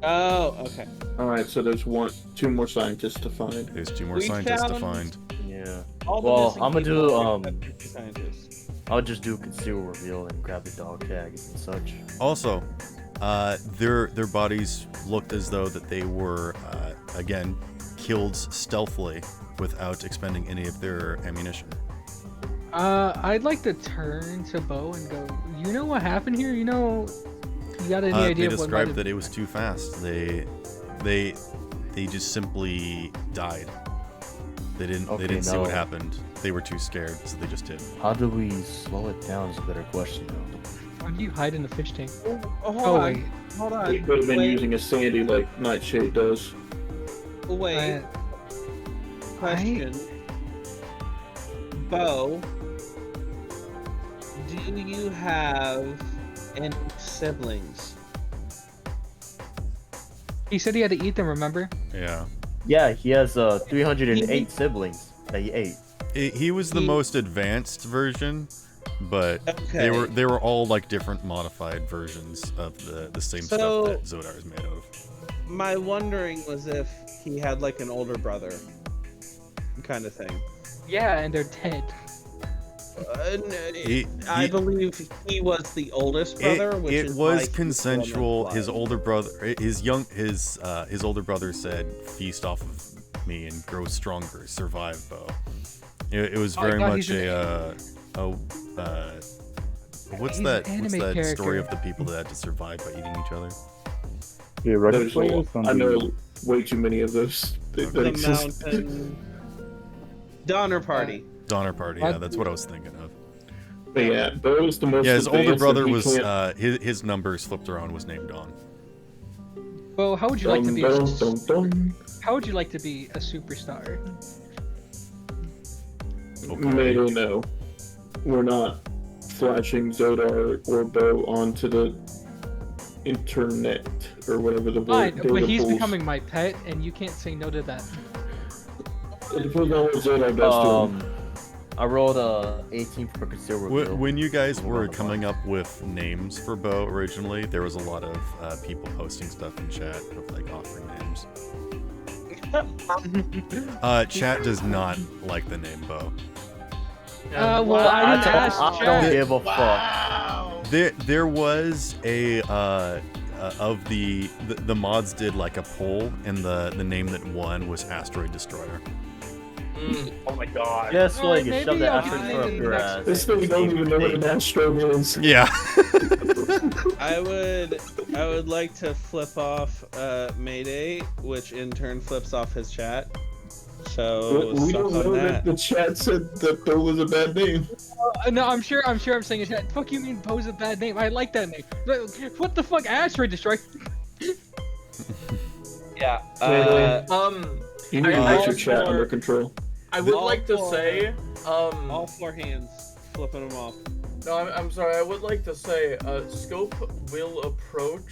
Oh, okay. Alright, so there's 2 more scientists to find. There's 2 more We scientists to found- find. Yeah. All the Well, missing I'm gonna people do are scientists. I'll just do conceal reveal and grab the dog tags and such. Also, their bodies looked as though that they were again killed stealthily without expending any of their ammunition. I'd like to turn to Bo and go, you know what happened here? You know, you got any They idea of what might described have... that it was too fast. They just simply died. They didn't see what no. happened. they were too scared, so they just hid. How do we slow it down is a better question though. Why do you hide in the fish tank? Oh, hold Oh, on. wait. Hold on. It could have been Wait, using a Sandy like Nightshade does. Wait. Question. Bo, do you have any siblings? He said he had to eat them, remember? Yeah. Yeah, he has 308 siblings that he ate. He was the most advanced version, but Okay. they were all like different modified versions of the same stuff that Zodar is made of. My wondering was if he had like an older brother, kind of thing. Yeah, and they're dead. I believe he was the oldest brother, which it is was like consensual. His older brother, his older brother said, "Feast off of me and grow stronger, survive, Bo." It was very much what's He's that? an What's anime that character. story of the people that had to survive by eating each other? The Reddit There's a players lot- on I the know way too many of those. That the exist. mountain Donner Party. Donner Party. Yeah, that's what I was thinking of. But yeah, Bo was the most. Yeah, his older advanced, brother and he was can't- his numbers flipped around was named Don. Well, how would you like to be? Dun, dun, dun. How would you like to be a superstar? Maybe no. We're not flashing Zodar or Bo onto the internet or whatever the Fine, word. but he's pools. becoming my pet, and you can't say no to that. It depends on what Zodar does to him. I rolled 18 for conceal reveal. When you guys were coming up with names for Bo originally, there was a lot of people posting stuff in chat of like offering names. Chat does not like the name Bo. Well, I didn't ask I Chad. don't give a fuck. There was a of the mods did like a poll, and the name that won was Asteroid Destroyer. Oh my god. Just Alright, like you maybe shove that I'll asteroid find up it in your the ass. This thing don't even know what an astro is. Yeah. I would like to flip off Mayday, which in turn flips off his chat. So We suck don't on know that. that the chat said that Bo was a bad name. No, I'm sure I'm saying in chat. Fuck you mean Bo's a bad name? I like that name. What the fuck, Asteroid Destroyer? Yeah. You need to I get your also- chat under control. I would All like to four- say, all four hands, flipping them off. no, I'm sorry. I would like to say, Scope will approach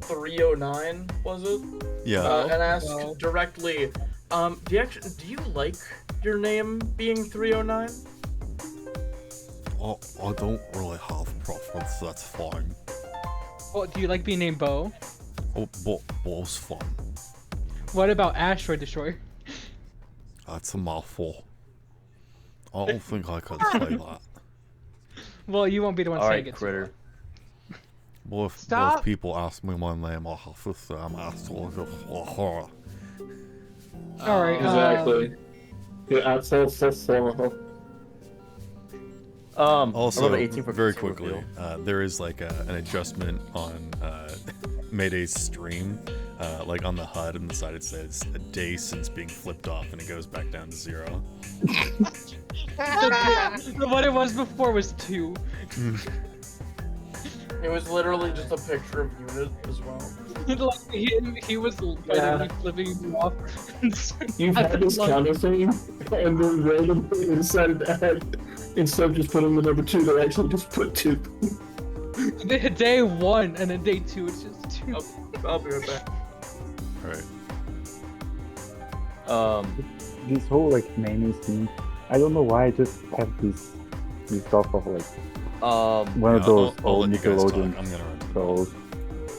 309, was it? Yeah. And ask Well. directly, do you like your name being 309? I don't really have a preference, that's fine. Well, do you like being named Bo? Oh, Bo's fun. What about Asteroid Destroyer? That's a mouthful. I don't think I could say that. Well, you won't be the one saying Alright, it. critter. Well, if Stop. people ask me my name, I'll have to say I'm Asteroid Destroyer. All right. Exactly. Yeah, that's Also, I rolled an 18 for very conceal quickly, reveal. there is like an adjustment on Mayday's stream. Like on the HUD on the side, it says a day since being flipped off, and it goes back down to 0. What it was before was 2. It was literally just a picture of Unit as well. Like he was literally flipping you off. You've had this counter thing, and then randomly they decided to add, instead of just putting the number 2, they actually just put 2. Day 1 and then day 2 it's just 2. I'll be right back. All right. This whole like naming thing, I don't know why I just have this thought of like one of Yeah, those I'll old let you guys talk. Nickelodeon I'm gonna run. shows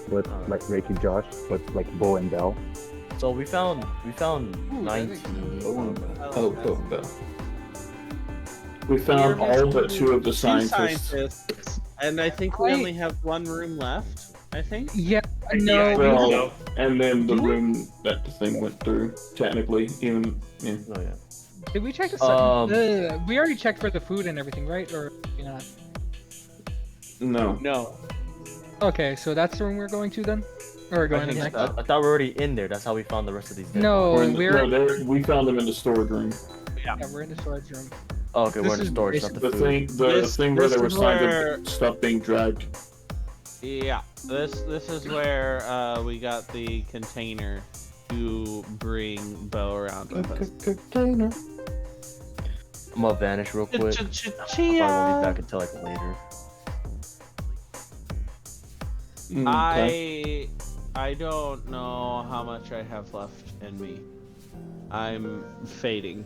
with like Rick and Josh, but like Bo and Bell. So we found Ooh, 19. Oh. We found all but 2 of the Two scientists. and I think we only have one room left. I think. Yeah, no. Well, and then the room that the thing went through, technically, even. Yeah. Oh yeah. Did we check we already checked for the food and everything, right? Or you not? No. No. Okay, so that's the room we're going to then? Or we're going to think next? I thought we were already in there. That's how we found the rest of these dead No, bodies. we're we found them in the storage room. Yeah, we're in the storage room. Oh, okay, we're This in the is storage, not the The food. thing where this there were is signs where- of stuff being dragged. Yeah, this is where we got the container to bring Bo around with us. Container. I'm gonna vanish real quick. I probably won't be back until like later. I don't know how much I have left in me. I'm fading.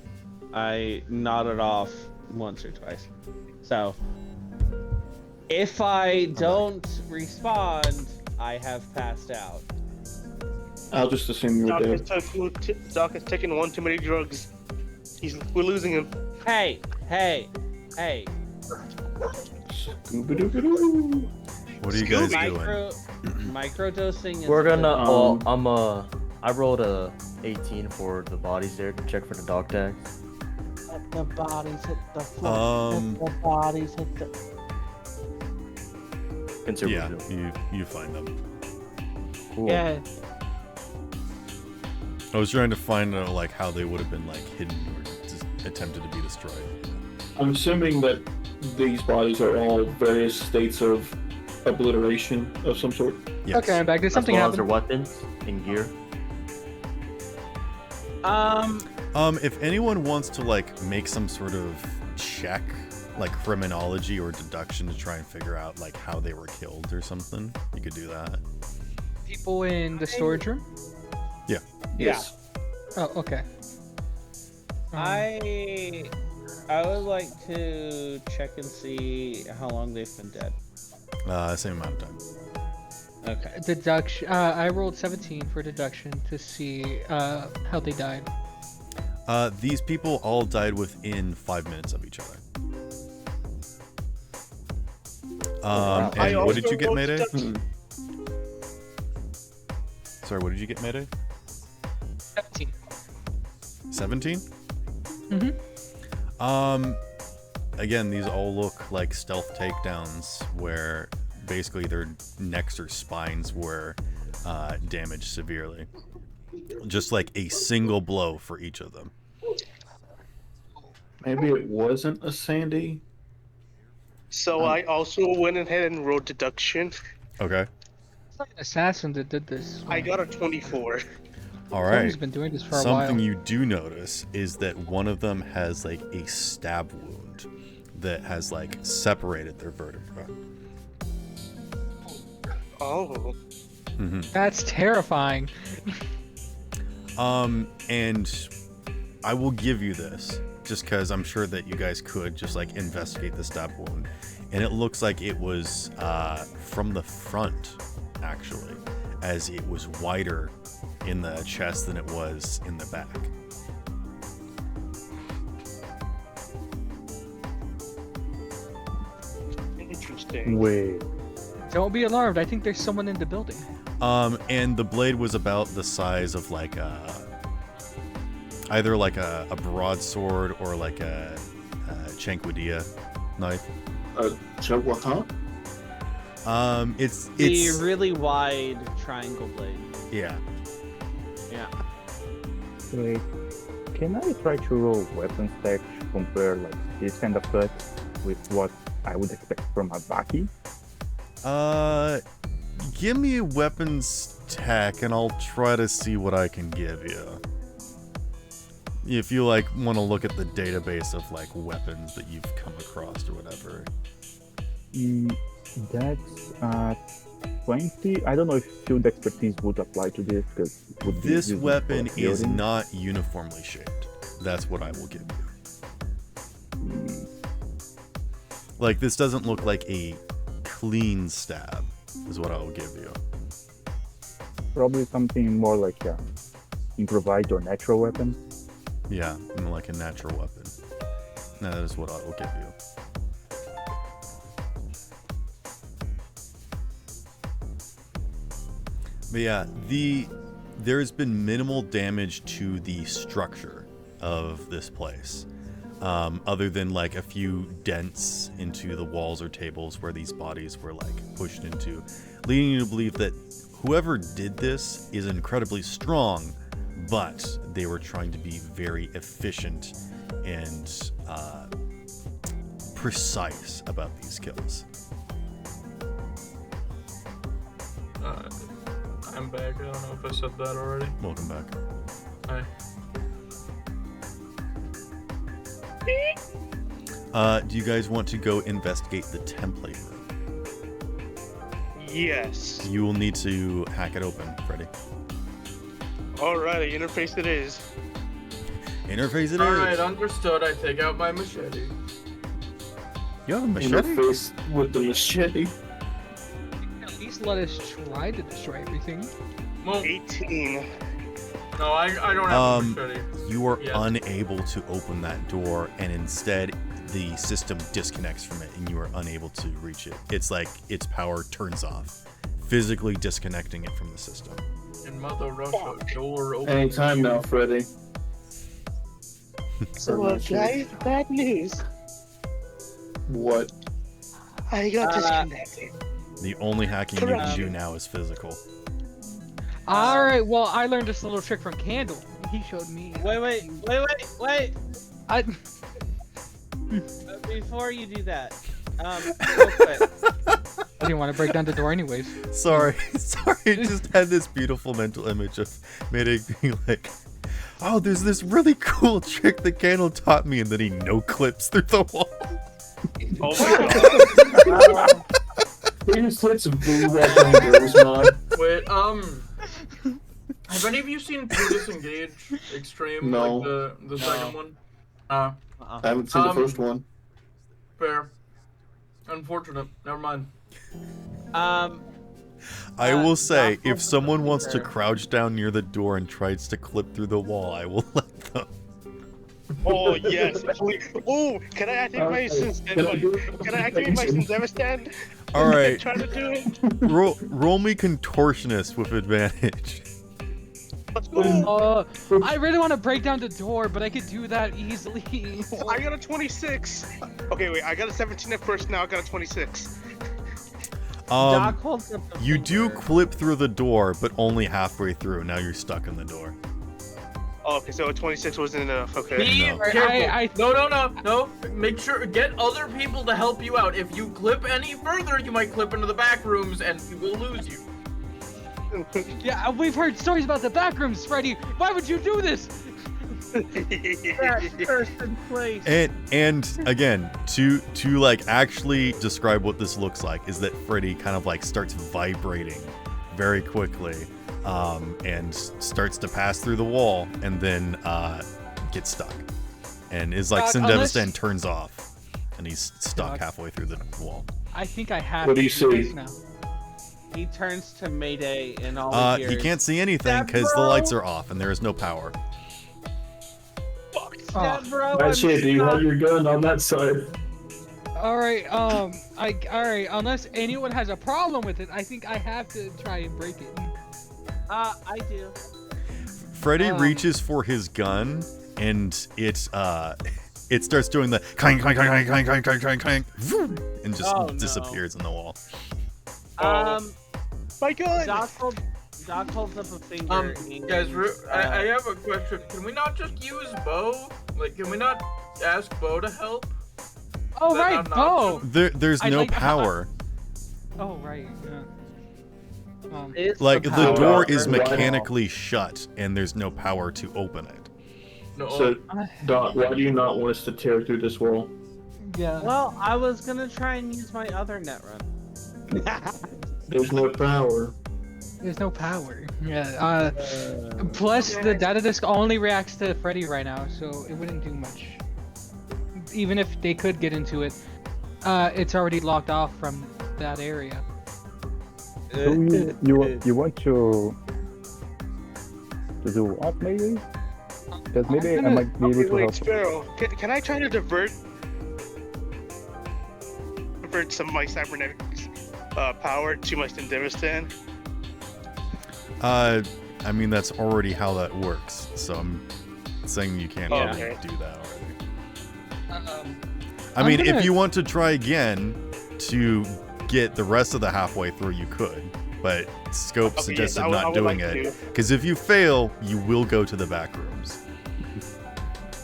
I nodded off once or twice. So if I don't respond, I have passed out. I'll just assume you were dead. Doc is taking one too many drugs. We're losing him. Hey. Scooby-Doo. What are you guys doing? Microdosing is We're gonna. I rolled a 18 for the bodies there to check for the dog tags. Let the bodies hit the floor. Let the bodies hit the. Consider Yeah, what we do. you find them. Cool. Yeah. I was trying to find out like how they would have been like hidden or just attempted to be destroyed. I'm assuming that these bodies are all various states of obliteration of some sort. Yes. Okay, I'm back. Did something As well as their happen? weapons and gear. If anyone wants to like make some sort of check, like criminology or deduction to try and figure out like how they were killed or something, you could do that. People in the storage room? Yeah. Yes. Oh, okay. I would like to check and see how long they've been dead. Same amount of time. Okay. Deduction. I rolled 17 for deduction to see how they died. These people all died within 5 minutes of each other. And what did you get, Mayday? Sorry, what did you get, Mayday? 17. 17? Mm-hmm. Again, these all look like stealth takedowns where basically their necks or spines were damaged severely. Just like a single blow for each of them. Maybe it wasn't a Sandy. So I also went ahead and rolled deduction. Okay. It's like an assassin that did this. I got a 24. All Someone's right. been doing this for a Something while. you do notice is that one of them has like a stab wound that has like separated their vertebra. Oh. Mm-hmm. That's terrifying. And I will give you this just because I'm sure that you guys could just like investigate the stab wound, and it looks like it was from the front actually, as it was wider in the chest than it was in the back. Interesting. Wait. Don't be alarmed. I think there's someone in the building. And the blade was about the size of like either like a broadsword or like a Chankwadea knife. What? It's The really wide triangle blade. yeah. Yeah. Wait. Can I try to roll weapon stack to compare like this kind of cut with what I would expect from a Baki? Give me a weapons tech and I'll try to see what I can give you. If you like want to look at the database of like weapons that you've come across or whatever. That's 20. I don't know if field expertise would apply to this because This weapon is not uniformly shaped. That's what I will give you. Like this doesn't look like a clean stab is what I will give you. Probably something more like improvised or natural weapon. Yeah, like a natural weapon. That is what I will give you. But yeah, there has been minimal damage to the structure of this place. Other than like a few dents into the walls or tables where these bodies were like pushed into, leading you to believe that whoever did this is incredibly strong, but they were trying to be very efficient and precise about these kills. I'm back. I don't know if I said that already. Welcome back. Hi. Do you guys want to go investigate the template room? Yes. You will need to hack it open, Freddie. Alrighty, interface it is. Interface it is. Alright, understood. I take out my machete. You have a machete? Interface with the machete. At least let us try to destroy everything. Well, 18. no, I don't have a machete. You are Yeah. unable to open that door, and instead the system disconnects from it, and you are unable to reach it. It's like its power turns off, physically disconnecting it from the system. In Mother Russia, door open. Anytime now, Freddy. So, guys, bad news. What? I got disconnected. The only hacking you can do now is physical. All right. Well, I learned this little trick from Candle. He showed me. Wait. I. Before you do that, real quick. I didn't want to break down the door anyways. Sorry, I just had this beautiful mental image of Mayday being like, oh, there's this really cool trick that Candle taught me, and then he no-clips through the wall. Oh my god. He just hits blue weapon girls, man. Wait, have any of you seen True Disengage Extreme? No. Like the second one? I haven't seen the first one. Fair. Unfortunate. Never mind. I will say, if someone wants to crouch down near the door and tries to clip through the wall, I will let them. Oh yes. Oh, can I activate my Sinzeva stand? All right. Try to do it. Roll me contortionist with advantage. Let's go. I really want to break down the door, but I could do that easily. I got a 26. Okay, wait. I got a 17 at first. Now I got a 26. Doc holds up the You do finger. clip through the door, but only halfway through. Now you're stuck in the door. Oh, okay, so a 26 wasn't enough. Okay. No. Careful. No. Make sure, get other people to help you out. If you clip any further, you might clip into the back rooms and we will lose you. Yeah, we've heard stories about the backrooms, Freddy. Why would you do this? First in place. And again, to like actually describe what this looks like is that Freddy kind of like starts vibrating very quickly, and starts to pass through the wall, and then gets stuck, and is like Sindevistan turns off, and he's stuck halfway through the wall. I think I have. What do you this see? now. He turns to Mayday and all He can't see anything because the lights are off and there is no power. Yeah, bro, Bad shit, do you have your gun on that side? All right. All right. Unless anyone has a problem with it, I think I have to try and break it. I do. Freddy reaches for his gun, and it starts doing the clank, clank, clank, clank, clank, clank, clank, clank, and just disappears in the wall. My gun! Doc holds up a finger. Guys, I have a question. Can we not just use Bo? Like, can we not ask Bo to help? Oh, Is that right, not an option? There's I no like- power. Oh, right. Yeah. It's Like the power. door is Why not? mechanically shut, and there's no power to open it. No. So, Doc, why do you not want us to tear through this wall? Yeah. Well, I was gonna try and use my other net run. There's no power. There's no power. Yeah. Plus, the data disk only reacts to Freddy right now, so it wouldn't do much. Even if they could get into it, it's already locked off from that area. So you want to do what, maybe? Because maybe I might be able to help. Sparrow, can I try to divert some of my cybernetic power to my Sindevistan? I mean, that's already how that works, so I'm saying you can't really do that already. I mean, if you want to try again to get the rest of the halfway through, you could, but Scope suggested not doing it, because if you fail, you will go to the back rooms.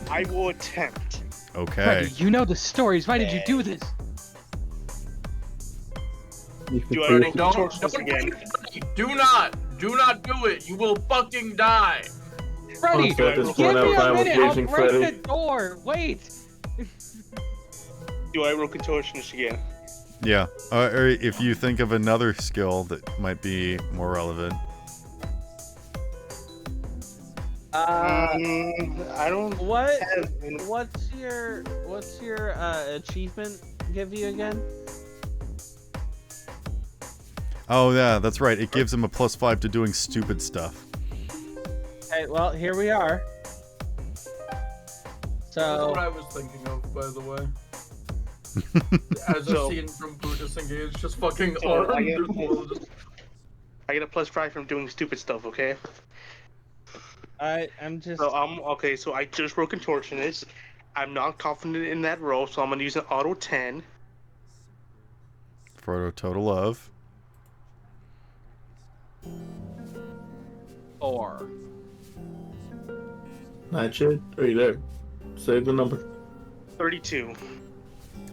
I will attempt. Okay. Freddy, you know the stories. Why did you do this? If Do you I pay roll Don't contortionist again? do not do it. You will fucking die. Freddy, Honestly, at this give point, me I'm a fine with minute. I'll using break Freddy. the door. Wait. Do I roll contortionist again? Yeah. Or if you think of another skill that might be more relevant. I don't. What? have any- What's your achievement give you again? Oh yeah, that's right. It gives him a +5 to doing stupid stuff. Okay, well, here we are. That's So, what I was thinking of, by the way. As a So- scene from Buddhist Engage, just fucking So, armed. I get- just- I get a +5 from doing stupid stuff. Okay. I'm just. So okay. So I just rolled contortionist. I'm not confident in that roll, so I'm gonna use an auto 10. For a total of. 4. Nightshade, are you there? Save the number. 32.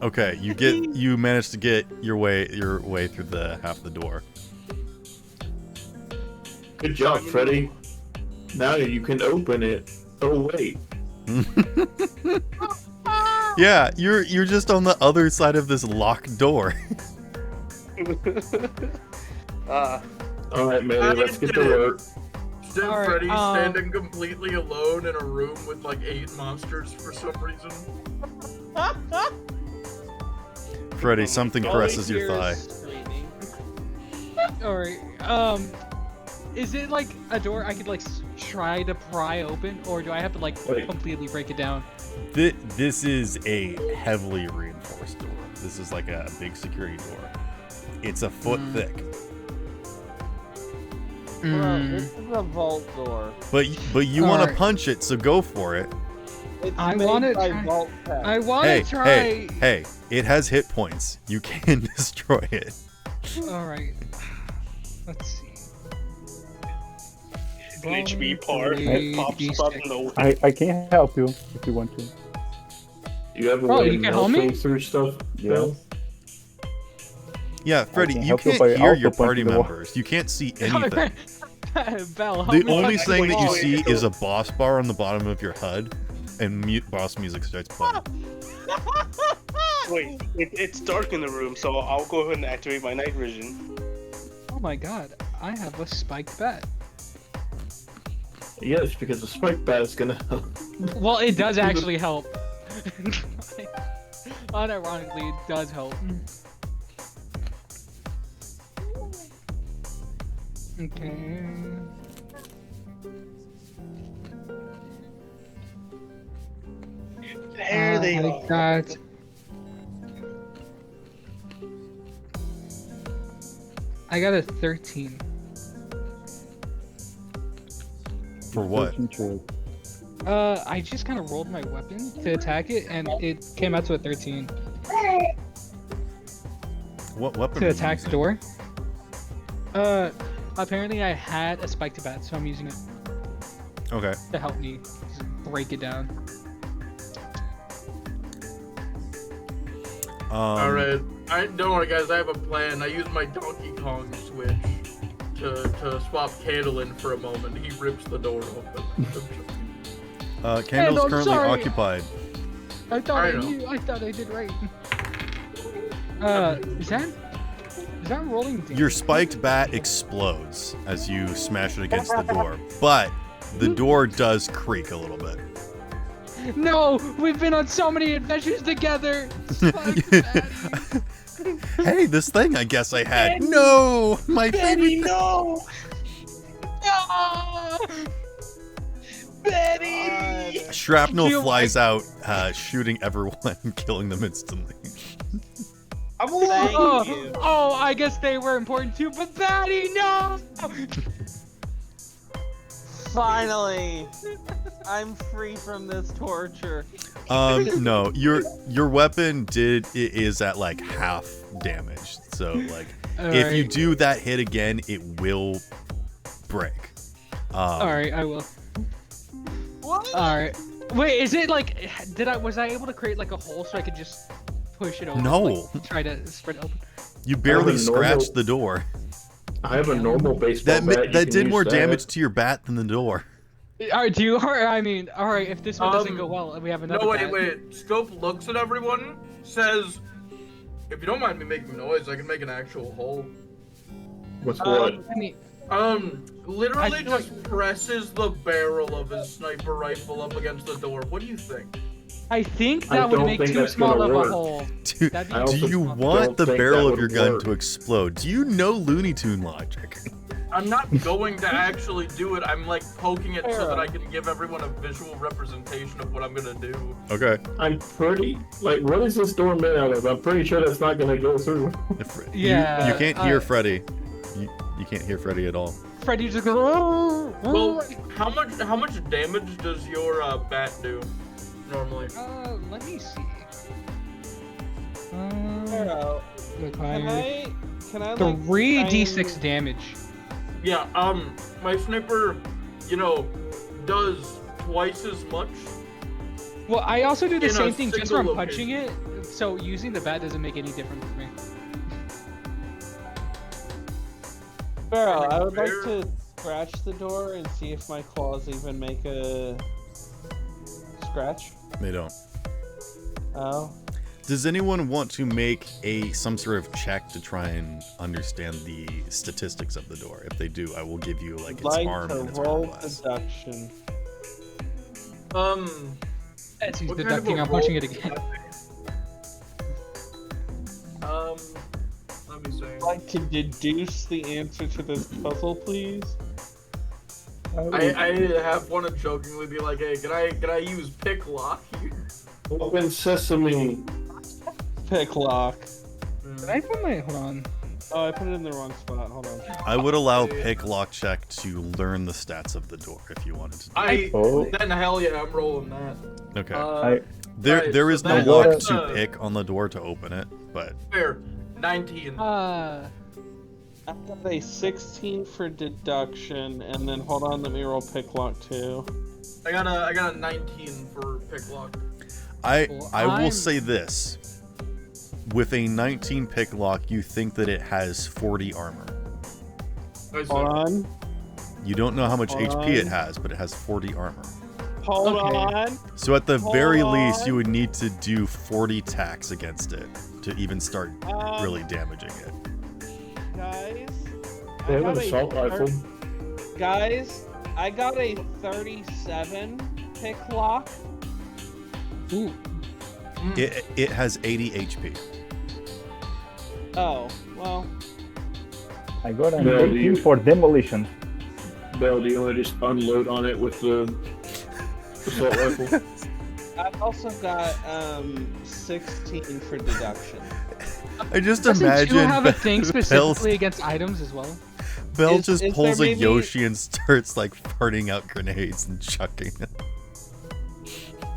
Okay, you managed to get your way through the half the door. Good job, Freddy. Now you can open it. Oh wait. Yeah, you're just on the other side of this locked door. All right, Mayday, let's get to work. Then All right, Freddy's standing completely alone in a room with like 8 monsters for some reason. Freddy, something All we caresses your hear thigh. is screaming. Alright, is it like a door I could like try to pry open, or do I have to like Wait. completely break it down? This is a heavily reinforced door. This is like a big security door. It's a foot thick. Bro, this is a vault door. But you want to Alright. punch it, so go for it. It's I made wanna by try- vault tech. I want Hey, to try. hey, it has hit points. You can destroy it. Alright. Let's see. An HB part Three, pops up in the I can help you if you want to. You have a Oh, way you of can help me? melting through stuff? Yes. Yeah, Freddy, can you help you can't by hear your also party pointing the wall. members. You can't see anything. Bell, help The me only punch thing that you wall. see is a boss bar on the bottom of your HUD, and boss music starts playing. Wait, it's dark in the room, so I'll go ahead and activate my night vision. Oh my god, I have a spiked bat. Yes, because the spike bat is gonna help. Well, it does actually help. Unironically, it does help. Okay. There they I are. got. I got a 13. For what? I just kind of rolled my weapon to attack it, and it came out to a 13 What weapon? to are you attack the using? door. Apparently I had a spiked bat, so I'm using it Okay. to help me break it down. Alright, don't worry guys, I have a plan. I use my Donkey Kong switch to swap Candle in for a moment. He rips the door open. Candle's I'm currently sorry. occupied. I thought I I know. knew. I thought I did right. Is that rolling damage? Your spiked bat explodes as you smash it against the door, but the door does creak a little bit. No, we've been on so many adventures together. Spiked bat. Hey, this thing I guess I had. No! My Betty, favorite. no! No! Betty! Shrapnel You- flies out, shooting everyone, killing them instantly. I'm Thank alive! you. Oh, I guess they were important too, but Batty, no! Finally! I'm free from this torture. No, your weapon is at like half damage. So like, if you Alright. do that hit again, it will break. Alright, I will. What? Alright. Wait, is it like, was I able to create like a hole so I could just push it open? No. Like, try to spread it open. You barely normal- scratched the door. I have a normal baseball That bat. You that can did use more that. damage to your bat than the door. Alright, alright, if this one doesn't go well, and we have another No, bat. wait. Scope looks at everyone, says, "If you don't mind me making noise, I can make an actual hole." What's what? I mean, Literally I feel just presses the barrel of his sniper rifle up against the door. What do you think? I think I that would don't make think too that's small gonna of a work. hole. Dude, That'd be I do also you don't want the think barrel that of your would gun work. to explode? Do you know Looney Tune logic? I'm not going to actually do it. I'm like poking it so that I can give everyone a visual representation of what I'm gonna do. Okay. I'm pretty like, what is this door made out of? I'm pretty sure that's not gonna go through. Yeah, You can't hear Freddy. You can't hear Freddy at all. Freddy just goes. Well, how much damage does your bat do normally? Let me see. Pharaoh, can I like 3d6 damage. Yeah, my sniper, does twice as much. Well, I also do the In a same thing just single from punching it, so using the bat doesn't make any difference for me. Pharaoh, I would like to scratch the door and see if my claws even make a scratch. They don't. Oh. Does anyone want to make some sort of check to try and understand the statistics of the door? If they do, I will give you like its arm and its roll arm class. deduction. As he's What kind deducting, of a I'm punching roll it again. Let me see. I'd like to deduce the answer to this puzzle, please. I have one to jokingly be like, hey, can I use pick lock here? Open sesame. Pick lock. Did I put my hold on? Oh, I put it in the wrong spot. Hold on. I would allow pick lock check to learn the stats of the door if you wanted to. Then hell yeah, I'm rolling that. Okay. Right, there is so no then, lock to pick on the door to open it, but Fair. 19. I've got a 16 for deduction, and then hold on, let me roll pick lock too. I got a 19 for pick lock. I will say this. With a 19 pick lock, you think that it has 40 armor. Hold on. You don't know how much Hold HP it on. has, but it has 40 armor. Hold on. So at the Hold very on. least, you would need to do 40 attacks against it to even start really damaging it. Guys. They have I an got a assault rifle. Guys, I got a 37 pick lock. Ooh. It has 80 HP. Oh, well. I got an No, 18 for demolition. Bell, do you want to just unload on it with the assault rifle? I've also got 16 for deduction. I just Doesn't imagine you have a Bell- thing Bell's- specifically against items as well? Bell Is just there pulls a maybe- Yoshi and starts like farting out grenades and chucking it.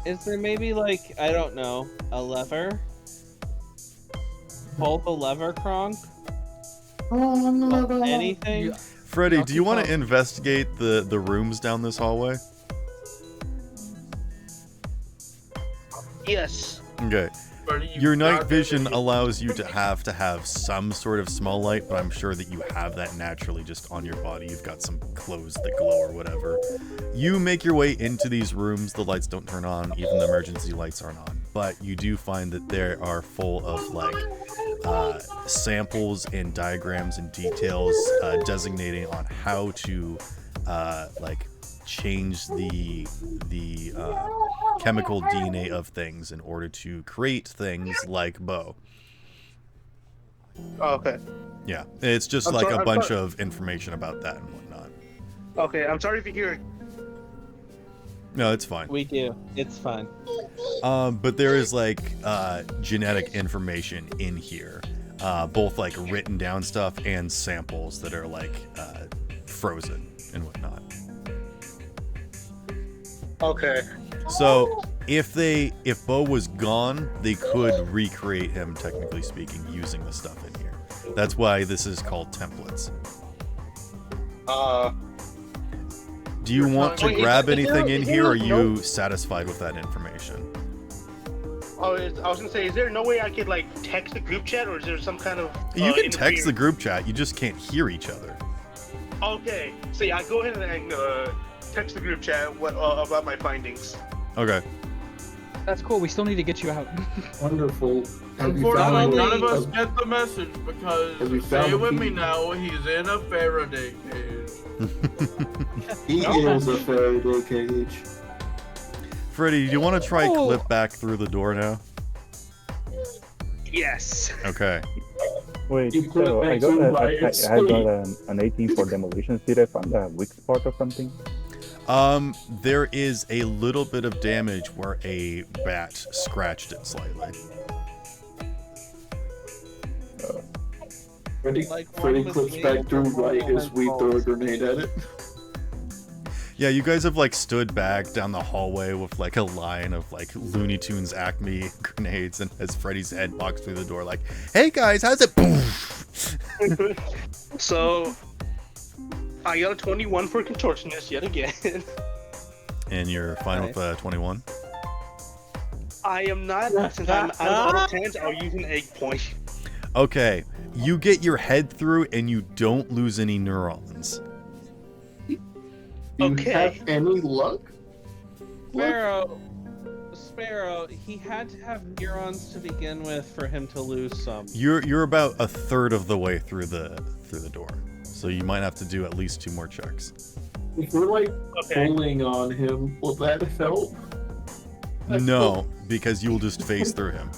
Is there maybe like, I don't know, a lever? Pull the lever, Kronk? Anything? Freddy, do you want to investigate the rooms down this hallway? Yes. Okay. Freddy, you Your night got vision it. allows you to have some sort of small light, but I'm sure that you have that naturally just on your body. You've got some clothes that glow or whatever. You make your way into these rooms. The lights don't turn on. Even the emergency lights aren't on. But you do find that they are full of like samples and diagrams and details designating on how to like change the chemical DNA of things in order to create things like Bo. Oh, okay. Yeah, it's just I'm like sorry- a I'm bunch sorry. of information about that and whatnot. Okay, I'm sorry if you hear. No, it's fine. We do. It's fine. But there is like genetic information in here, both like written down stuff and samples that are like frozen and whatnot. Okay. So if Bo was gone, they could recreate him, technically speaking, using the stuff in here. That's why this is called templates. Do you want to Oh, yeah, grab is there- anything in is there here, or are no- you satisfied with that information? Oh, I was gonna say, is there no way I could like text the group chat, or is there some kind of? You can text the interfere- group chat. You just can't hear each other. Okay, so yeah, go ahead and text the group chat what about my findings. Okay. That's cool. We still need to get you out. Wonderful. Have you found Unfortunately, none of a- us get the message Have you because found stay a with me key? now. He's in a Faraday cage. He is a Faraday cage. Freddie, do you want to try Oh. clip back through the door now? Yes. Okay. Wait, You put it so I back got, to a, by I, its I got sleeve. an 18 for demolitions. Did I find a weak spot or something? There is a little bit of damage where a bat scratched it slightly. Freddy, Like one Freddy with clips wings back through and one right has as we throw a balls. grenade at it. Yeah, you guys have like stood back down the hallway with like a line of like Looney Tunes Acme grenades, and as Freddy's head walks through the door, like, "Hey guys, how's it?" Boom. So I got a 21 for contortionist yet again. And you're fine with 21. I am not, since I'm out of 10s, I'll use an egg point. Okay, you get your head through, and you don't lose any neurons. Do you Okay. have any luck? Sparrow, he had to have neurons to begin with for him to lose some. You're about a third of the way through the door, so you might have to do at least 2 more checks. If we're like Okay. pulling on him, will that help? No, because you will just phase through him.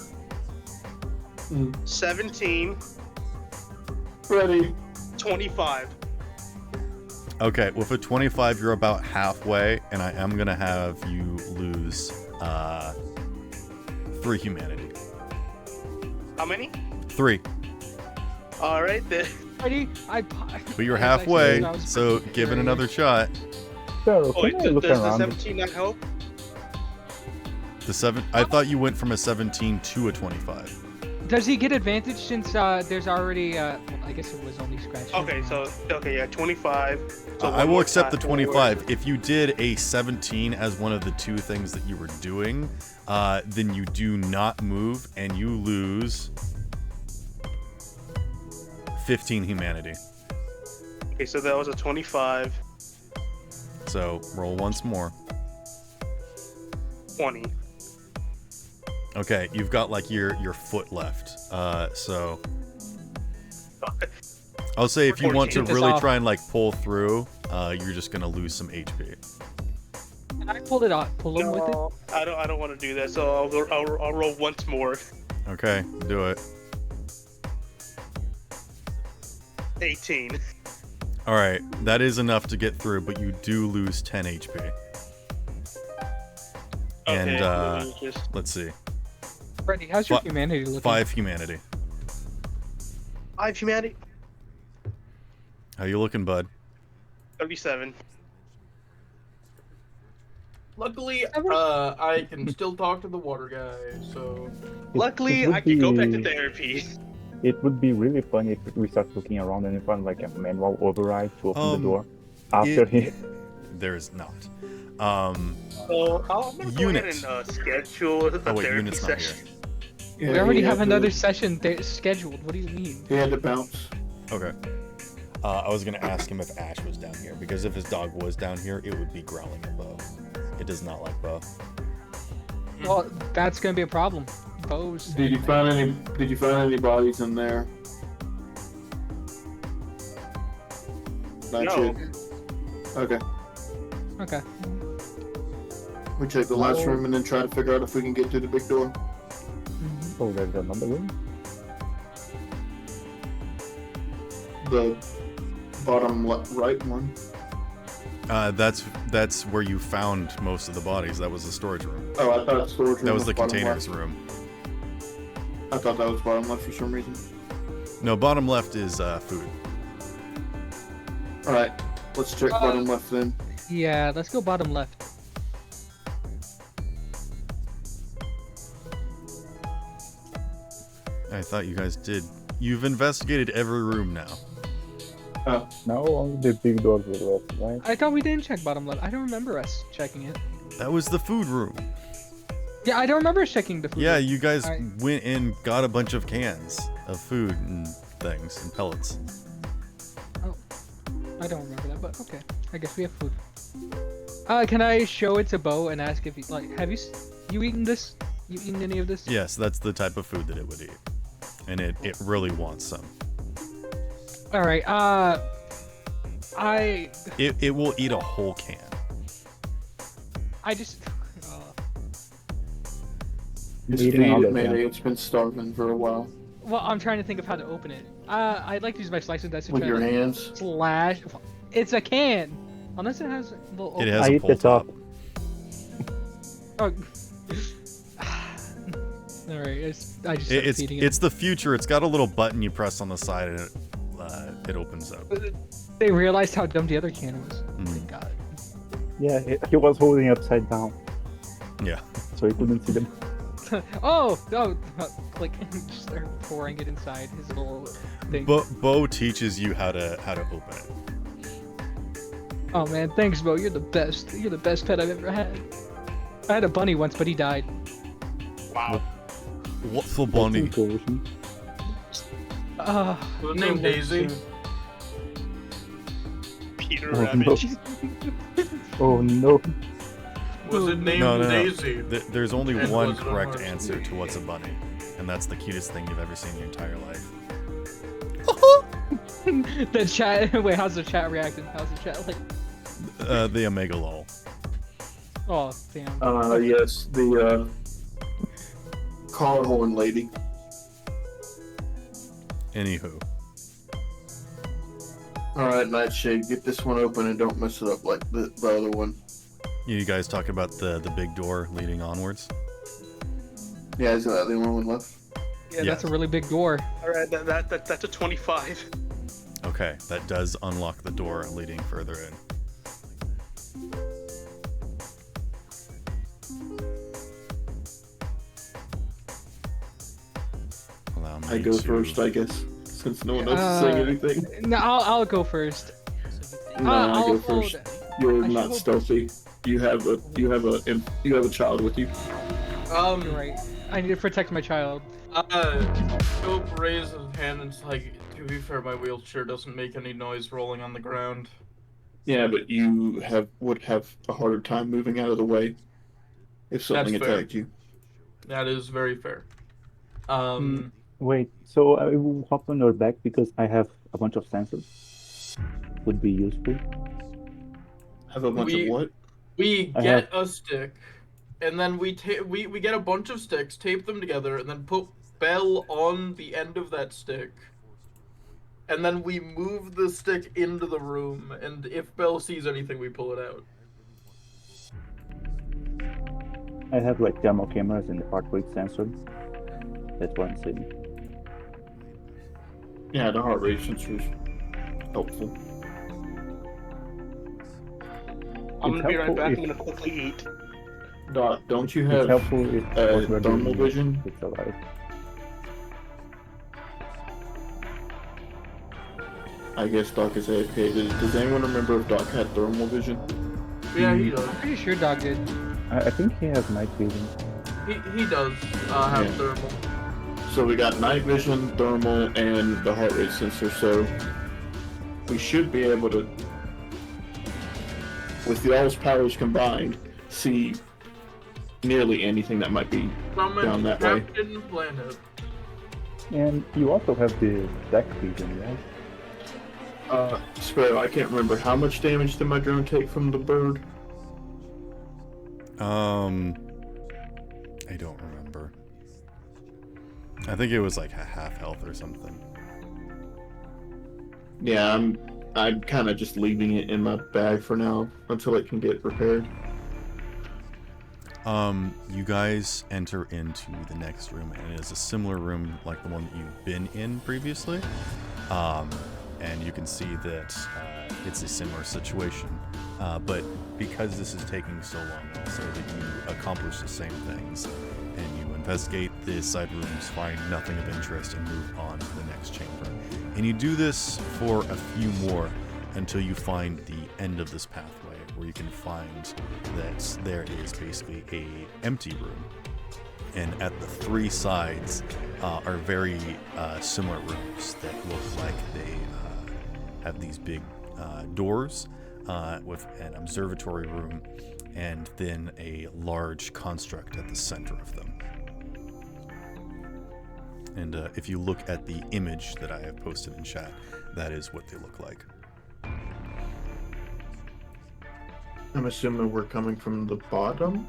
17, Freddy, 25. Okay, with a 25, you're about halfway, and I am gonna have you lose 3 humanity. How many? 3, Alright then. Ready? but you're I was actually- halfway, I was so give it another shot. So, Oh, wait, can I look does the around? 17 not help? The 7. I thought you went from a 17 to a 25. Does he get advantage since there's already? Well, I guess it was only scratched. Okay, so, okay, yeah, 25. So I one will more accept the time. 25. If you did a 17 as one of the 2 things that you were doing, then you do not move, and you lose 15 humanity. Okay, so that was a 25, So roll once more. 20. Okay, you've got like your foot left. So I'll say if you want to Get this really off. try and like pull through, you're just gonna lose some HP. Can I pull it off? Pull him with it? No, I don't want to do that, so I'll roll once more. Okay, do it. 18. All right, that is enough to get through, but you do lose 10 HP. And Okay, let me just... let's see, Freddie, how's your Fi- humanity looking? 5 humanity. 5 humanity? How you looking, bud? 37. Luckily, I can still talk to the water guy, so... Luckily, would I can go back to be- therapy. It would be really funny if we start looking around and we find like a manual override to open the door after he. There is not. So I'm gonna go Units. ahead and schedule a Oh wait, therapy units not session. here. Yeah, We already he have had to- another session scheduled. What do you mean? He had to bounce. Okay. I was gonna ask him if Ash was down here, because if his dog was down here, it would be growling at Bo. It does not like Bo. Well, that's gonna be a problem. Bows. Did you find any bodies in there? Not No. yet. Okay. Okay. We check the last room and then try to figure out if we can get through the big door. Oh, there's another room. The bottom right one. That's where you found most of the bodies. That was the storage room. Oh, I thought storage room That was the bottom containers left. room. I thought that was bottom left for some reason. No, bottom left is food. All right, let's check bottom left then. Yeah, let's go bottom left. I thought you guys did. You've investigated every room now. No, only the big doors were left, right? I thought we didn't check bottom left. I don't remember us checking it. That was the food room. Yeah, I don't remember us checking the food. Yeah, room. you guys I- went and got a bunch of cans of food and things and pellets. Oh, I don't remember that, but okay. I guess we have food. Can I show it to Bo and ask if have you eaten this? You eaten any of this? Yes, that's the type of food that it would eat. And it really wants some. All right. It will eat a whole can. Just Eating feed all it, of them. maybe. It's been starving for a while. Well, I'm trying to think of how to open it. I'd like to use my slice and dice to With try your to hands? slash. It's a can, unless it has a little. It open- has I a eat pull the top. Oh. All right. I just started feeding it. It's the future. It's got a little button you press on the side and it opens up. They realized how dumb the other can was. Mm. Thank God. Yeah, he was holding it upside down, Yeah. so he couldn't see them. Oh, like just start pouring it inside his little thing. Bo teaches you how to open it. Oh man, thanks, Bo. You're the best. You're the best pet I've ever had. I had a bunny once, but he died. Wow. What's the bunny? Coercion. Was it named Daisy? Peter Oh, Rabbit. no. Oh no. Was it named No. Daisy? There's only And one was it a correct horse? answer to what's a bunny, and that's the cutest thing you've ever seen in your entire life. The chat. Wait, how's the chat reacting? How's the chat like? The Omega lol. Oh damn. Yes, the car horn lady. Anywho, Alright, Nightshade, get this one open and don't mess it up like the other one. you guys talking about the big door leading onwards? Yeah, is that the only one left? Yeah, that's a really big door. Alright, that's a 25. Okay, that does unlock the door leading further in. Allow me I go to- first, I guess, since no one else is saying anything. No, I'll go first. No, I I'll go hold- first. You're I should not hold- stealthy. You have a child with you. You're right. I need to protect my child. Scope raises his hand and it's like, to be fair, my wheelchair doesn't make any noise rolling on the ground. Yeah, but you would have a harder time moving out of the way if something That's fair. attacked you. That is very fair. Wait, so I will hop on your back because I have a bunch of sensors. Would be useful. Have a bunch of what? We I get a stick, and then we get a bunch of sticks, tape them together, and then put Bell on the end of that stick. And then we move the stick into the room, and if Bell sees anything, we pull it out. I have like thermal cameras and the heart rate sensor. That's what I'm saying. Yeah, the heart rate sensor's helpful. I'm It's gonna be right helpful back. if- I'm gonna quickly eat. Doc, don't you It's have helpful if what we're thermal doing vision? It's alive. I guess Doc is AFK. Does anyone remember if Doc had thermal vision? Yeah, he does. I'm pretty sure Dog did. I think he has night vision. He does have Yeah. thermal. So we got night vision, thermal, and the heart rate sensor. So we should be able to, with y'all's powers combined, see nearly anything that might be down Summon that way. Captain Planet. And you also have the deck vision, right? Sparrow, I can't remember how much damage did my drone take from the bird. I don't remember. I think it was like a half health or something. Yeah, I'm kind of just leaving it in my bag for now until it can get repaired. You guys enter into the next room, and it is a similar room like the one that you've been in previously. And you can see that it's a similar situation. But because this is taking so long, also that you accomplish the same things, and you investigate the side rooms, find nothing of interest, and move on to the next chamber. And you do this for a few more until you find the end of this pathway, where you can find that there is basically a empty room. And at the three sides are very similar rooms that look like they have these big doors with an observatory room and then a large construct at the center of them. And if you look at the image that I have posted in chat, that is what they look like. I'm assuming we're coming from the bottom?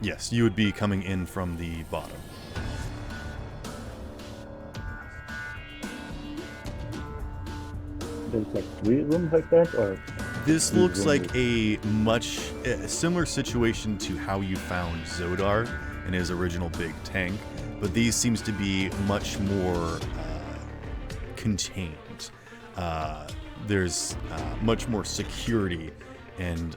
Yes, you would be coming in from the bottom. There's like 3 rooms like that, or This these looks like rooms- a much similar situation to how you found Zodar in his original big tank, but these seems to be much more contained. There's much more security and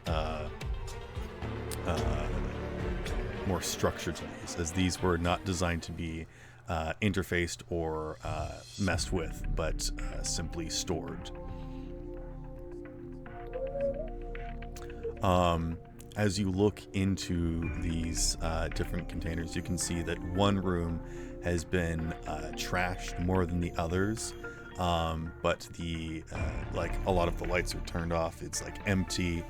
more structure to these, as these were not designed to be interfaced or messed with, but simply stored. As you look into these different containers, you can see that one room has been trashed more than the others, but the like a lot of the lights are turned off. It's like empty.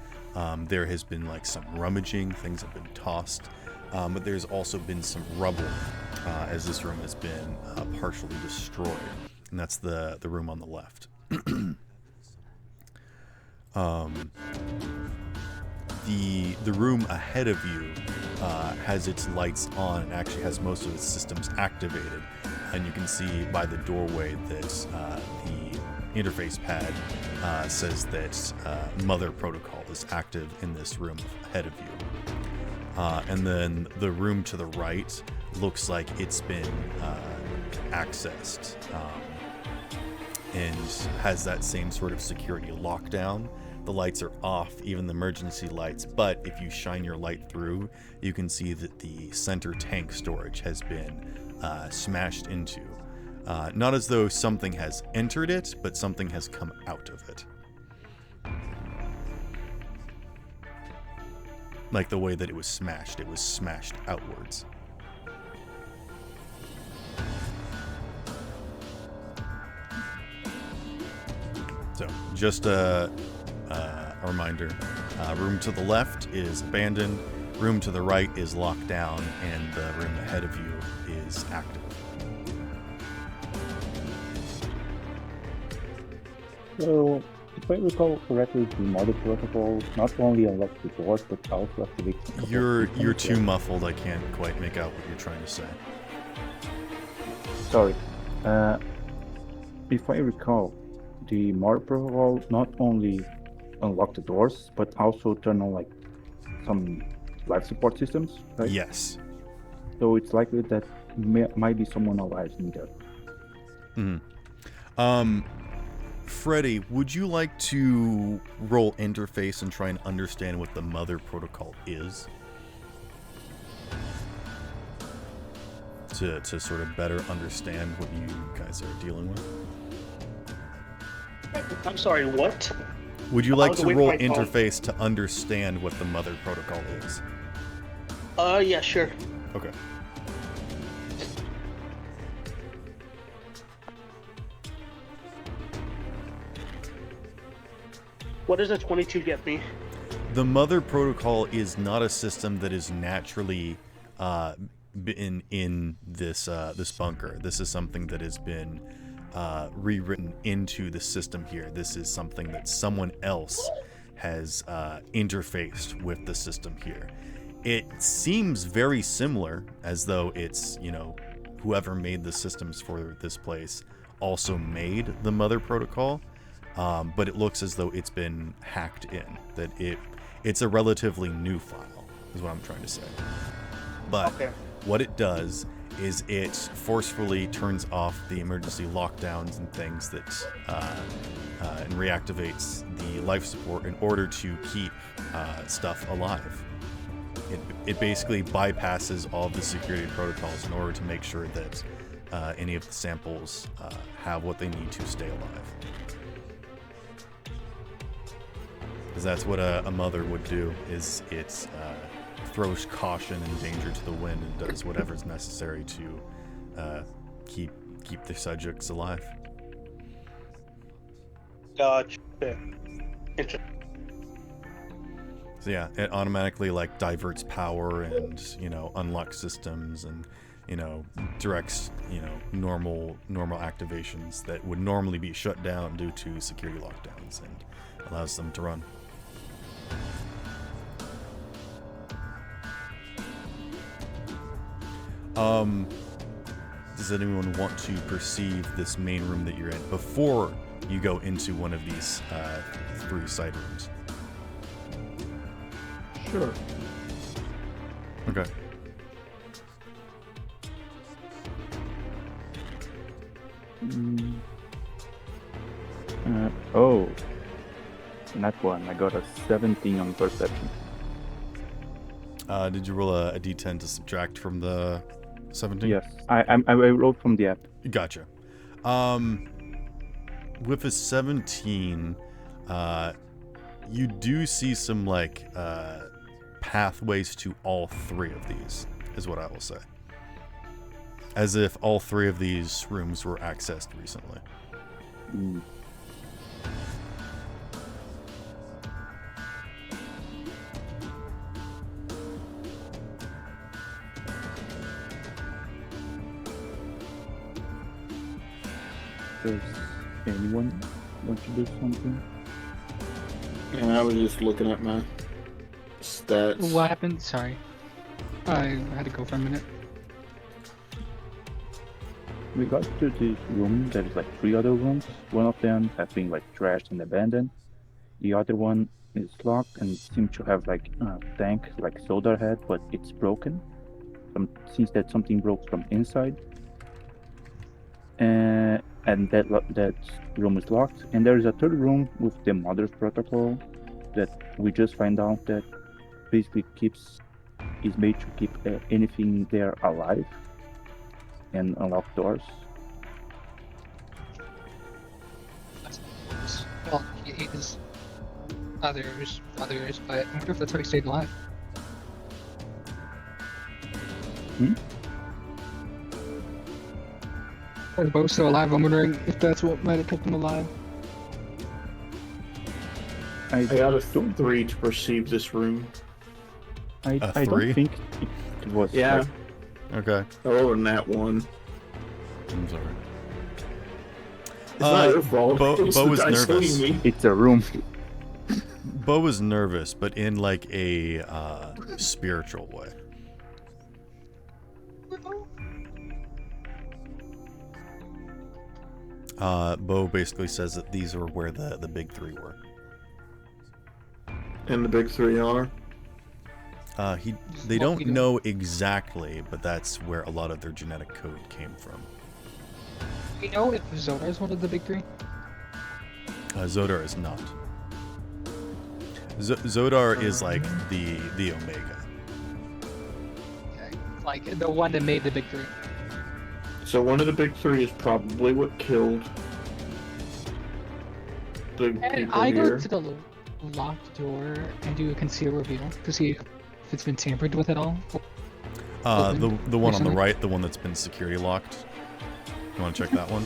There has been like some rummaging, things have been tossed, but there's also been some rubble as this room has been partially destroyed, and that's the room on the left. The room ahead of you has its lights on and actually has most of its systems activated, and you can see by the doorway that the interface pad says that Mother Protocol is active in this room ahead of you. And then the room to the right looks like it's been accessed and has that same sort of security lockdown. The lights are off, even the emergency lights, but if you shine your light through, you can see that the center tank storage has been smashed into. Not as though something has entered it, but something has come out of it. Like the way that it was smashed outwards. So, just a reminder, room to the left is abandoned, room to the right is locked down, and the room ahead of you is active. So, if I recall correctly, the Mother Protocol not only unlocks the doors, but also activates a couple of You're systems, too right? muffled, I can't quite make out what you're trying to say. Sorry. If I recall, the Mother Protocol not only unlock the doors, but also turn on like some life support systems, right? Yes. So it's likely that might be someone alive in there. Freddie, would you like to roll interface and try and understand what the Mother Protocol is? To sort of better understand what you guys are dealing with? I'm sorry, what? Would you like was to away roll from my phone. interface to understand what the Mother Protocol is? Yeah, sure. Okay. What does a 22 get me? The Mother Protocol is not a system that is naturally been in this this bunker. This is something that has been rewritten into the system here. This is something that someone else has interfaced with the system here. It seems very similar, as though it's, you know, whoever made the systems for this place also made the Mother Protocol, but it looks as though it's been hacked in, that it's a relatively new file, is what I'm trying to say. But Okay. what it does is it forcefully turns off the emergency lockdowns and things that and reactivates the life support in order to keep stuff alive. It basically bypasses all of the security protocols in order to make sure that any of the samples have what they need to stay alive. Because that's what a mother would do, is it throws caution and danger to the wind and does whatever's necessary to keep their subjects alive. Gotcha. Interesting. So yeah, it automatically like diverts power and, you know, unlocks systems and, you know, directs, you know, normal activations that would normally be shut down due to security lockdowns, and allows them to run. Does anyone want to perceive this main room that you're in before you go into one of these 3 side rooms? Sure. Okay. Oh, not one. I got a 17 on perception. Did you roll a d10 to subtract from the 17? Yes, I rolled from the app. Gotcha. With a 17, you do see some like pathways to all 3 of these, is what I will say. As if all 3 of these rooms were accessed recently. Mm. Does anyone want to do something? And I was just looking at my stats. What happened? Sorry. I had to go for a minute. We got to this room. There's like 3 other rooms. One of them has been like trashed and abandoned. The other one is locked and seems to have like a tank like soda head, but it's broken. Seems that something broke from inside. And that room is locked. And there is a 3rd room with the Mother's Protocol that we just find out that basically is made to keep anything there alive and unlock doors. Well, he is others, but I wonder if that's how he stayed alive. They're both still alive. I'm wondering if that's what might have kept them alive. I got a 3 to perceive this room. I 3? don't think it was. Yeah. Like, Okay. Oh, and that one. I'm sorry. It's not your fault. Bo It's the was dice nervous. leading me. it's a room. Bo was nervous, but in like a spiritual way. Bo basically says that these are where the big 3 were. And the big 3 are? They don't know exactly, but that's where a lot of their genetic code came from. Do you know if Zodar is one of the big 3? Zodar is not. Zodar is like the Omega. Okay. Like the one that made the big 3. So one of the big 3 is probably what killed the And people I go here. to the locked door and do a conceal reveal to see if it's been tampered with at all. The one on the recently? right, the one that's been security locked. You want to check that one?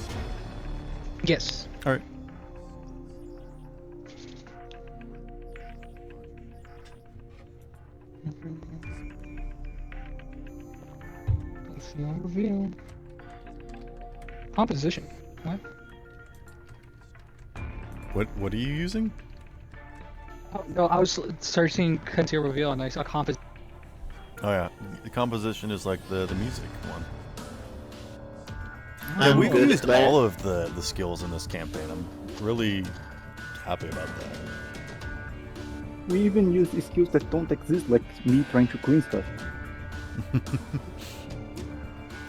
Yes. All right. Conceal reveal. Composition. What? What are you using? Oh, no, I was searching conceal reveal and I saw composition. Oh yeah, the composition is like the music one. I'm Yeah, we've good used at that. all of the skills in this campaign. I'm really happy about that. We even use skills that don't exist, like me trying to clean stuff.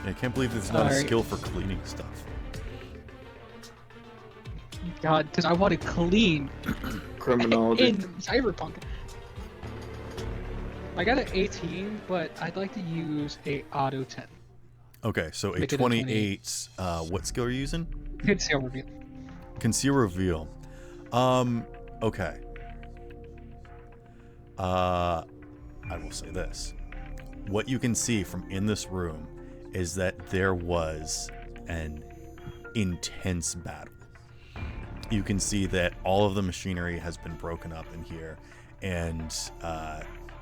I can't believe it's not a Alright. skill for cleaning stuff. God, because I want to clean Criminology. in Cyberpunk. I got an 18, but I'd like to use a auto 10. Okay, so a Make it a 28. What skill are you using? Conceal reveal. Conceal reveal. Okay. I will say this. What you can see from in this room is that there was an intense battle. You can see that all of the machinery has been broken up in here, and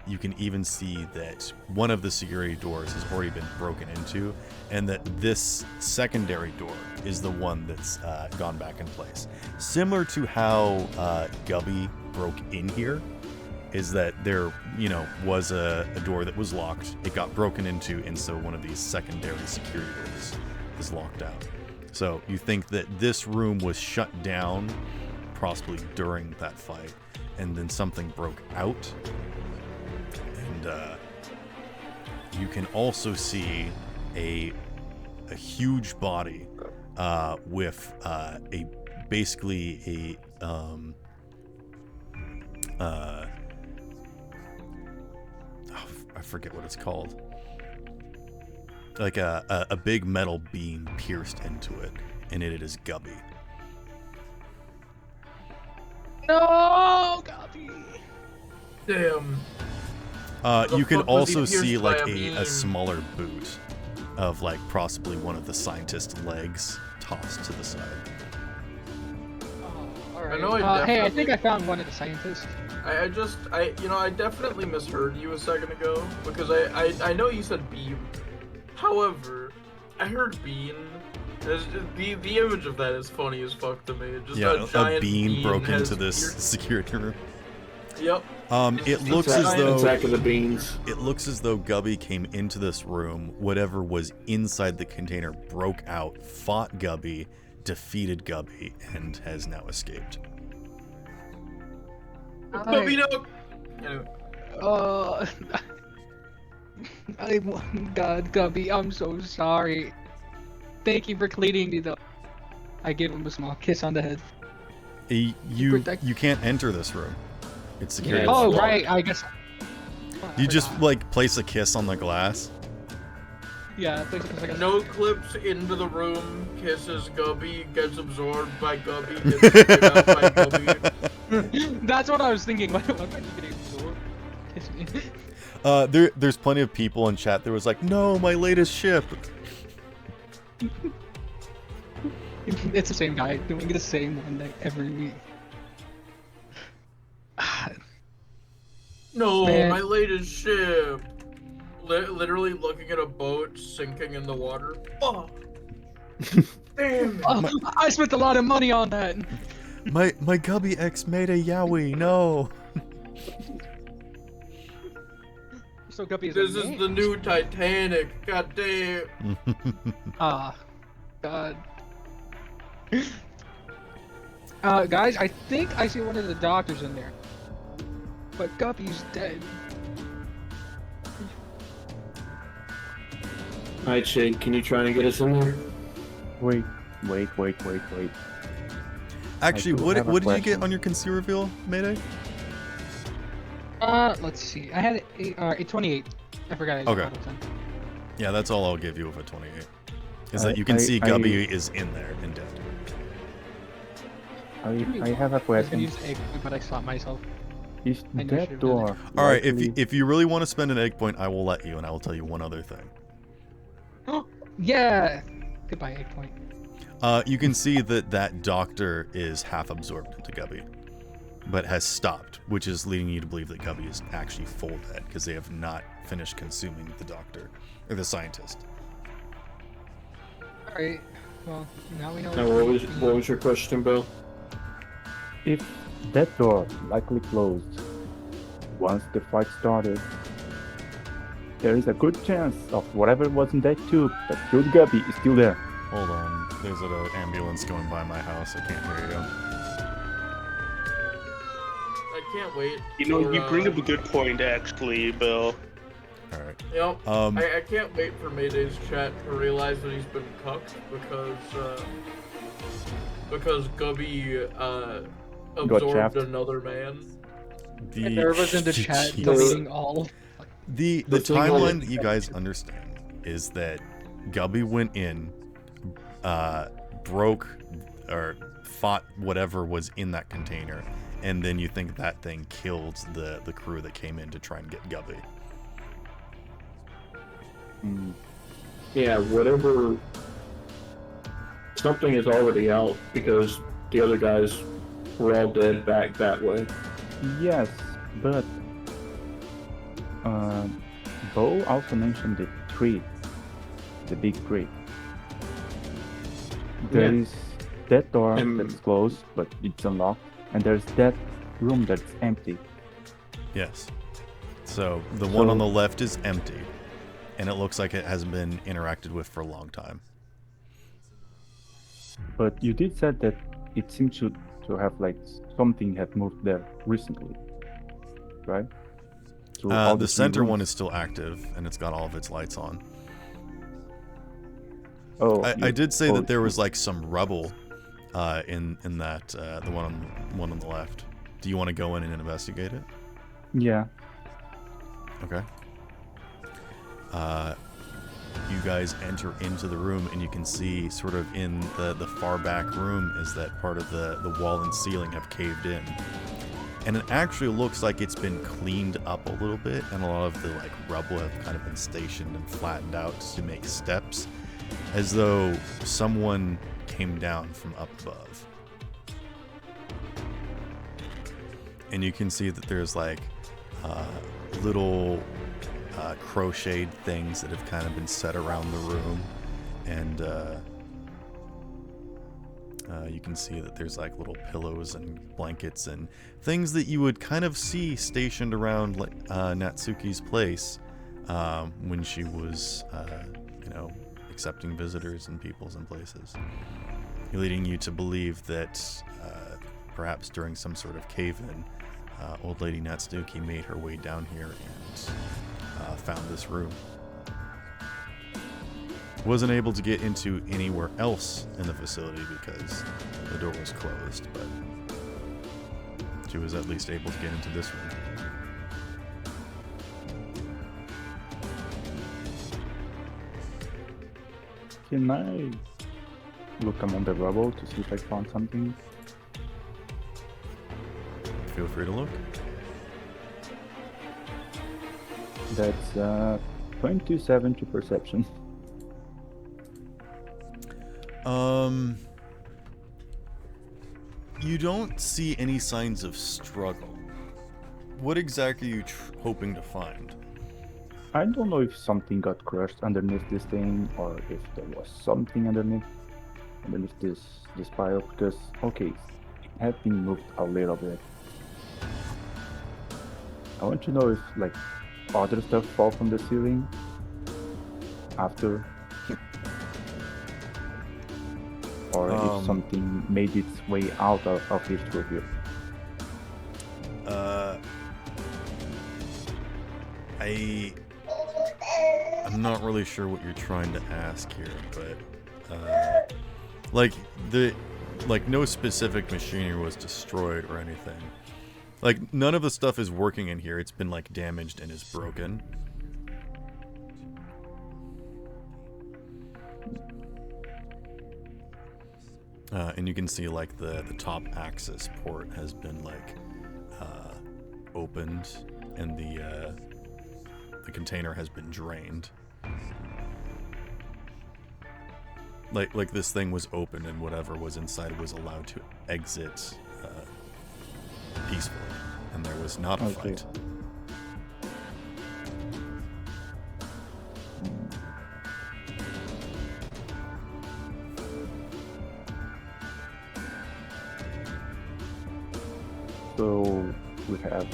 you can even see that one of the security doors has already been broken into, and that this secondary door is the one that's gone back in place. Similar to how Gubby broke in here, is that there, was a door that was locked. It got broken into, and so one of these secondary security doors is locked out. So you think that this room was shut down, possibly during that fight, and then something broke out. And you can also see a huge body with basically I forget what it's called. Like a big metal beam pierced into it, and it is Gubby. No, Gubby. Damn. You can fuck was he also see pierced by like a a beam? smaller boot of like possibly one of the scientist's legs tossed to the side. All right. I know I hey, I definitely- think I found one of the scientists. I definitely misheard you a second ago because I know you said beam. However, I heard bean. The image of that is funny as fuck to me. Just Yeah, a giant bean broke has into this pierced- security room. Yep. It looks It's as a though Attack of the beans. it looks as though Gubby came into this room. Whatever was inside the container broke out, fought Gubby, defeated Gubby, and has now escaped. Gubby, no. Anyway, God, Gubby, I'm so sorry. Thank you for cleaning me, though. I give him a small kiss on the head. You can't enter this room. It's security. Oh, locked. right, I guess. You just like place a kiss on the glass. Yeah, like a... no clips into the room, kisses Gubby, gets absorbed by Gubby, gets taken out by Gubby. That's what I was thinking. What am I getting absorbed? Kiss me. There's plenty of people in chat that was like, no, my latest ship. It's the same guy doing the same one like every week. No, Man. my latest ship. Literally looking at a boat sinking in the water. Oh. Damn. Oh, I spent a lot of money on that. My Gubby X made a yaoi. No. So Guppy is This is the new Titanic. God damn. God. Guys, I think I see one of the doctors in there. But Guppy's dead. Alright, Shade, can you try and get us in there? Wait. Actually, I do what have a did you get question. on your conceal reveal, Mayday? Let's see. I had a 28. I forgot I just Okay. got it then. Yeah, that's all I'll give you with a 28. Is that I- you can I- see I- Gubby is in there and dead. I have a I was gonna question. use egg, but I stopped myself. Is I know that should've door All right, likely- if you really want to spend an egg point, I will let you, and I will tell you one other thing. Yeah. Goodbye, egg point. You can see that doctor is half absorbed into Gubby, but has stopped, which is leading you to believe that Gubby is actually full dead because they have not finished consuming the doctor or the scientist. All right. Well, now we know. Now, what was your question, Bill? If that door likely closed once the fight started, there is a good chance of whatever was in that tube that killed Gubby is still there. Hold on, there's an ambulance going by my house. I can't hear you. I can't wait. You know, for, you bring up a good point, actually, Bill. All right. Yep. Um, I can't wait for Mayday's chat to realize that he's been cucked because Gubby absorbed chapped. another man. And there was in the chat Jeez. deleting all. The The thing timeline is- that you guys understand is that Gubby went in, broke or fought whatever was in that container, and then you think that thing killed the crew that came in to try and get Gubby. Yeah, whatever. Something is already out because the other guys were all dead back that way. Yes, but Bo also mentioned the tree, the big tree. There is that door that's closed, but it's unlocked, and there's that room that's empty. Yes. So the one on the left is empty, and it looks like it hasn't been interacted with for a long time. But you did said that it seems to have like something had moved there recently, right? The center one is still active, and it's got all of its lights on. Oh, I did say that there was like some rubble in that the one on the left. Do you want to go in and investigate it? Yeah. Okay. You guys enter into the room, and you can see sort of in the far back room is that part of the wall and ceiling have caved in. And it actually looks like it's been cleaned up a little bit, and a lot of the like rubble have kind of been stationed and flattened out to make steps, as though someone came down from up above. And you can see that there's like little crocheted things that have kind of been set around the room, and you can see that there's like little pillows and blankets and things that you would kind of see stationed around Natsuki's place when she was, accepting visitors and peoples and places, leading you to believe that perhaps during some sort of cave-in, old lady Natsuki made her way down here and found this room. Wasn't able to get into anywhere else in the facility because the door was closed, but she was at least able to get into this room. Can I look among the rubble to see if I found something? Feel free to look. That's 27 to perception. You don't see any signs of struggle. What exactly are you hoping to find? I don't know if something got crushed underneath this thing, or if there was something underneath this pile, because, okay, it had been moved a little bit. I want to know if, like, other stuff fall from the ceiling after, or if something made its way out of this through here. I'm not really sure what you're trying to ask here, but no specific machinery was destroyed or anything. Like, none of the stuff is working in here. It's been like damaged and is broken. And you can see like the top axis port has been like opened, and the container has been drained. Like this thing was open, and whatever was inside was allowed to exit peacefully, and there was not a fight. So we have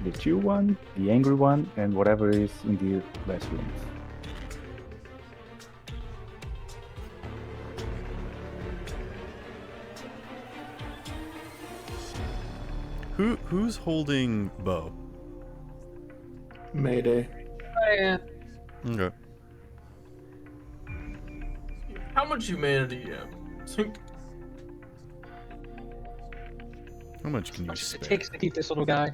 the chill one, the angry one, and whatever is in the last room. Who's holding Bo? Mayday. Okay. How much humanity do you have? How much can you It spare? takes to keep this little guy.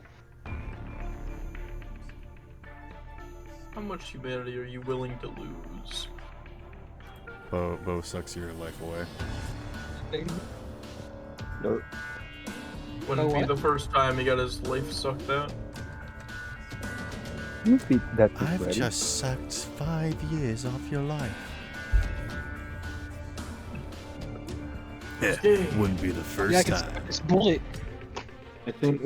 How much humanity are you willing to lose? Bo sucks your life away. Nope. Wouldn't be what? the first time he got his life sucked out. You beat that to I've Freddy. just sucked 5 years off your life. Wouldn't be the first Yeah, I can time. stop this bullet. I think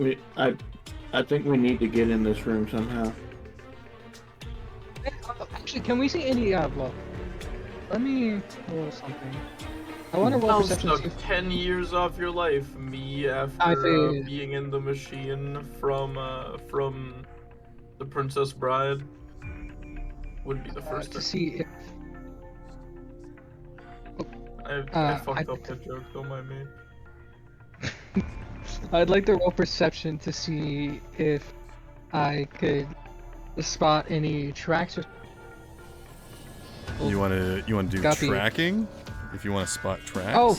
we need to get in this room somehow. Actually, can we see any? Well, let me roll something. I want to roll I'll perception. suck See if- 10 years off your life, me, I after think- being in the machine from the Princess Bride. Would be the first to time. see if I fucked I- up the joke, don't mind me. I'd like to roll perception to see if I could spot any tracks or. You want to do Copy. tracking? If you want to spot tracks? Oh.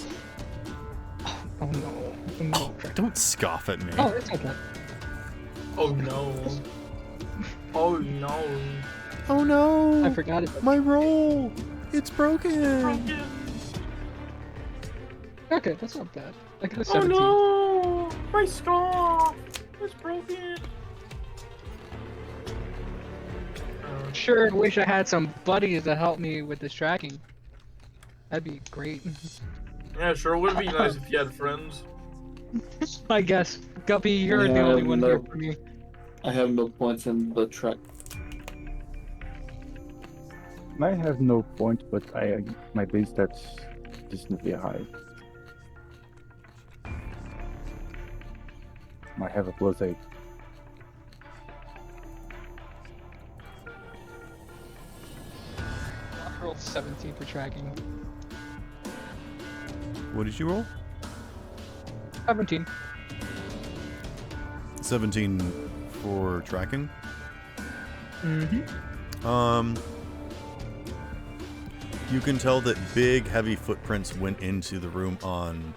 Oh no! No. Don't scoff at me. Oh, it's okay. Oh no. Oh no. Oh no! I forgot it. My roll! It's broken! Okay, that's not bad. I got a Oh 17. no! My scarf! It's broken! Sure, wish I had some buddies to help me with this tracking. That'd be great. Yeah, sure would be nice if you had friends. I guess. Guppy, you're the only one here for me. I have no points in the track. I have no point, but my base stats decently high. I have a +8. I rolled 17 for tracking. What did you roll? 17. 17 for tracking. Mm-hmm. You can tell that big, heavy footprints went into the room on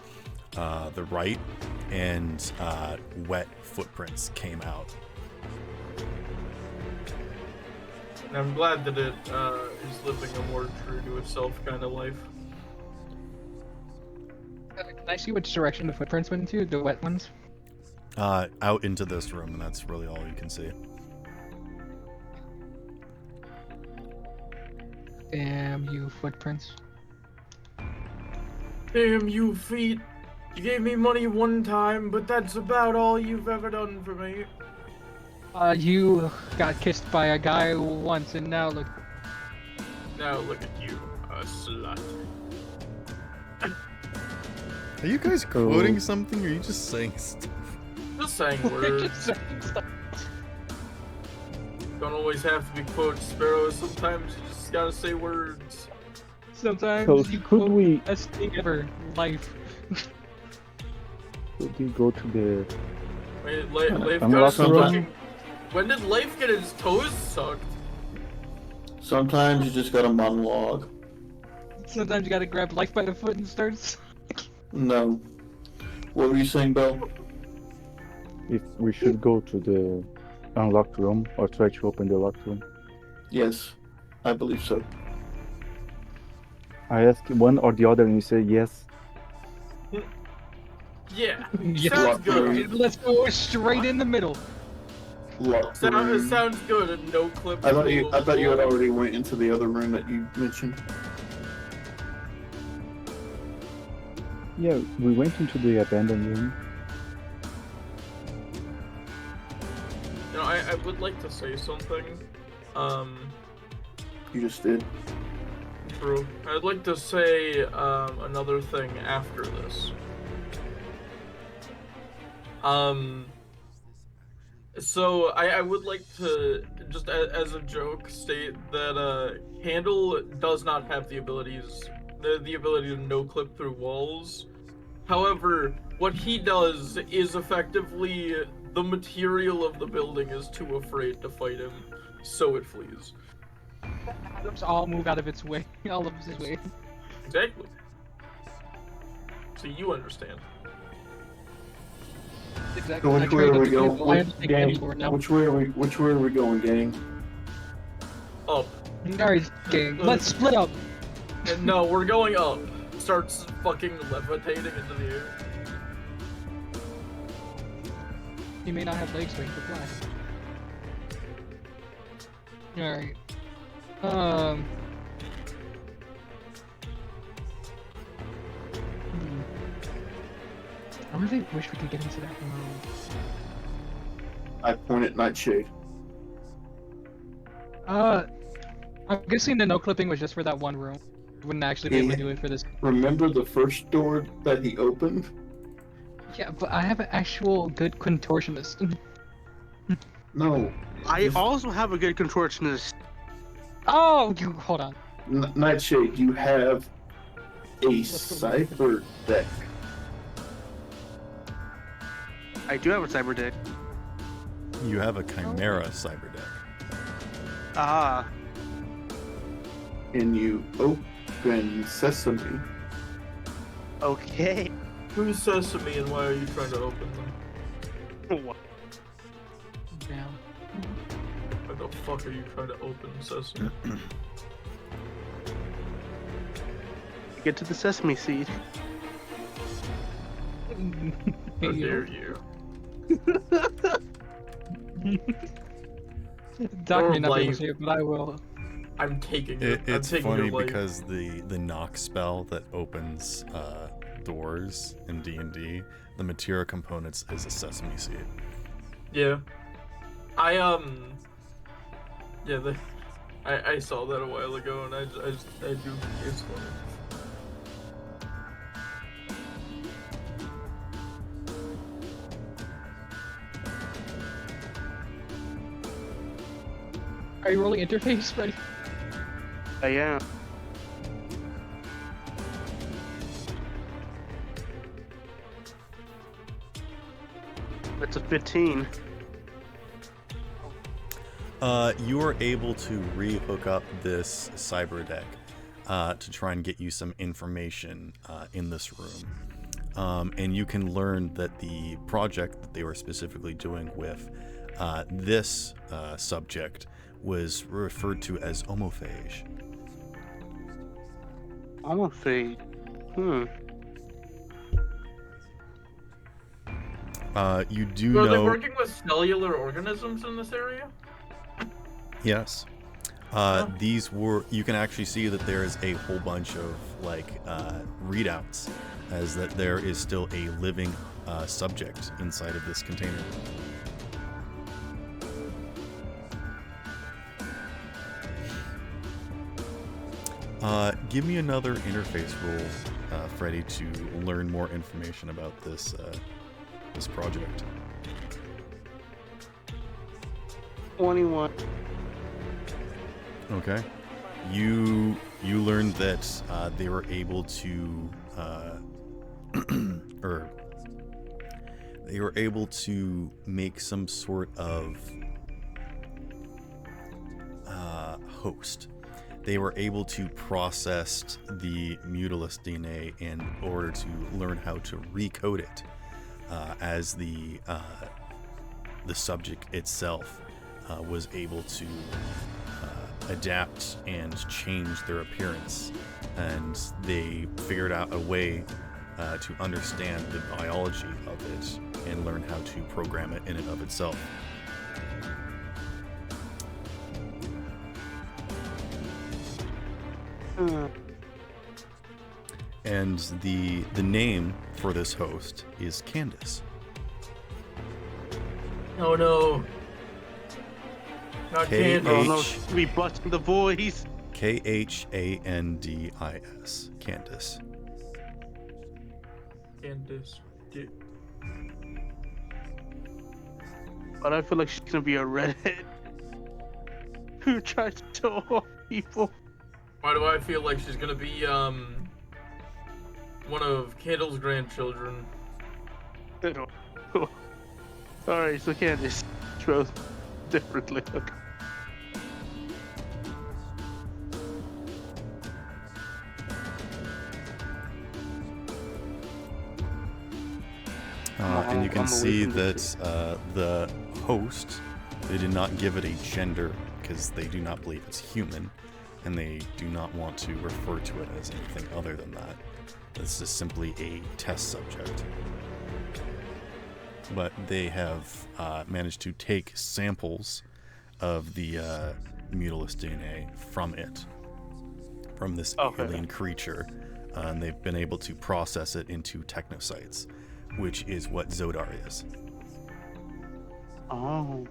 the right, and wet footprints came out. And I'm glad that it is living a more true to itself kind of life. Can I see which direction the footprints went into? The wet ones? Out into this room, and that's really all you can see. Damn you, footprints. Damn you, feet! You gave me money one time, but that's about all you've ever done for me. You got kissed by a guy once, and now look. Now look at you, a slut. Are you guys quoting something, or are you just saying stuff? Just saying words. Don't always have to be quoted, Sparrow. Sometimes you just gotta say words. Sometimes So you could quote we- the best thing ever, life. Could we go to the Wait, Leif I'm got lost his in fucking... When did Leif get his toes sucked? Sometimes you just gotta monologue. Sometimes you gotta grab life by the foot and start. No. What were you saying, Bill? if we should go to the unlocked room or try to open the locked room? Yes, I believe so. I ask one or the other, and you say yes. Yeah, Yeah. sounds good. Let's go straight in the middle. Locked room. Sounds good. And no clip. I thought you had already went into the other room that you mentioned. Yeah, we went into the abandoned room. You know, I would like to say something. You just did. True. I'd like to say another thing after this. So I would like to just as a joke state that Handle does not have the abilities, the ability to no clip through walls. However, what he does is effectively the material of the building is too afraid to fight him, so it flees. Atoms all move out of its way. All of its way. Exactly. So you understand. Exactly. So I which way trained are we other going? people. I understand Gang, people now. which way are we going, gang? Up. Alright, gang, let's split up. No, we're going up. Starts fucking levitating into the air. You may not have legs, but you can fly. Alright. I really wish we could get into that room. I point at Nightshade. I'm guessing the no clipping was just for that one room. Wouldn't actually be able to do it for this. Remember the first door that he opened? Yeah, but I have an actual good contortionist. No. I also have a good contortionist. Oh, you hold on. Nightshade, you have a cyber deck. I do have a cyber deck. You have a Chimera cyber deck. Ah. And you open Sesame. Okay. Who's Sesame and why are you trying to open them? What? Damn. Why the fuck are you trying to open Sesame? Get to the sesame seed. How dare you? Doc may Or not be able life. to, but I will. I'm taking it. It's I'm taking funny your life. because the knock spell that opens doors in D&D, the material components is a sesame seed. Yeah. I saw that a while ago, and I do. It's funny. Are you rolling interface, Freddie? I am. That's a 15. You are able to re-hook up this cyber deck to try and get you some information in this room. And you can learn that the project that they were specifically doing with this subject was referred to as homophage. Homophage. You do So are they know... working with cellular organisms in this area? Yes. These were... You can actually see that there is a whole bunch of, like, readouts as that there is still a living subject inside of this container. Give me another interface roll, Freddie, to learn more information about this this project. 21. Okay. You learned that they were able to, or they were able to make some sort of host. They were able to process the Mutalisk DNA in order to learn how to recode it as the subject itself was able to adapt and change their appearance, and they figured out a way to understand the biology of it and learn how to program it in and of itself. And the name for this host is Candace. Oh no. Not Candace. Oh no, we busting the voice. Khandis. Candace. Candace. But I feel like she's gonna be a redhead who tries to kill off people. Why do I feel like she's gonna be one of Candle's grandchildren? Alright, so Candace chose differently. Okay. And you can see that the host, they did not give it a gender because they do not believe it's human, and they do not want to refer to it as anything other than that. This is simply a test subject. But they have managed to take samples of the Mutalisk DNA from it, from this alien creature, and they've been able to process it into technocytes, which is what Zodar is. Oh.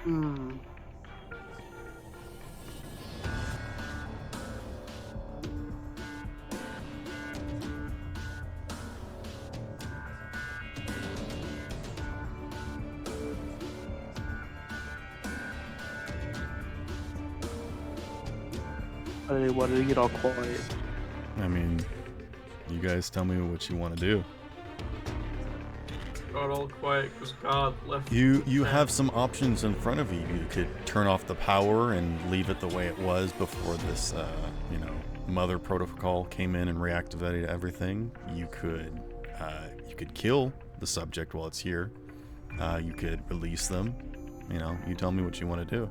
Hmm. Why did it get all quiet? I mean, you guys tell me what you want to do. Got all quiet because God left. You have some options in front of you. You could turn off the power and leave it the way it was before this, mother protocol came in and reactivated everything. You could kill the subject while it's here. You could release them. You tell me what you want to do.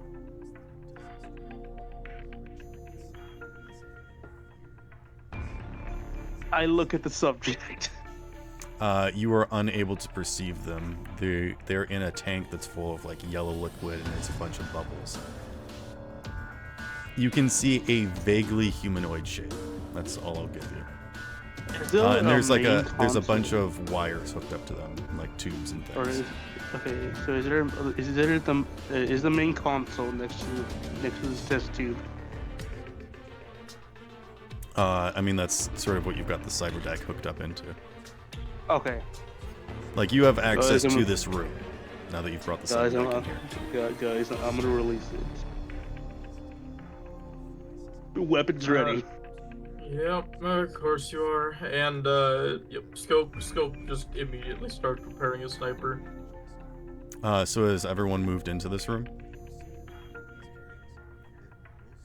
I look at the subject. You are unable to perceive them. They're in a tank that's full of yellow liquid, and there's a bunch of bubbles. You can see a vaguely humanoid shape. That's all I'll give you. And there's there's a bunch of wires hooked up to them, like tubes and things. So is the main console next to this test tube? That's sort of what you've got the cyber deck hooked up into. Okay. You have access to this room now that you've brought the cyber deck in here. Guys, I'm gonna release it. Weapons ready. Yep, of course you are. And Scope just immediately starts preparing a sniper. So has everyone moved into this room?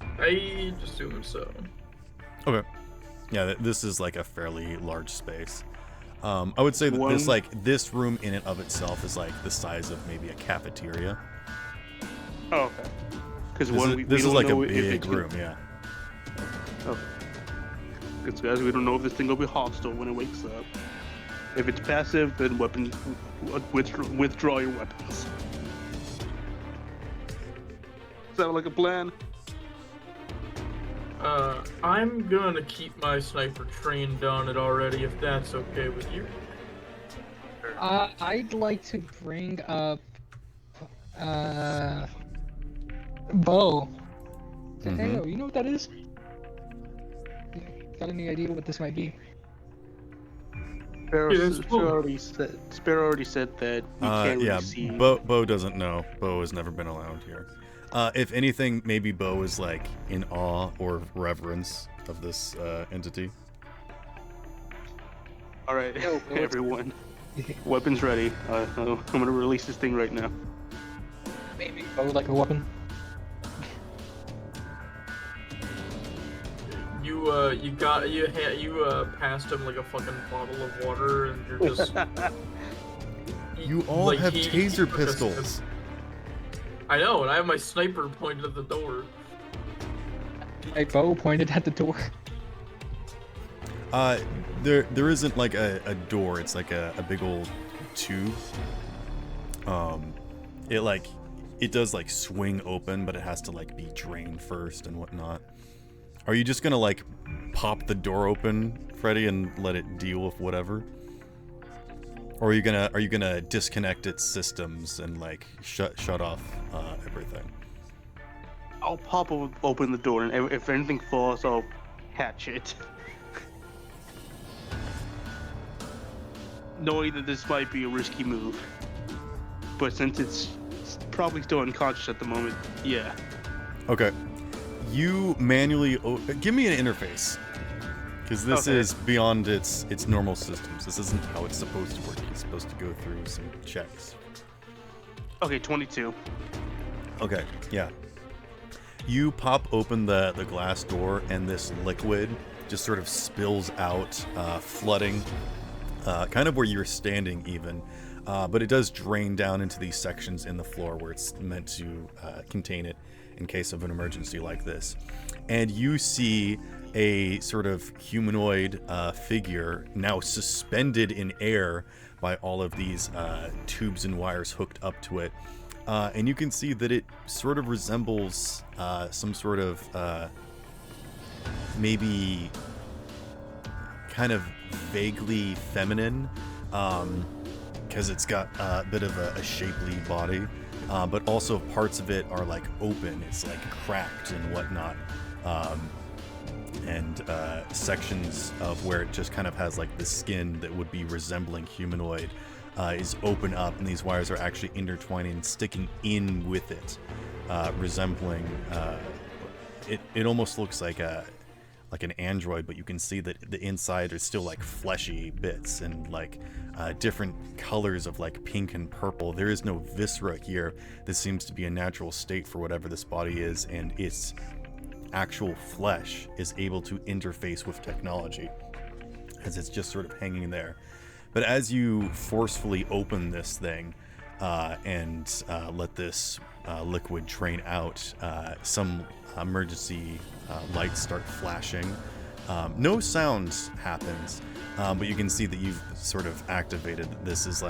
I assume so. Okay. Yeah, this is a fairly large space. I would say that this room in and of itself is the size of maybe a cafeteria. Oh, okay. Because this is a big room, yeah. Okay. Because guys, we don't know if this thing will be hostile when it wakes up. If it's passive, then withdraw your weapons. Sound like a plan? I'm gonna keep my sniper trained on it already, if that's okay with you. I'd like to bring up, bow. Hey, you know what that is? Got any idea what this might be? Sparrow already said that we can't really see. Bo doesn't know. Bo has never been allowed here. If anything, maybe Bo is in awe or reverence of this entity. All right, everyone, weapons ready. I'm gonna release this thing right now. Maybe Bo would like a weapon. You passed him a fucking bottle of water, and you're just. You all have taser pistols. I know, and I have my sniper pointed at the door. My bow pointed at the door. There isn't a door. It's a big old tube. It does swing open, but it has to be drained first and whatnot. Are you just gonna pop the door open, Freddie, and let it deal with whatever? Or are you gonna disconnect its systems and shut off everything? I'll pop open the door, and if anything falls, I'll catch it. Knowing that this might be a risky move, but since it's probably still unconscious at the moment, yeah. Okay. You manually give me an interface, because this is beyond its normal systems. This isn't how it's supposed to work. It's supposed to go through some checks. Okay, 22. Okay, yeah. You pop open the glass door, and this liquid just sort of spills out, flooding, kind of where you're standing even. But it does drain down into these sections in the floor where it's meant to contain it in case of an emergency like this. And you see a sort of humanoid figure now suspended in air by all of these tubes and wires hooked up to it. And you can see that it sort of resembles some sort of maybe kind of vaguely feminine, because it's got a bit of a shapely body, but also parts of it are like open. It's like cracked and whatnot. And sections of where it just kind of has like the skin that would be resembling humanoid is open up, and these wires are actually intertwining and sticking in with it, resembling it almost looks like an android, but you can see that the inside is still like fleshy bits and like different colors of like pink and purple. There is no viscera here. This seems to be a natural state for whatever this body is, and its actual flesh is able to interface with technology as it's just sort of hanging there. But as you forcefully open this thing and let this liquid drain out, some emergency lights start flashing. No sounds happens, but you can see that you've sort of activated. This is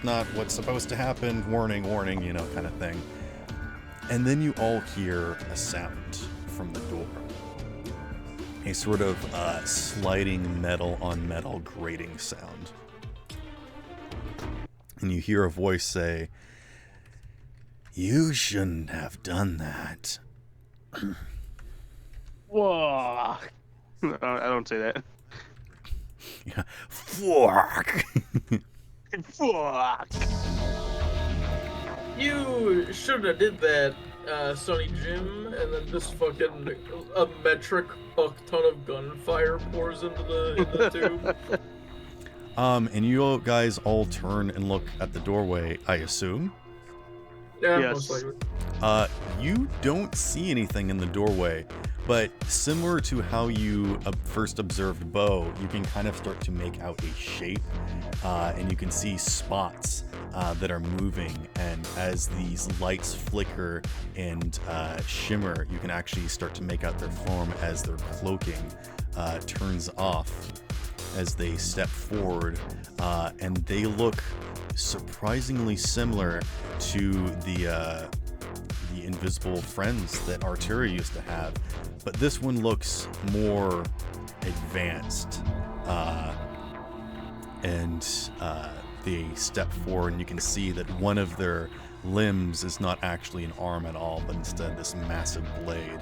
not what's supposed to happen. Warning, warning, you know, kind of thing. And then you all hear a sound from the door. A sort of sliding metal on metal grating sound. And you hear a voice say, "You shouldn't have done that." Whoa. I don't say that. Yeah. Fuck. Fuck. You shouldn't have did that, Sonny Jim, and then this fucking a metric fuck ton of gunfire pours into the tube. And you guys all turn and look at the doorway, I assume. Yeah, Yes. most likely. You don't see anything in the doorway, but similar to how you first observed Bo, you can kind of start to make out a shape, and you can see spots that are moving, and as these lights flicker and shimmer, you can actually start to make out their form as their cloaking turns off as they step forward, and they look surprisingly similar to the invisible friends that Arturia used to have, but this one looks more advanced, and they step forward, and you can see that one of their limbs is not actually an arm at all, but instead this massive blade,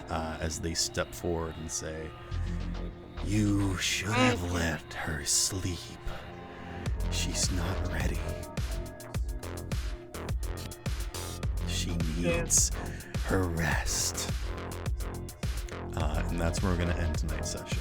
as they step forward and say, "You should have let her sleep. She's not ready. She needs her rest." And that's where we're going to end tonight's session.